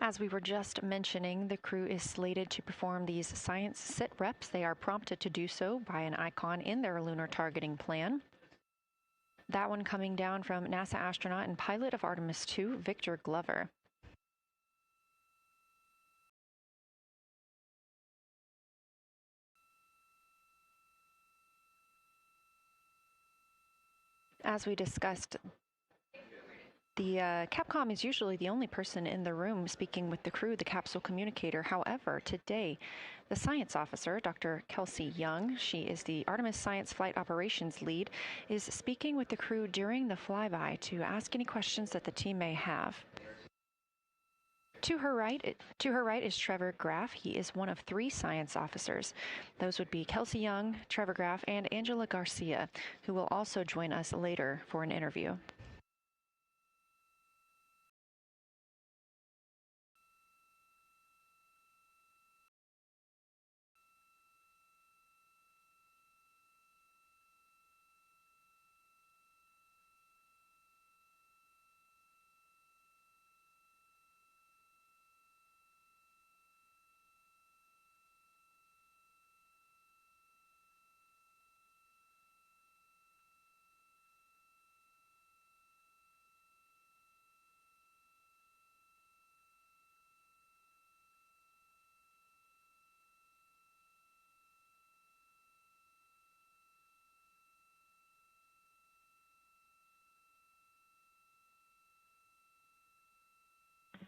As we were just mentioning, the crew is slated to perform these science sit reps. They are prompted to do so by an icon in their lunar targeting plan. That one coming down from NASA astronaut and pilot of Artemis II, Victor Glover. As we discussed, the Capcom is usually the only person in the room speaking with the crew, the capsule communicator. However, today, the science officer, Dr. Kelsey Young, she is the Artemis Science Flight Operations Lead, is speaking with the crew during the flyby to ask any questions that the team may have. To her right is Trevor Graff. He is one of 3 science officers. Those would be Kelsey Young, Trevor Graff, and Angela Garcia, who will also join us later for an interview.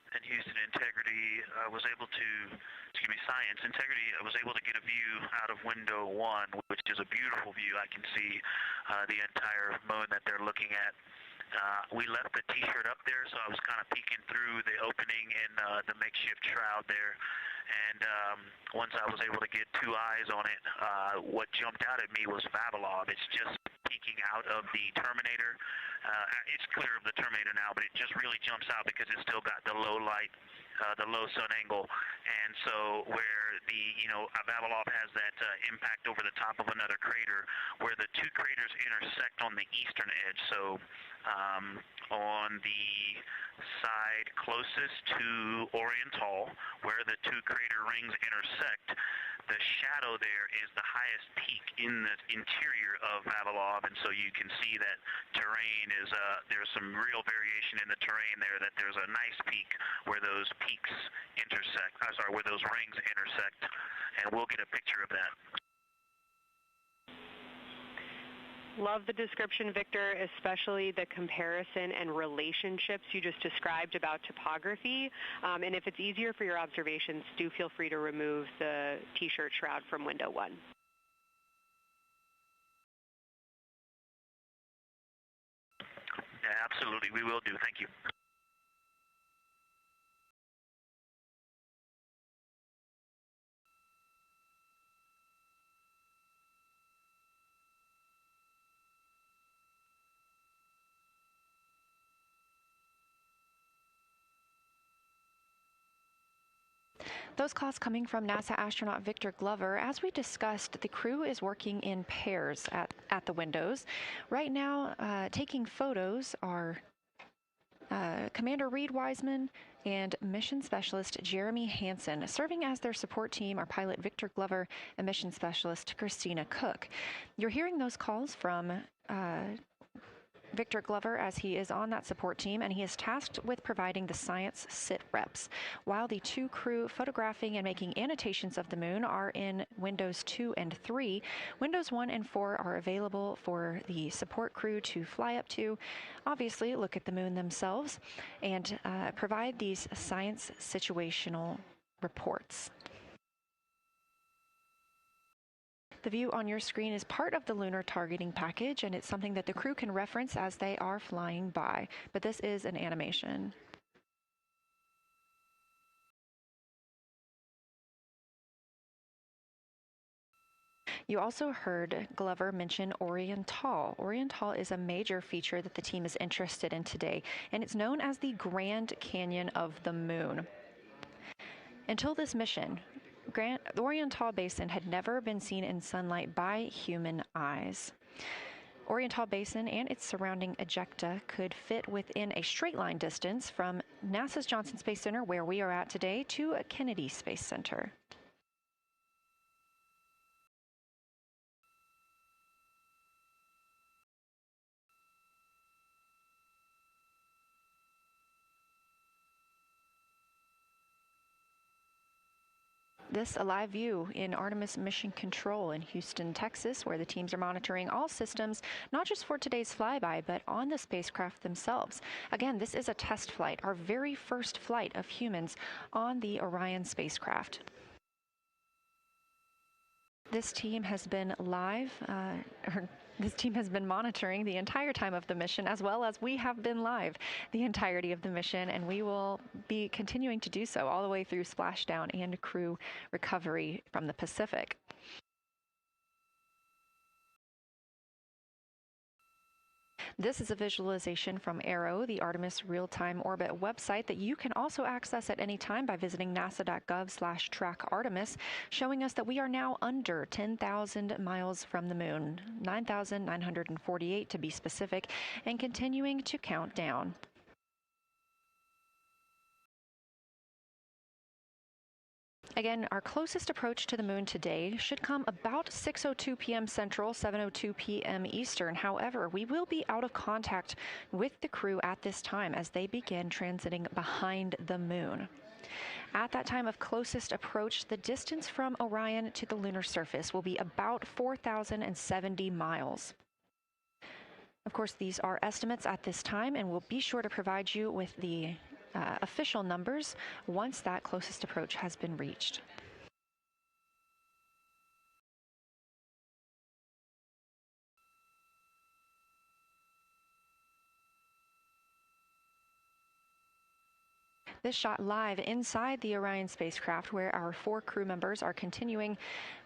And Houston Integrity was able to, Science Integrity was able to get a view out of window 1, which is a beautiful view. I can see the entire moon that they're looking at. We left the T-shirt up there, so I was kind of peeking through the opening in the makeshift shroud there. And once I was able to get 2 eyes on it, what jumped out at me was Vavilov. It's just peeking out of the Terminator. It's clear of the Terminator now, but it just really jumps out because it's still got the low light, the low sun angle. And so where the, Vavilov has that impact over the top of another crater, where the 2 craters intersect on the eastern edge. So on the side closest to Orion Tall, where the 2 crater rings intersect, the shadow there is the highest peak in the interior of Vavilov, and so you can see that terrain is, there's some real variation in the terrain there, that there's a nice peak where those peaks intersect, where those rings intersect, and we'll get a picture of that. Love the description, Victor, especially the comparison and relationships you just described about topography. And if it's easier for your observations, do feel free to remove the T-shirt shroud from window 1. Yeah, absolutely. We will do. Thank you. Those calls coming from NASA astronaut Victor Glover. As we discussed, the crew is working in pairs at the windows. Right now, taking photos are Commander Reed Wiseman and Mission Specialist Jeremy Hansen. Serving as their support team are pilot Victor Glover and Mission Specialist Christina Cook. You're hearing those calls from Victor Glover, as he is on that support team, and he is tasked with providing the science sit reps, while the two crew photographing and making annotations of the moon are in Windows 2 and 3. Windows 1 and 4 are available for the support crew to fly up to, obviously look at the moon themselves, and provide these science situational reports. The view on your screen is part of the lunar targeting package, and it's something that the crew can reference as they are flying by, but this is an animation. You also heard Glover mention Oriental. Oriental is a major feature that the team is interested in today, and it's known as the Grand Canyon of the Moon. Until this mission, the Oriental Basin had never been seen in sunlight by human eyes. Oriental Basin and its surrounding ejecta could fit within a straight line distance from NASA's Johnson Space Center, where we are at today, to Kennedy Space Center. This a live view in Artemis Mission Control in Houston, Texas, where the teams are monitoring all systems, not just for today's flyby, but on the spacecraft themselves. Again, this is a test flight, our very first flight of humans on the Orion spacecraft. This team has been This team has been monitoring the entire time of the mission, as well as we have been live the entirety of the mission, and we will be continuing to do so all the way through splashdown and crew recovery from the Pacific. This is a visualization from ARROW, the Artemis Real-Time Orbit website that you can also access at any time by visiting nasa.gov/trackartemis, showing us that we are now under 10,000 miles from the moon, 9,948 to be specific, and continuing to count down. Again, our closest approach to the moon today should come about 6:02 p.m. Central, 7:02 p.m. Eastern. However, we will be out of contact with the crew at this time as they begin transiting behind the moon. At that time of closest approach, the distance from Orion to the lunar surface will be about 4,070 miles. Of course, these are estimates at this time, and we'll be sure to provide you with the official numbers once that closest approach has been reached. This shot live inside the Orion spacecraft, where our 4 crew members are continuing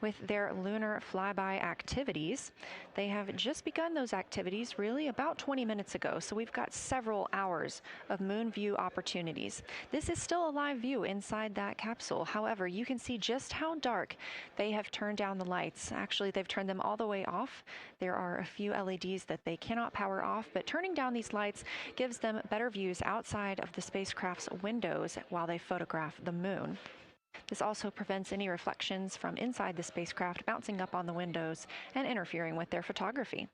with their lunar flyby activities. They have just begun those activities really about 20 minutes ago, so we've got several hours of moon view opportunities. This is still a live view inside that capsule. However, you can see just how dark they have turned down the lights. Actually, they've turned them all the way off. There are a few LEDs that they cannot power off, but turning down these lights gives them better views outside of the spacecraft's windows while they photograph the moon. This also prevents any reflections from inside the spacecraft bouncing up on the windows and interfering with their photography.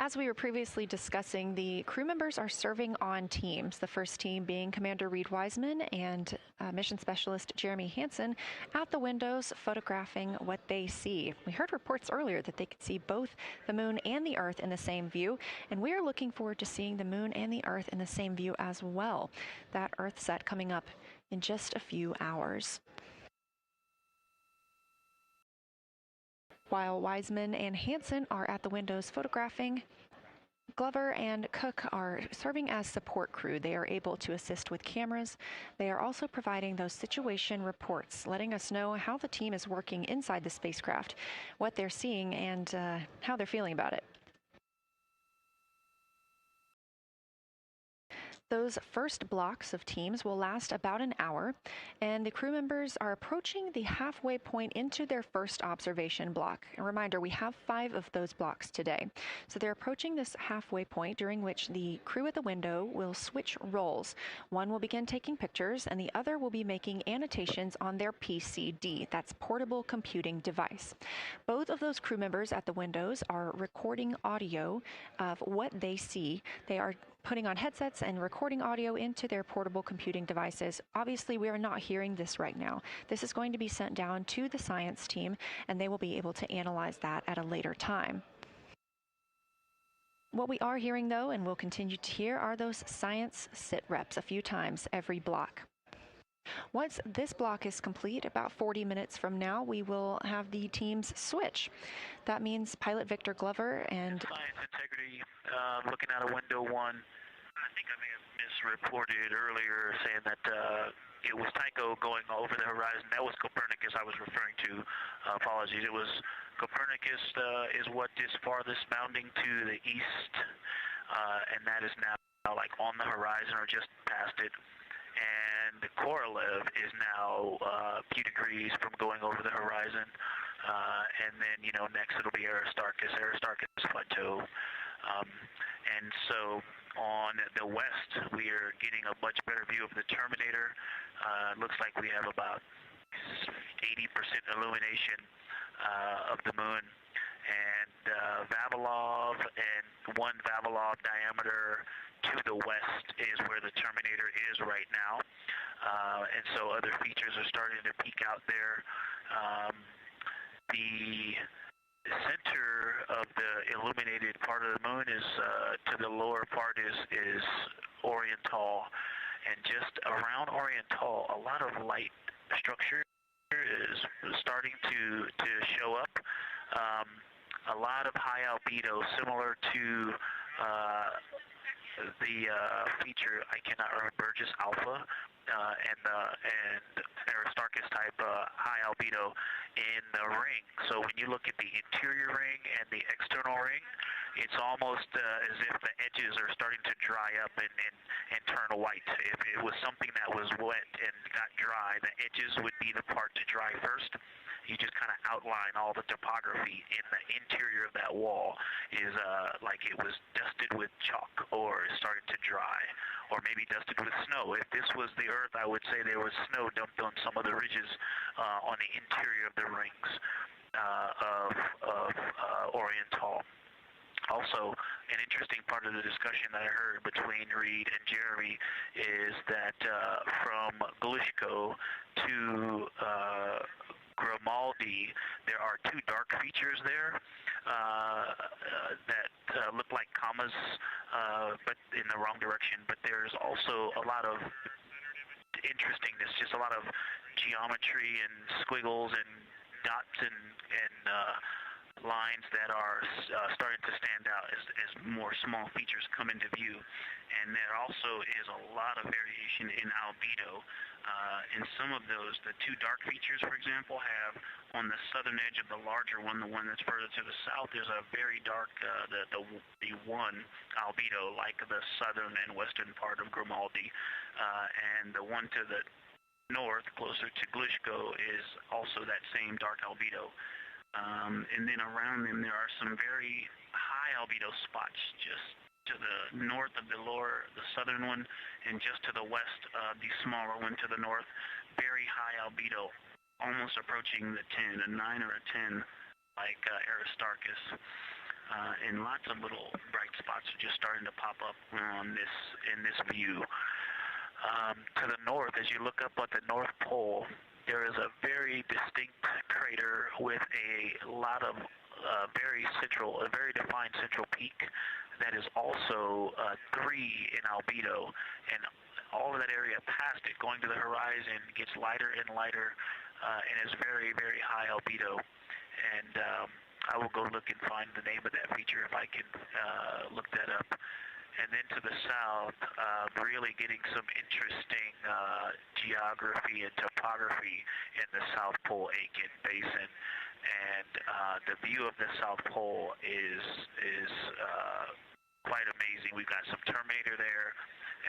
As we were previously discussing, the crew members are serving on teams, the first team being Commander Reed Wiseman and Mission Specialist Jeremy Hansen at the windows photographing what they see. We heard reports earlier that they could see both the moon and the Earth in the same view, and we are looking forward to seeing the moon and the Earth in the same view as well. That Earth set coming up in just a few hours. While Wiseman and Hansen are at the windows photographing, Glover and Cook are serving as support crew. They are able to assist with cameras. They are also providing those situation reports, letting us know how the team is working inside the spacecraft, what they're seeing, and how they're feeling about it. Those first blocks of teams will last about an hour, and the crew members are approaching the halfway point into their first observation block. A reminder, we have 5 of those blocks today. So they're approaching this halfway point, during which the crew at the window will switch roles. One will begin taking pictures, and the other will be making annotations on their PCD, that's portable computing device. Both of those crew members at the windows are recording audio of what they see. They are putting on headsets and recording audio into their portable computing devices. Obviously, we are not hearing this right now. This is going to be sent down to the science team, and they will be able to analyze that at a later time. What we are hearing, though, and will continue to hear, are those science sit reps a few times every block. Once this block is complete, about 40 minutes from now, we will have the teams switch. That means pilot Victor Glover and... Science integrity, looking out of window 1. I think I may have misreported earlier saying that it was Tycho going over the horizon. That was Copernicus I was referring to. Apologies. It was Copernicus is what is farthest bounding to the east, and that is now like on the horizon or just past it. And Korolev is now a few degrees from going over the horizon. And then, next it'll be Aristarchus Plateau. And so on the west, we are getting a much better view of the Terminator. It looks like we have about 80% illumination of the moon. And Vavilov and one Vavilov diameter to the west is where the Terminator is right now. And so other features are starting to peek out there. The center of the illuminated part of the moon is, to the lower part is Oriental. And just around Oriental, a lot of light structure is starting to show up. A lot of high albedo, similar to the feature, I cannot remember, Burgess Alpha and Aristarchus type high albedo in the ring. So when you look at the interior ring and the external ring, it's almost as if the edges are starting to dry up and turn white. If it was something that was wet and got dry, the edges would be the part to dry first. You just kind of outline all the topography in the interior of that wall is like it was dusted with chalk or is starting to dry, or maybe dusted with snow. If this was the Earth, I would say there was snow dumped on some of the ridges on the interior of the rings of Oriental. Also, an interesting part of the discussion that I heard between Reed and Jeremy is that from Glushko to Grimaldi, there are 2 dark features there that look like commas, but in the wrong direction. But there's also a lot of interestingness, just a lot of geometry and squiggles and dots and lines that are starting to stand out as more small features come into view. And there also is a lot of variation in albedo. And some of those, the 2 dark features, for example, have on the southern edge of the larger one, the one that's further to the south, there's a very dark, the one albedo, like the southern and western part of Grimaldi. And the one to the north, closer to Glushko, is also that same dark albedo. And then around them, there are some very high albedo spots just to the north of the southern one, and just to the west of the smaller one to the north. Very high albedo, almost approaching the 10, a 9 or a 10, like Aristarchus. and lots of little bright spots are just starting to pop up on in this view. To the north, as you look up at the North Pole, there is a very distinct crater with a lot of a very defined central peak that is also 3 in albedo, and all of that area past it, going to the horizon, gets lighter and lighter, and is very, very high albedo. And I will go look and find the name of that feature if I can look that up. And then to the south, really getting some interesting geography and topography in the South Pole Aitken Basin. And the view of the South Pole is quite amazing. We've got some Terminator there,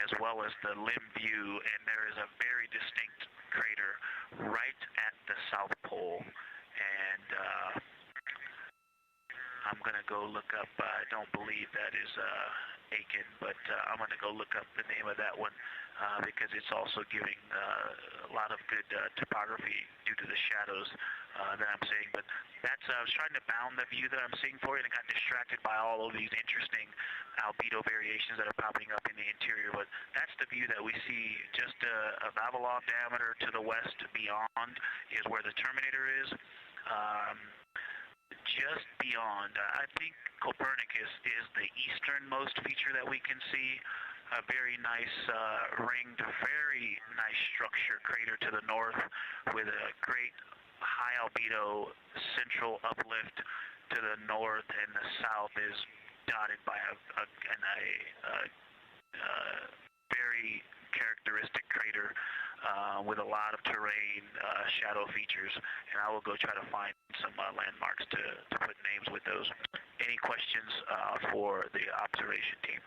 as well as the limb view, and there is a very distinct crater right at the South Pole. And I'm going to go look up, I don't believe that is Aiken, but I'm going to go look up the name of that one because it's also giving a lot of good topography due to the shadows that I'm seeing. But that's, I was trying to bound the view that I'm seeing for you and got distracted by all of these interesting albedo variations that are popping up in the interior. But that's the view that we see just a Vavilov diameter to the west beyond is where the Terminator is. Just beyond, I think Copernicus is the easternmost feature that we can see. A very nice ringed, very nice structure crater to the north with a great high albedo central uplift to the north, and the south is dotted by a very characteristic crater with a lot of terrain, shadow features, and I will go try to find some landmarks to put names with those. Any questions for the observation team?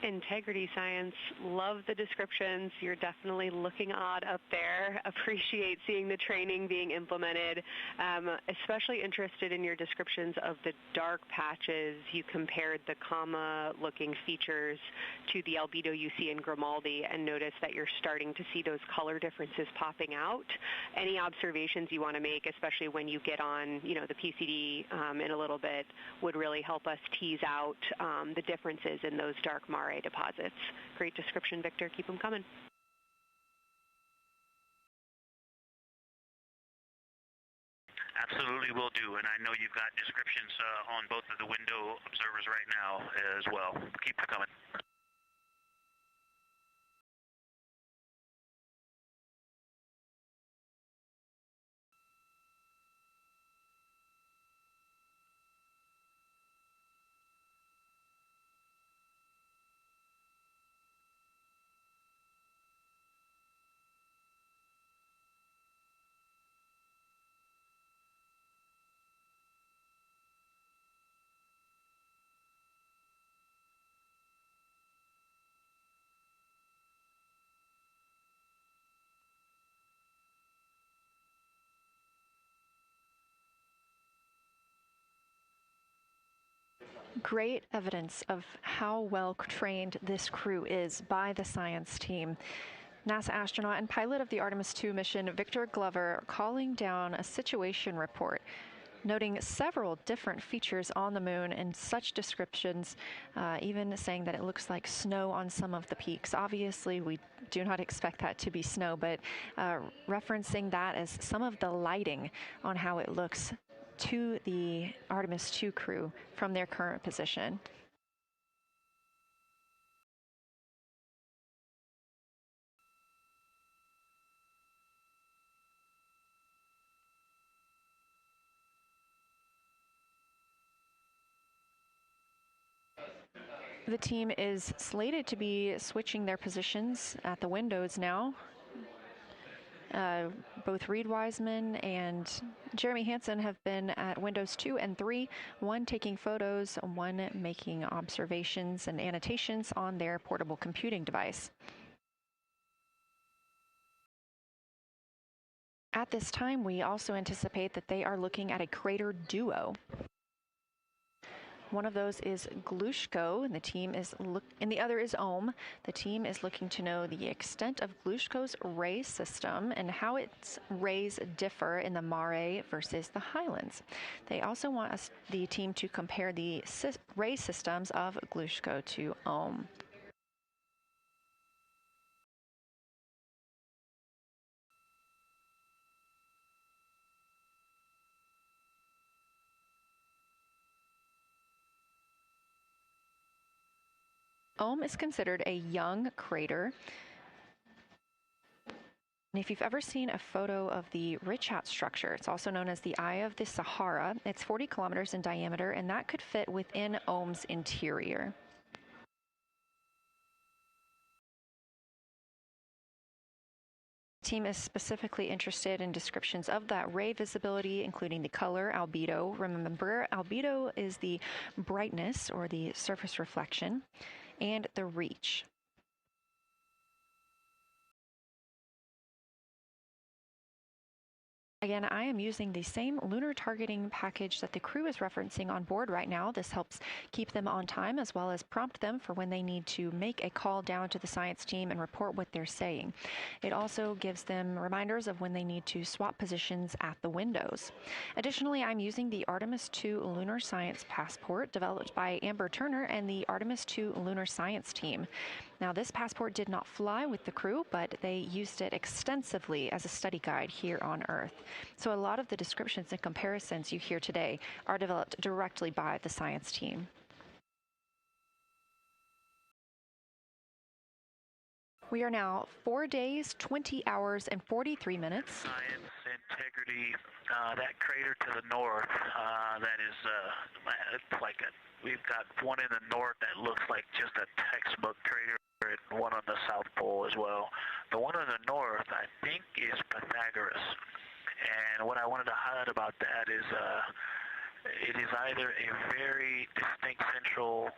Integrity Science, love the descriptions. You're definitely looking odd up there. Appreciate seeing the training being implemented. Especially interested in your descriptions of the dark patches. You compared the comma-looking features to the albedo you see in Grimaldi and noticed that you're starting to see those color differences popping out. Any observations you want to make, especially when you get on, the PCD in a little bit, would really help us tease out the differences in those dark Mare deposits. Great description, Victor. Keep them coming. Absolutely will do, and I know you've got descriptions on both of the window observers right now as well. Keep them coming. Great evidence of how well trained this crew is by the science team. NASA astronaut and pilot of the Artemis II mission, Victor Glover, calling down a situation report, noting several different features on the moon and such descriptions, even saying that it looks like snow on some of the peaks. Obviously, we do not expect that to be snow, but referencing that as some of the lighting on how it looks to the Artemis II crew from their current position. The team is slated to be switching their positions at the windows now. Both Reed Wiseman and Jeremy Hansen have been at windows 2 and 3, one taking photos, one making observations and annotations on their portable computing device. At this time, we also anticipate that they are looking at a crater duo. One of those is Glushko, and the other is Ohm. The team is looking to know the extent of Glushko's ray system and how its rays differ in the Mare versus the Highlands. They also want the team to compare the ray systems of Glushko to Ohm. Ohm is considered a young crater. And if you've ever seen a photo of the Richat structure, it's also known as the Eye of the Sahara. It's 40 kilometers in diameter, and that could fit within Ohm's interior. The team is specifically interested in descriptions of that ray visibility, including the color, albedo. Remember, albedo is the brightness or the surface reflection, and the reach. Again, I am using the same lunar targeting package that the crew is referencing on board right now. This helps keep them on time as well as prompt them for when they need to make a call down to the science team and report what they're saying. It also gives them reminders of when they need to swap positions at the windows. Additionally, I'm using the Artemis II Lunar Science Passport developed by Amber Turner and the Artemis II Lunar Science team. Now, this passport did not fly with the crew, but they used it extensively as a study guide here on Earth. So a lot of the descriptions and comparisons you hear today are developed directly by the science team. We are now 4 days, 20 hours, and 43 minutes. Science, integrity, that crater to the north, that is, it's like we've got one in the north that looks like just a textbook crater, and one on the South Pole as well. The one in the north, I think, is Pythagoras. And what I wanted to highlight about that is it is either a very distinct central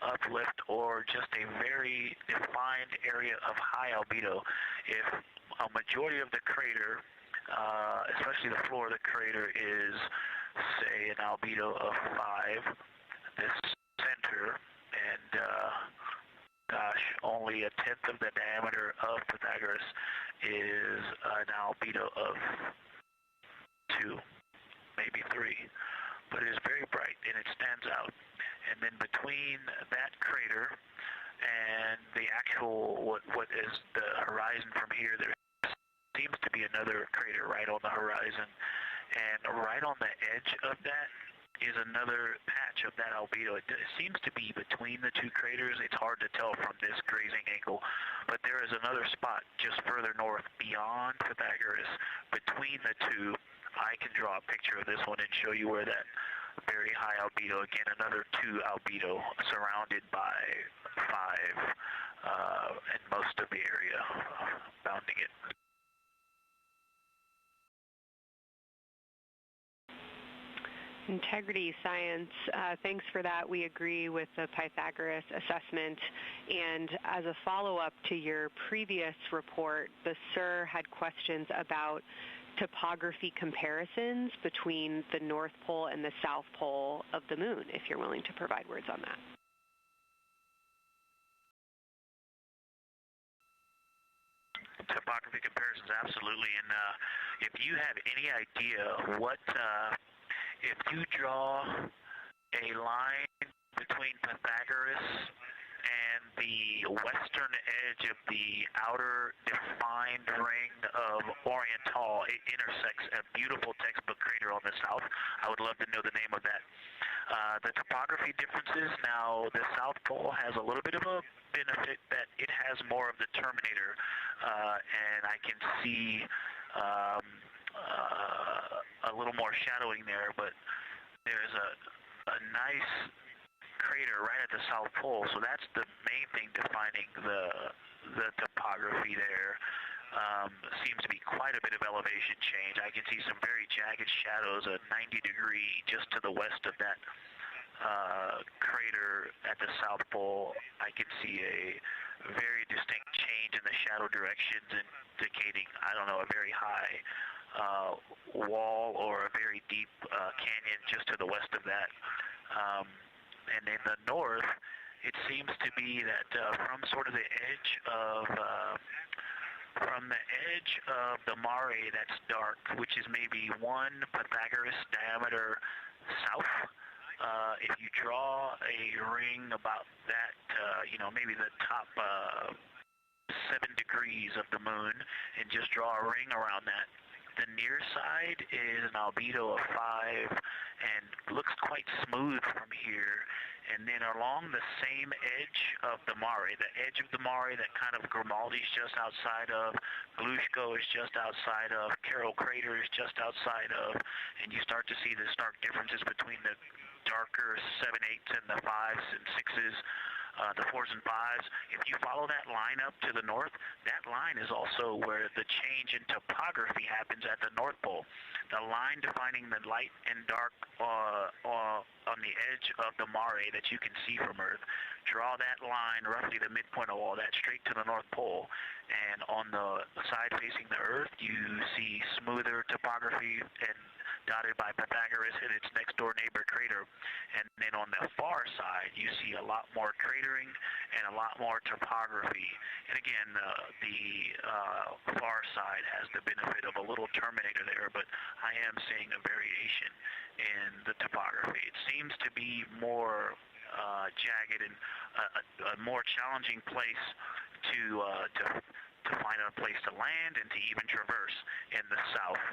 uplift or just a very defined area of high albedo. If a majority of the crater, especially the floor of the crater, is, say, an albedo of 5, this center, and gosh, only a tenth of the diameter of Pythagoras is an albedo of 2, maybe 3, but it is very bright and it stands out. And then between that crater and the actual, what is the horizon from here, there seems to be another crater right on the horizon, and right on the edge of that is another patch of that albedo. It seems to be between the two craters. It's hard to tell from this grazing angle, but there is another spot just further north beyond Pythagoras. Between the two, I can draw a picture of this one and show you where that very high albedo, again, another 2 albedo surrounded by 5 and most of the area bounding it. Integrity science, thanks for that. We agree with the Pythagoras assessment. And as a follow-up to your previous report, the SUR had questions about topography comparisons between the North Pole and the South Pole of the Moon, if you're willing to provide words on that. Topography comparisons, absolutely. And if you have any idea what... if you draw a line between Pythagoras and the western edge of the outer defined ring of Oriental, it intersects a beautiful textbook crater on the south. I would love to know the name of that. The topography differences, now the South Pole has a little bit of a benefit that it has more of the terminator, and I can see a little more shadowing there, but there's a nice crater right at the South Pole, so that's the main thing defining the topography there. Seems to be quite a bit of elevation change. I can see some very jagged shadows, a 90-degree just to the west of that crater at the South Pole. I can see a very distinct change in the shadow directions, indicating, I don't know, a very high wall or a very deep canyon just to the west of that. And in the north, it seems to be that from sort of the edge of the mare that's dark, which is maybe 1 Pythagoras diameter south. If you draw a ring about that, maybe the top 7 degrees of the moon, and just draw a ring around that. The near side is an albedo of 5 and looks quite smooth from here. And then along the same edge of the mare, that kind of Grimaldi's just outside of, Glushko is just outside of, Carroll Crater is just outside of, and you start to see the stark differences between the darker 7/8 and the 5s and 6s. The 4s and 5s. If you follow that line up to the north, that line is also where the change in topography happens at the North Pole. The line defining the light and dark on the edge of the mare that you can see from Earth. Draw that line, roughly the midpoint of all that, straight to the North Pole. And on the side facing the Earth, you see smoother topography and dotted by Pythagoras and its next door neighbor crater. And then on the far side, you see a lot more cratering and a lot more topography. And again, the far side has the benefit of a little terminator there, but I am seeing a variation in the topography. It seems to be more jagged and a more challenging place to find a place to land and to even traverse in the south.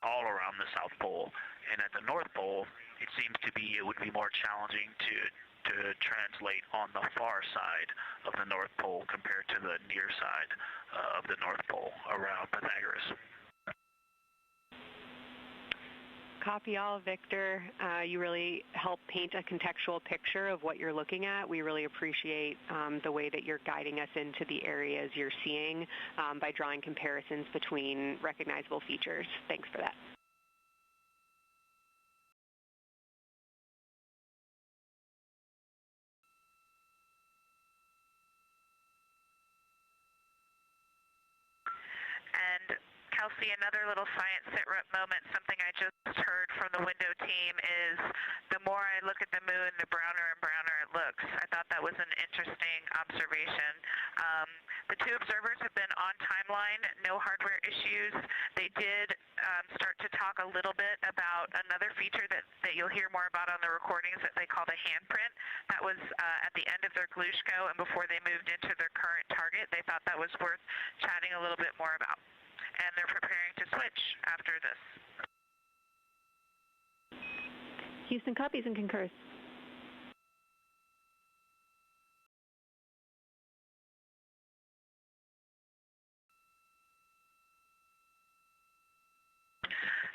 All around the South Pole. And at the North Pole, it seems to be, it would be more challenging to translate on the far side of the North Pole compared to the near side of the North Pole around Pythagoras. Copy all, Victor. You really help paint a contextual picture of what you're looking at. We really appreciate the way that you're guiding us into the areas you're seeing by drawing comparisons between recognizable features. Thanks for that. And Kelsey, another little science sit rep moment, something I just heard from the window team is the more I look at the moon, the browner and browner it looks. I thought that was an interesting observation. The 2 observers have been on timeline, no hardware issues. They did start to talk a little bit about another feature that you'll hear more about on the recordings that they call the handprint. That was at the end of their Glushko and before they moved into their current target. They thought that was worth chatting a little bit more about. And they're preparing to switch after this. Houston copies and concurs.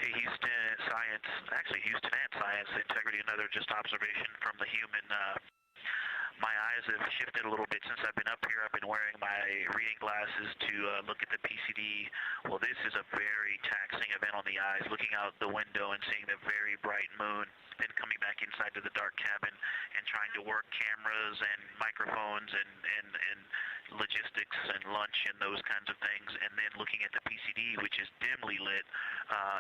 Hey, Houston and Science Integrity, another just observation from the human. My eyes have shifted a little bit since I've been up here. I've been wearing my reading glasses to look at the PCD. Well, this is a very taxing event on the eyes, looking out the window and seeing the very bright moon, then coming back inside to the dark cabin and trying to work cameras and microphones and logistics and lunch and those kinds of things, and then looking at the PCD, which is dimly lit.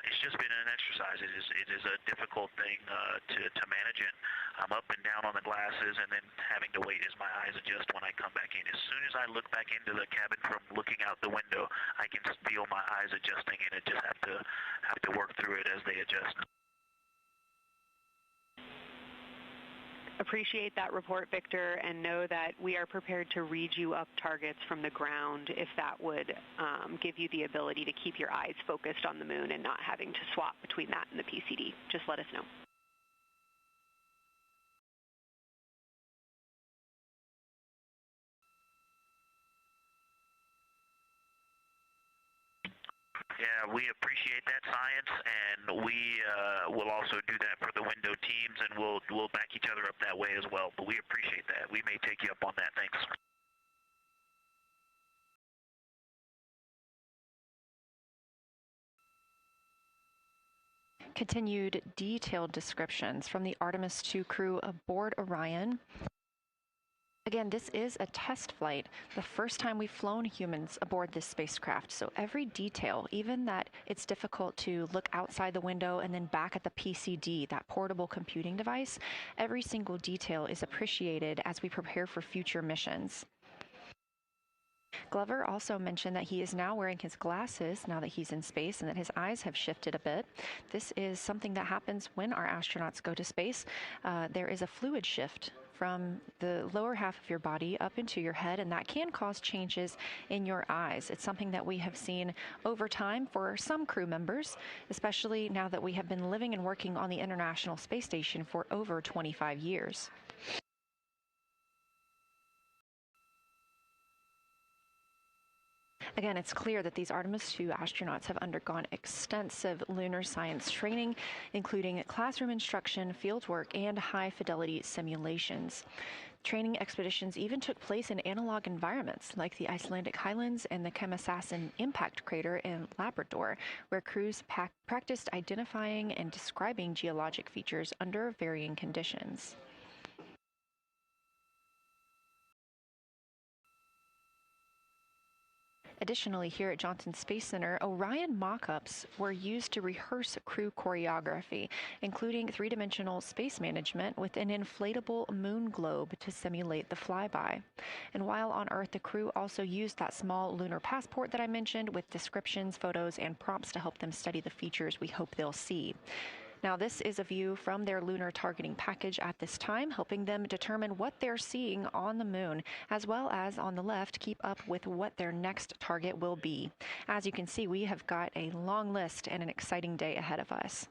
It's just been an exercise. It is a difficult thing to manage it. I'm up and down on the glasses and then having to wait as my eyes adjust when I come back in. As soon as I look back into the cabin from looking out the window, I can feel my eyes adjusting, and I just have to work through it as they adjust. Appreciate that report, Victor, and know that we are prepared to read you up targets from the ground if that would give you the ability to keep your eyes focused on the moon and not having to swap between that and the PCD. Just let us know. Yeah, we appreciate that, Science, and we will also do that for the window teams, and we'll back each other up that way as well. But we appreciate that. We may take you up on that. Thanks. Continued detailed descriptions from the Artemis II crew aboard Orion Again, this is a test flight, the first time we've flown humans aboard this spacecraft. So every detail, even that it's difficult to look outside the window and then back at the PCD, that portable computing device, every single detail is appreciated as we prepare for future missions. Glover also mentioned that he is now wearing his glasses now that he's in space and that his eyes have shifted a bit. This is something that happens when our astronauts go to space. There is a fluid shift from the lower half of your body up into your head, and that can cause changes in your eyes. It's something that we have seen over time for some crew members, especially now that we have been living and working on the International Space Station for over 25 years. Again, it's clear that these Artemis II astronauts have undergone extensive lunar science training, including classroom instruction, fieldwork, and high-fidelity simulations. Training expeditions even took place in analog environments like the Icelandic Highlands and the Kemasassen impact crater in Labrador, where crews practiced identifying and describing geologic features under varying conditions. Additionally, here at Johnson Space Center, Orion mock-ups were used to rehearse crew choreography, including three-dimensional space management with an inflatable moon globe to simulate the flyby. And while on Earth, the crew also used that small lunar passport that I mentioned with descriptions, photos, and prompts to help them study the features we hope they'll see. Now, this is a view from their lunar targeting package at this time, helping them determine what they're seeing on the moon, as well as on the left, keep up with what their next target will be. As you can see, we have got a long list and an exciting day ahead of us.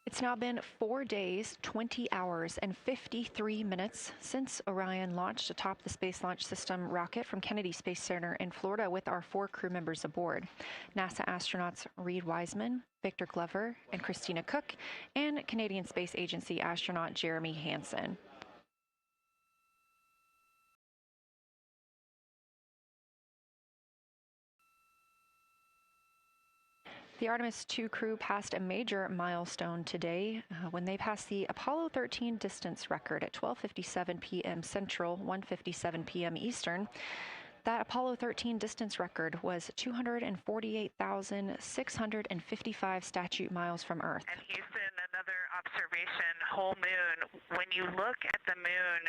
It's now been 4 days, 20 hours, and 53 minutes since Orion launched atop the Space Launch System rocket from Kennedy Space Center in Florida with our 4 crew members aboard. NASA astronauts Reid Wiseman, Victor Glover, and Christina Cook, and Canadian Space Agency astronaut Jeremy Hansen. The Artemis II crew passed a major milestone today when they passed the Apollo 13 distance record at 12:57 p.m. Central, 1:57 p.m. Eastern. That Apollo 13 distance record was 248,655 statute miles from Earth. And Houston, another observation, whole moon. When you look at the moon,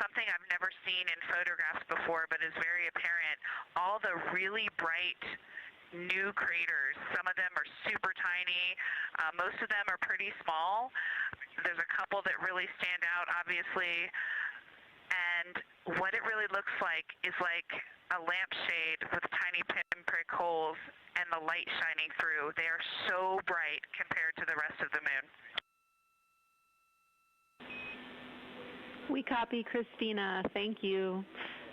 something I've never seen in photographs before but is very apparent, all the really bright new craters. Some of them are super tiny. Most of them are pretty small. There's a couple that really stand out, obviously. And what it really looks like is like a lampshade with tiny pinprick holes and the light shining through. They are so bright compared to the rest of the moon. We copy, Christina. Thank you.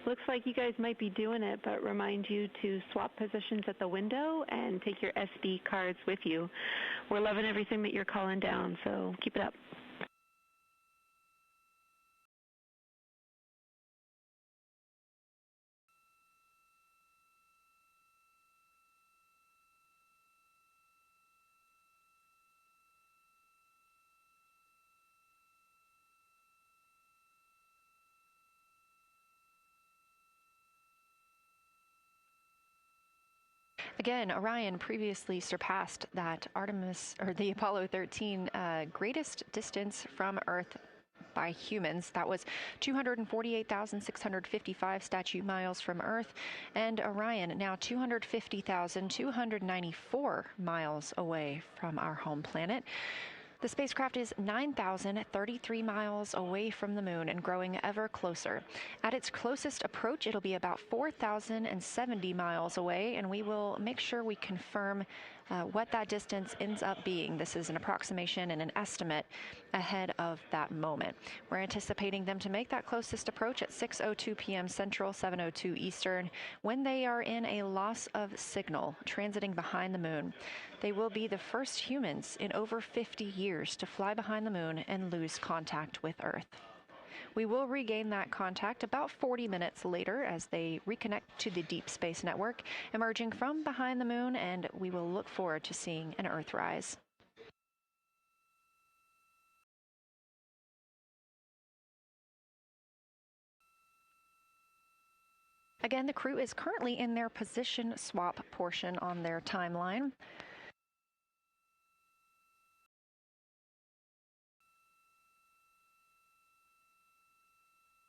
Looks like you guys might be doing it, but remind you to swap positions at the window and take your SD cards with you. We're loving everything that you're calling down, so keep it up. Again, Orion previously surpassed that the Apollo 13 greatest distance from Earth by humans. That was 248,655 statute miles from Earth, and Orion now 250,294 miles away from our home planet. The spacecraft is 9,033 miles away from the moon and growing ever closer. At its closest approach, it'll be about 4,070 miles away, and we will make sure we confirm what that distance ends up being. This is an approximation and an estimate ahead of that moment. We're anticipating them to make that closest approach at 6:02 p.m. Central, 7:02 Eastern, when they are in a loss of signal, transiting behind the moon. They will be the first humans in over 50 years to fly behind the moon and lose contact with Earth. We will regain that contact about 40 minutes later as they reconnect to the Deep Space Network, emerging from behind the moon, and we will look forward to seeing an Earthrise. Again, the crew is currently in their position swap portion on their timeline.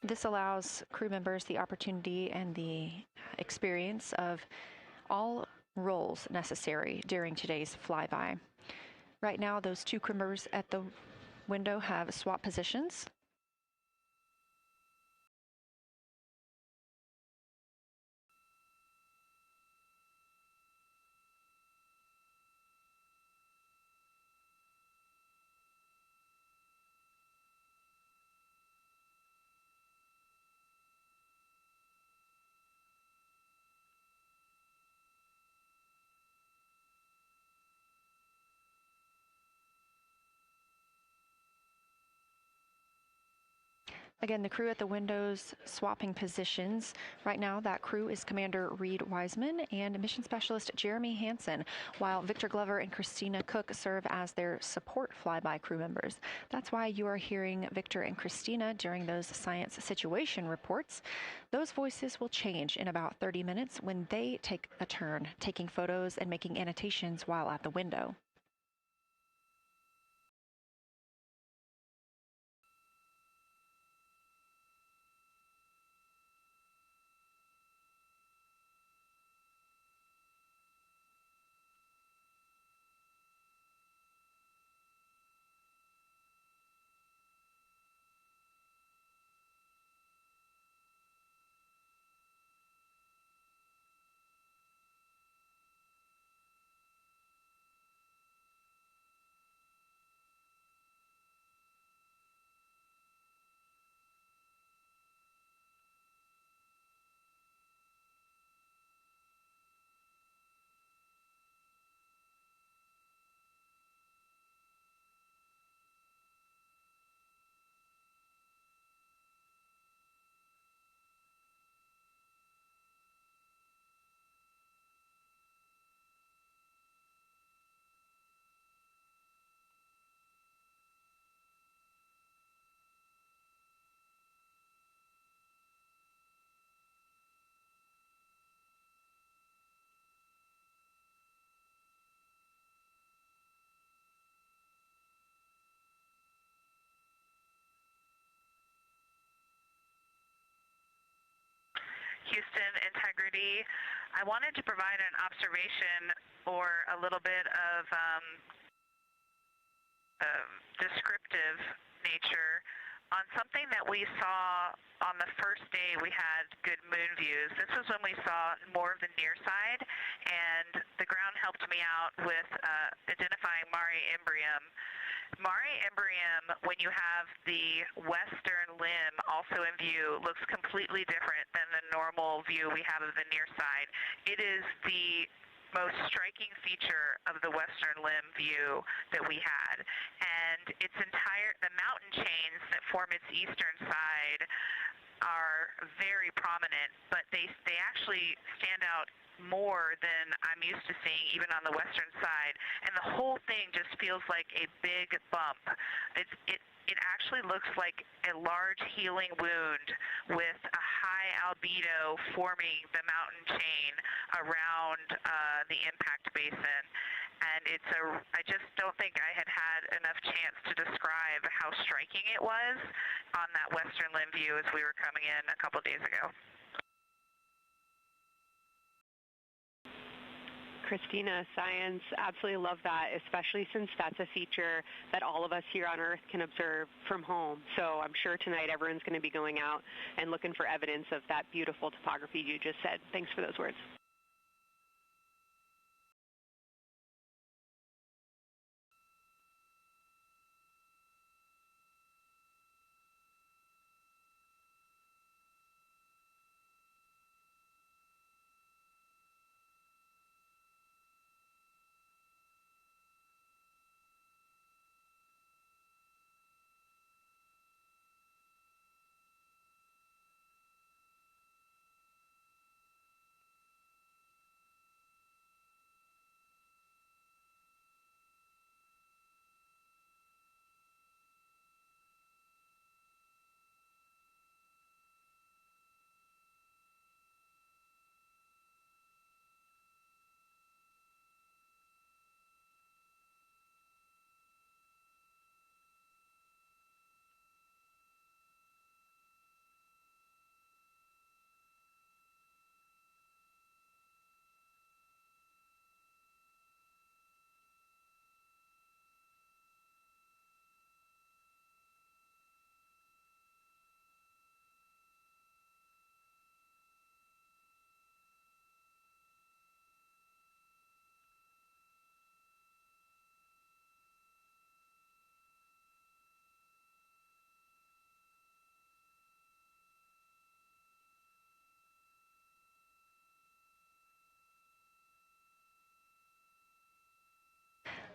This allows crew members the opportunity and the experience of all roles necessary during today's flyby. Right now, those two crew members at the window have swap positions. Again, the crew at the windows swapping positions. Right now, that crew is Commander Reed Wiseman and Mission Specialist Jeremy Hansen, while Victor Glover and Christina Cook serve as their support flyby crew members. That's why you are hearing Victor and Christina during those science situation reports. Those voices will change in about 30 minutes when they take a turn taking photos and making annotations while at the window. Houston integrity. I wanted to provide an observation or a little bit of descriptive nature on something that we saw on the first day we had good moon views. This was when we saw more of the near side, and the ground helped me out with identifying Mare Imbrium. Mare Imbrium, when you have the western limb also in view, looks completely different than the normal view we have of the near side. It is the most striking feature of the western limb view that we had. And the mountain chains that form its eastern side are very prominent, but they actually stand out more than I'm used to seeing even on the western side, and the whole thing just feels like a big bump. It actually looks like a large healing wound with a high albedo forming the mountain chain around the impact basin. And I just don't think I had enough chance to describe how striking it was on that western limb view as we were coming in a couple days ago. Christina, science, absolutely love that, especially since that's a feature that all of us here on Earth can observe from home. So I'm sure tonight everyone's going to be going out and looking for evidence of that beautiful topography you just said. Thanks for those words.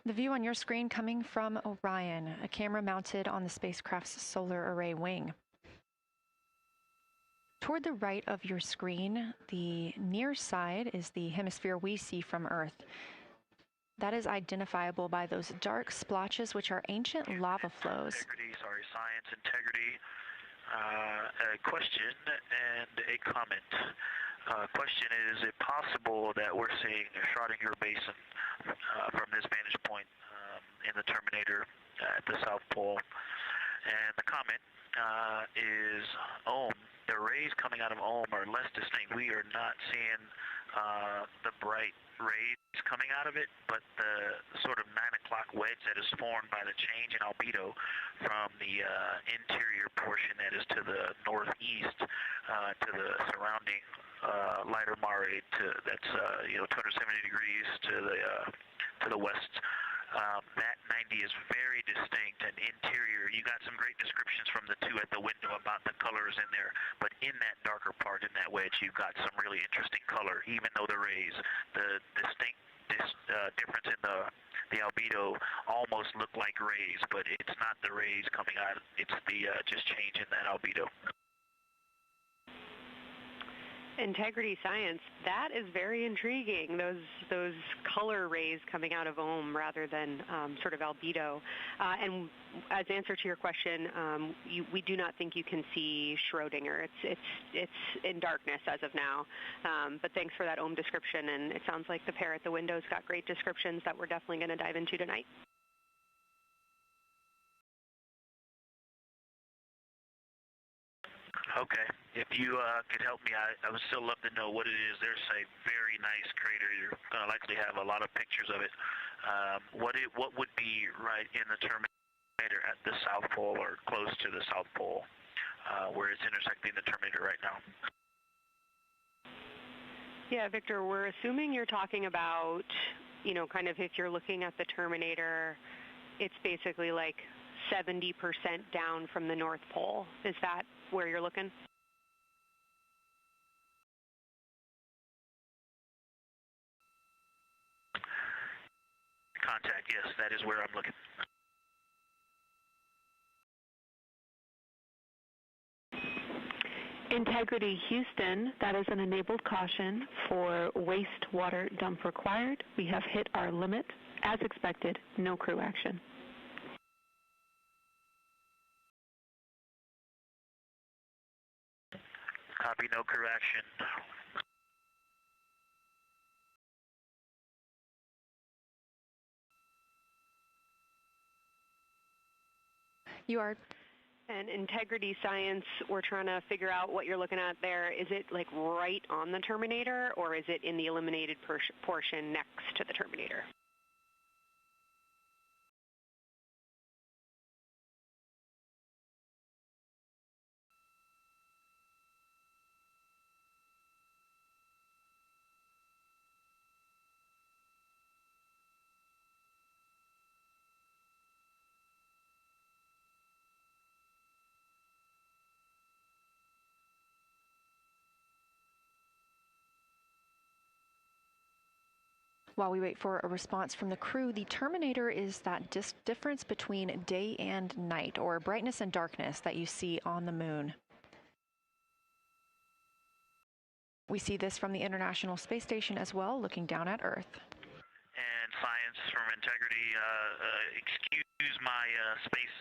The view on your screen coming from Orion, a camera mounted on the spacecraft's solar array wing. Toward the right of your screen, the near side is the hemisphere we see from Earth. That is identifiable by those dark splotches, which are ancient lava flows. Science integrity. A question and a comment. Question is it possible that we're seeing a Schrodinger basin from this vantage point in the Terminator at the South Pole? And the comment is the rays coming out of are less distinct. We are not seeing the bright rays coming out of it, but the sort of 9 o'clock wedge that is formed by the change in albedo from the interior portion that is to the northeast to the surrounding lighter mare that's 270 degrees to the west. That 90 is very distinct and interior. You got some great descriptions from the two at the window about the colors in there, but in that darker part, in that wedge, you've got some really interesting color, even though the rays, the distinct difference in the albedo almost look like rays, but it's not the rays coming out. It's the just change in that albedo. Integrity science, that is very intriguing, those color rays coming out of rather than sort of albedo. And as answer to your question, we do not think you can see Schrodinger. It's in darkness as of now. But thanks for that description, and it sounds like the pair at the window's got great descriptions that we're definitely going to dive into tonight. Okay. If you could help me, I would still love to know what it is. There's a very nice crater. You're going to likely have a lot of pictures of it. What would be right in the Terminator at the South Pole or close to the South Pole where it's intersecting the Terminator right now? Yeah, Victor, we're assuming you're talking about, kind of if you're looking at the Terminator, it's basically like 70% down from the North Pole. Is that where you're looking? Contact, yes, that is where I'm looking. Integrity Houston, that is an enabled caution for wastewater dump required. We have hit our limit. As expected, no crew action. Copy, no crew action. You are. And integrity science, we're trying to figure out what you're looking at there. Is it like right on the Terminator, or is it in the eliminated portion next to the Terminator? While we wait for a response from the crew, the Terminator is that difference between day and night, or brightness and darkness, that you see on the moon. We see this from the International Space Station as well, looking down at Earth. And science from integrity, excuse my space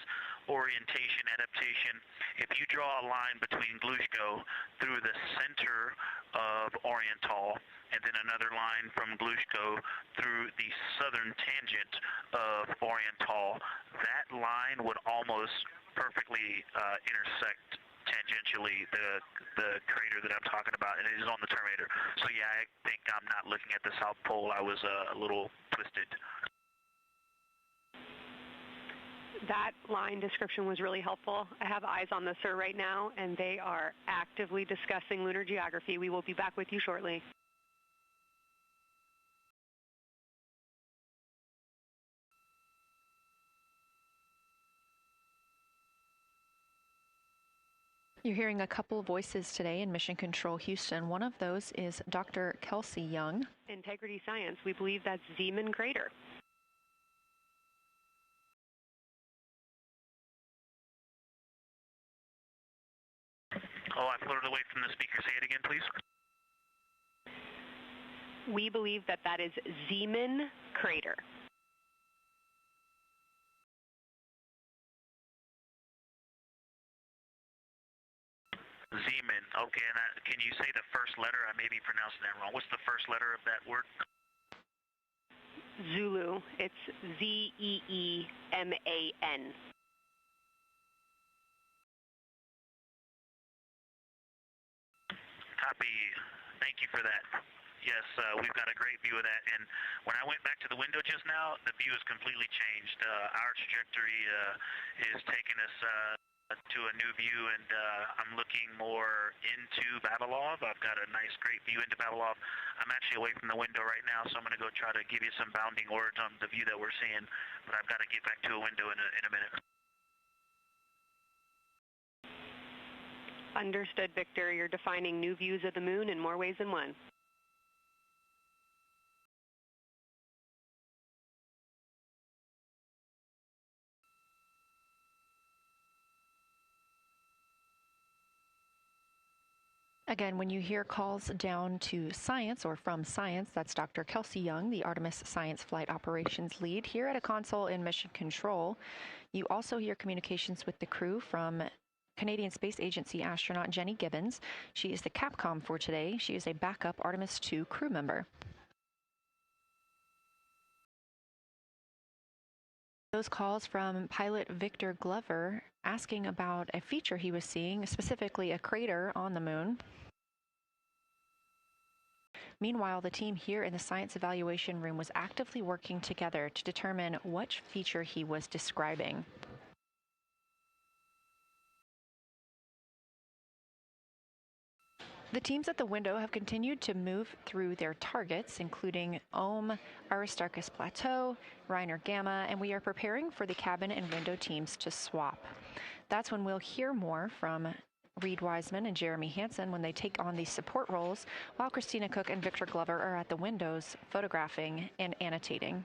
orientation adaptation. If you draw a line between Glushko through the center of Oriental, and then another line from Glushko through the southern tangent of Oriental, that line would almost perfectly intersect tangentially the crater that I'm talking about, and it is on the Terminator. So yeah, I think I'm not looking at the South Pole. I was a little twisted. That line description was really helpful. I have eyes on the SIR right now, and they are actively discussing lunar geography. We will be back with you shortly. You're hearing a couple of voices today in Mission Control Houston. One of those is Dr. Kelsey Young. Integrity Science, we believe that's Zeeman Crater. Oh, I floated away from the speaker. Say it again, please. We believe that that is Zeeman Crater. Zeeman. Okay, and can you say the first letter? I may be pronouncing that wrong. What's the first letter of that word? Zulu. It's Z-E-E-M-A-N. Copy. Thank you for that. Yes, we've got a great view of that. And when I went back to the window just now, the view has completely changed. Our trajectory is taking us to a new view, and I'm looking more into Battraw. I've got a nice, great view into Battraw. I'm actually away from the window right now, so I'm going to go try to give you some bounding words on the view that we're seeing, but I've got to get back to a window in a minute. Understood, Victor. You're defining new views of the moon in more ways than one. Again, when you hear calls down to science or from science, that's Dr. Kelsey Young, the Artemis Science Flight Operations Lead here at a console in Mission Control. You also hear communications with the crew from Canadian Space Agency astronaut Jenny Gibbons. She is the Capcom for today. She is a backup Artemis II crew member. Those calls from pilot Victor Glover asking about a feature he was seeing, specifically a crater on the moon. Meanwhile, the team here in the science evaluation room was actively working together to determine which feature he was describing. The teams at the window have continued to move through their targets, including Ohm, Aristarchus Plateau, Reiner Gamma, and we are preparing for the cabin and window teams to swap. That's when we'll hear more from Reed Wiseman and Jeremy Hansen when they take on these support roles, while Christina Cook and Victor Glover are at the windows photographing and annotating.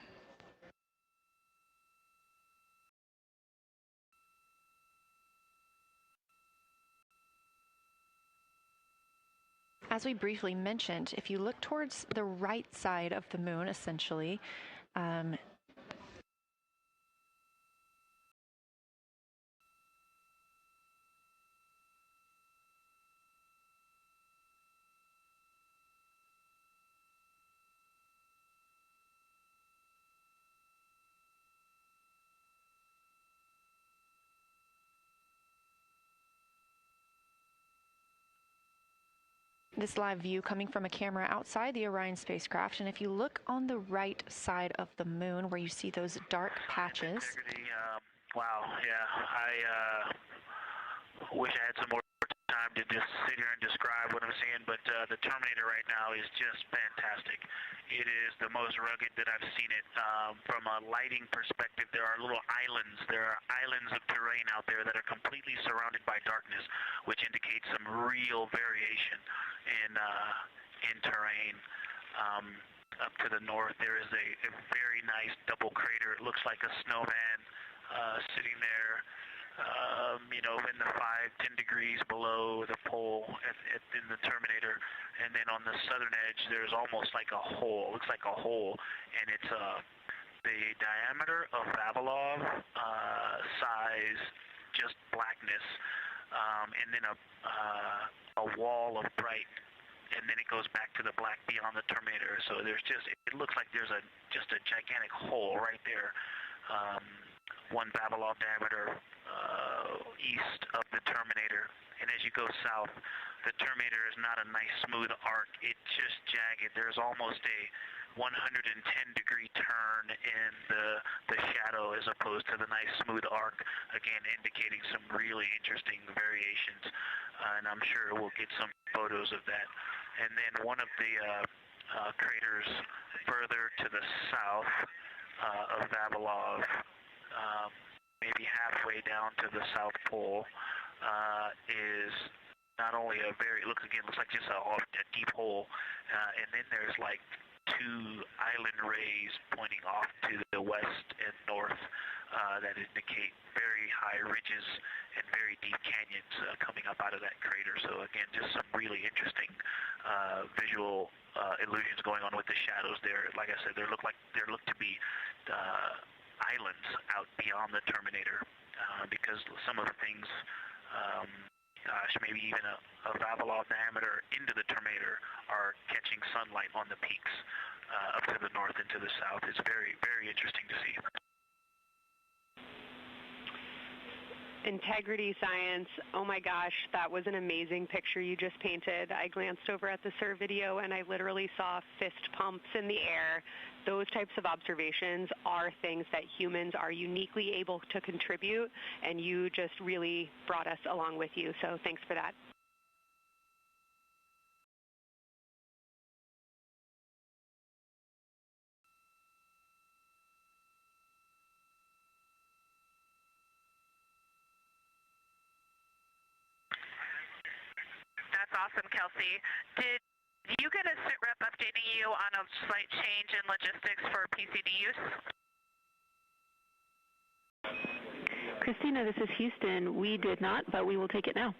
As we briefly mentioned, if you look towards the right side of the moon, essentially, this live view coming from a camera outside the Orion spacecraft, and if you look on the right side of the moon where you see those dark patches. Wow, yeah, I wish I had some more time to just sit here and describe what I'm seeing, but the Terminator right now is just fantastic. It is the most rugged that I've seen it. From a lighting perspective, there are little islands. There are islands of terrain out there that are completely surrounded by darkness, which indicates some real variation in terrain. Up to the north, there is a very nice double crater. It looks like a snowman sitting there, in the 5-10 degrees below the pole in the Terminator. And then on the southern edge, there's almost like a hole. It looks like a hole, and it's the diameter of Vavilov size, just blackness, and then a wall of bright, and then it goes back to the black beyond the Terminator. So there's it looks like there's just a gigantic hole right there, 1 Vavilov diameter east of the Terminator. And as you go south, the Terminator is not a nice smooth arc. It's just jagged. There's almost a 110-degree turn in the shadow as opposed to the nice smooth arc, again indicating some really interesting variations. And I'm sure we'll get some photos of that. And then one of the craters further to the south of Vavilov, maybe halfway down to the South Pole, is not only looks like just a deep hole, and then there's like two island rays pointing off to the west and north that indicate very high ridges and very deep canyons coming up out of that crater. So again, just some really interesting visual illusions going on with the shadows there. Like I said, there look to be islands out beyond the terminator because some of the things, maybe even a Vavilov diameter into the terminator are catching sunlight on the peaks up to the north and to the south. It's very, very interesting to see. Integrity science, oh my gosh, that was an amazing picture you just painted. I glanced over at the SIR video and I literally saw fist pumps in the air. Those types of observations are things that humans are uniquely able to contribute, and you just really brought us along with you, so thanks for that. That's awesome, Kelsey. Did you get a sit rep updating you on a slight change in logistics for PCD use? Christina, this is Houston. We did not, but we will take it now.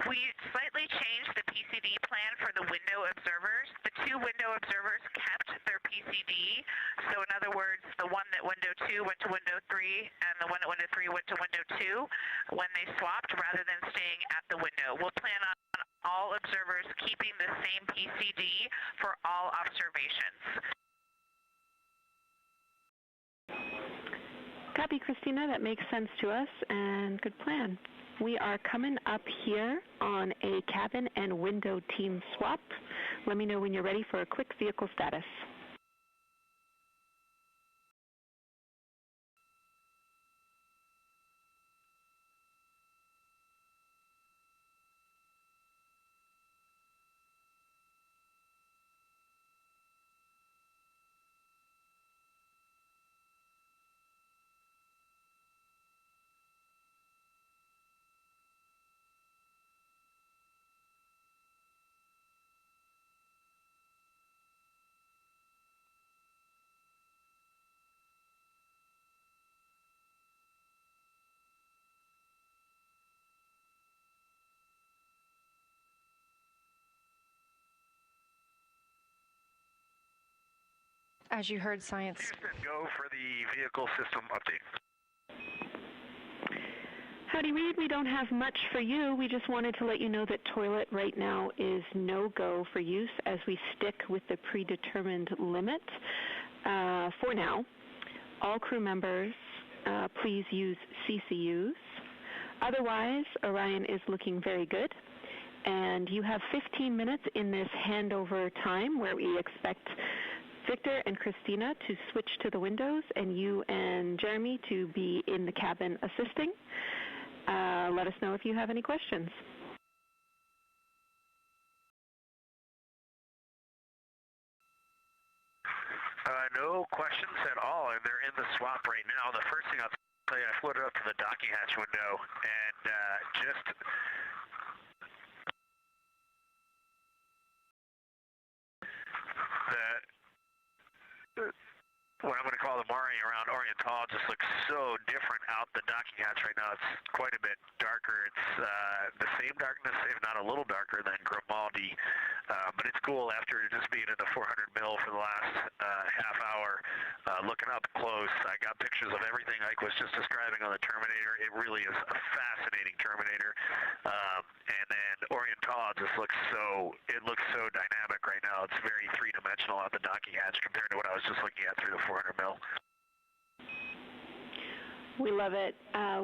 We slightly changed the PCD plan for the window observers. The two window observers kept their PCD. So in other words, the one that window 2 went to window 3 and the one at window 3 went to window 2 when they swapped rather than staying at the window. We'll plan on all observers keeping the same PCD for all observations. Copy, Christina. That makes sense to us, and good plan. We are coming up here on a cabin and window team swap. Let me know when you're ready for a quick vehicle status. As you heard, science. Houston, go for the vehicle system update. Howdy, Reed. We don't have much for you. We just wanted to let you know that toilet right now is no-go for use as we stick with the predetermined limit for now. All crew members, please use CCUs. Otherwise, Orion is looking very good. And you have 15 minutes in this handover time where we expect Victor and Christina to switch to the windows and you and Jeremy to be in the cabin assisting. Let us know if you have any questions. No questions at all, and they're in the swap right now. The first thing I'll tell you, I floated up to the docking hatch window and just what I'm going to call the Marin around Orion just looks so different out the docking hatch right now. It's quite a bit darker. It's the same darkness, if not a little darker than Grimaldi, but it's cool after just being in the 400 mil for the last half hour. Looking up close, I got pictures of everything Ike was just describing on the Terminator. It really is a fascinating Terminator. And then Orion just looks so dynamic right now. It's very three-dimensional out the docking hatch compared to what I was just looking at through the 400 mil. We love it.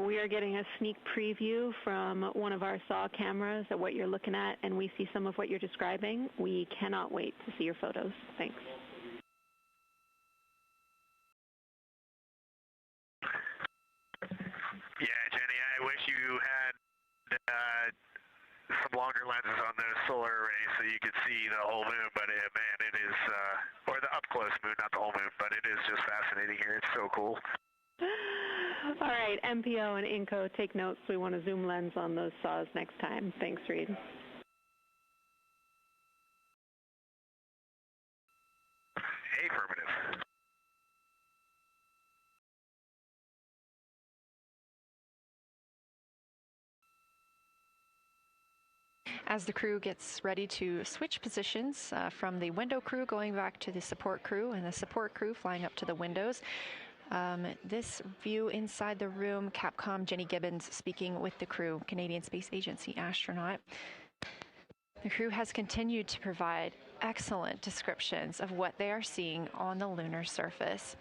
We are getting a sneak preview from one of our SAW cameras at what you're looking at, and we see some of what you're describing. We cannot wait to see your photos. Thanks. Yeah, Jenny, I wish you had some longer lenses on the solar array so you could see the whole moon, but man, it is, or the up-close moon, not the whole moon, but it is just fascinating here. It's so cool. All right, MPO and INCO, take notes. We want a zoom lens on those saws next time. Thanks, Reed. affirmative. As the crew gets ready to switch positions from the window crew going back to the support crew and the support crew flying up to the windows, this view inside the room, Capcom Jenny Gibbons speaking with the crew, Canadian Space Agency astronaut. The crew has continued to provide excellent descriptions of what they are seeing on the lunar surface.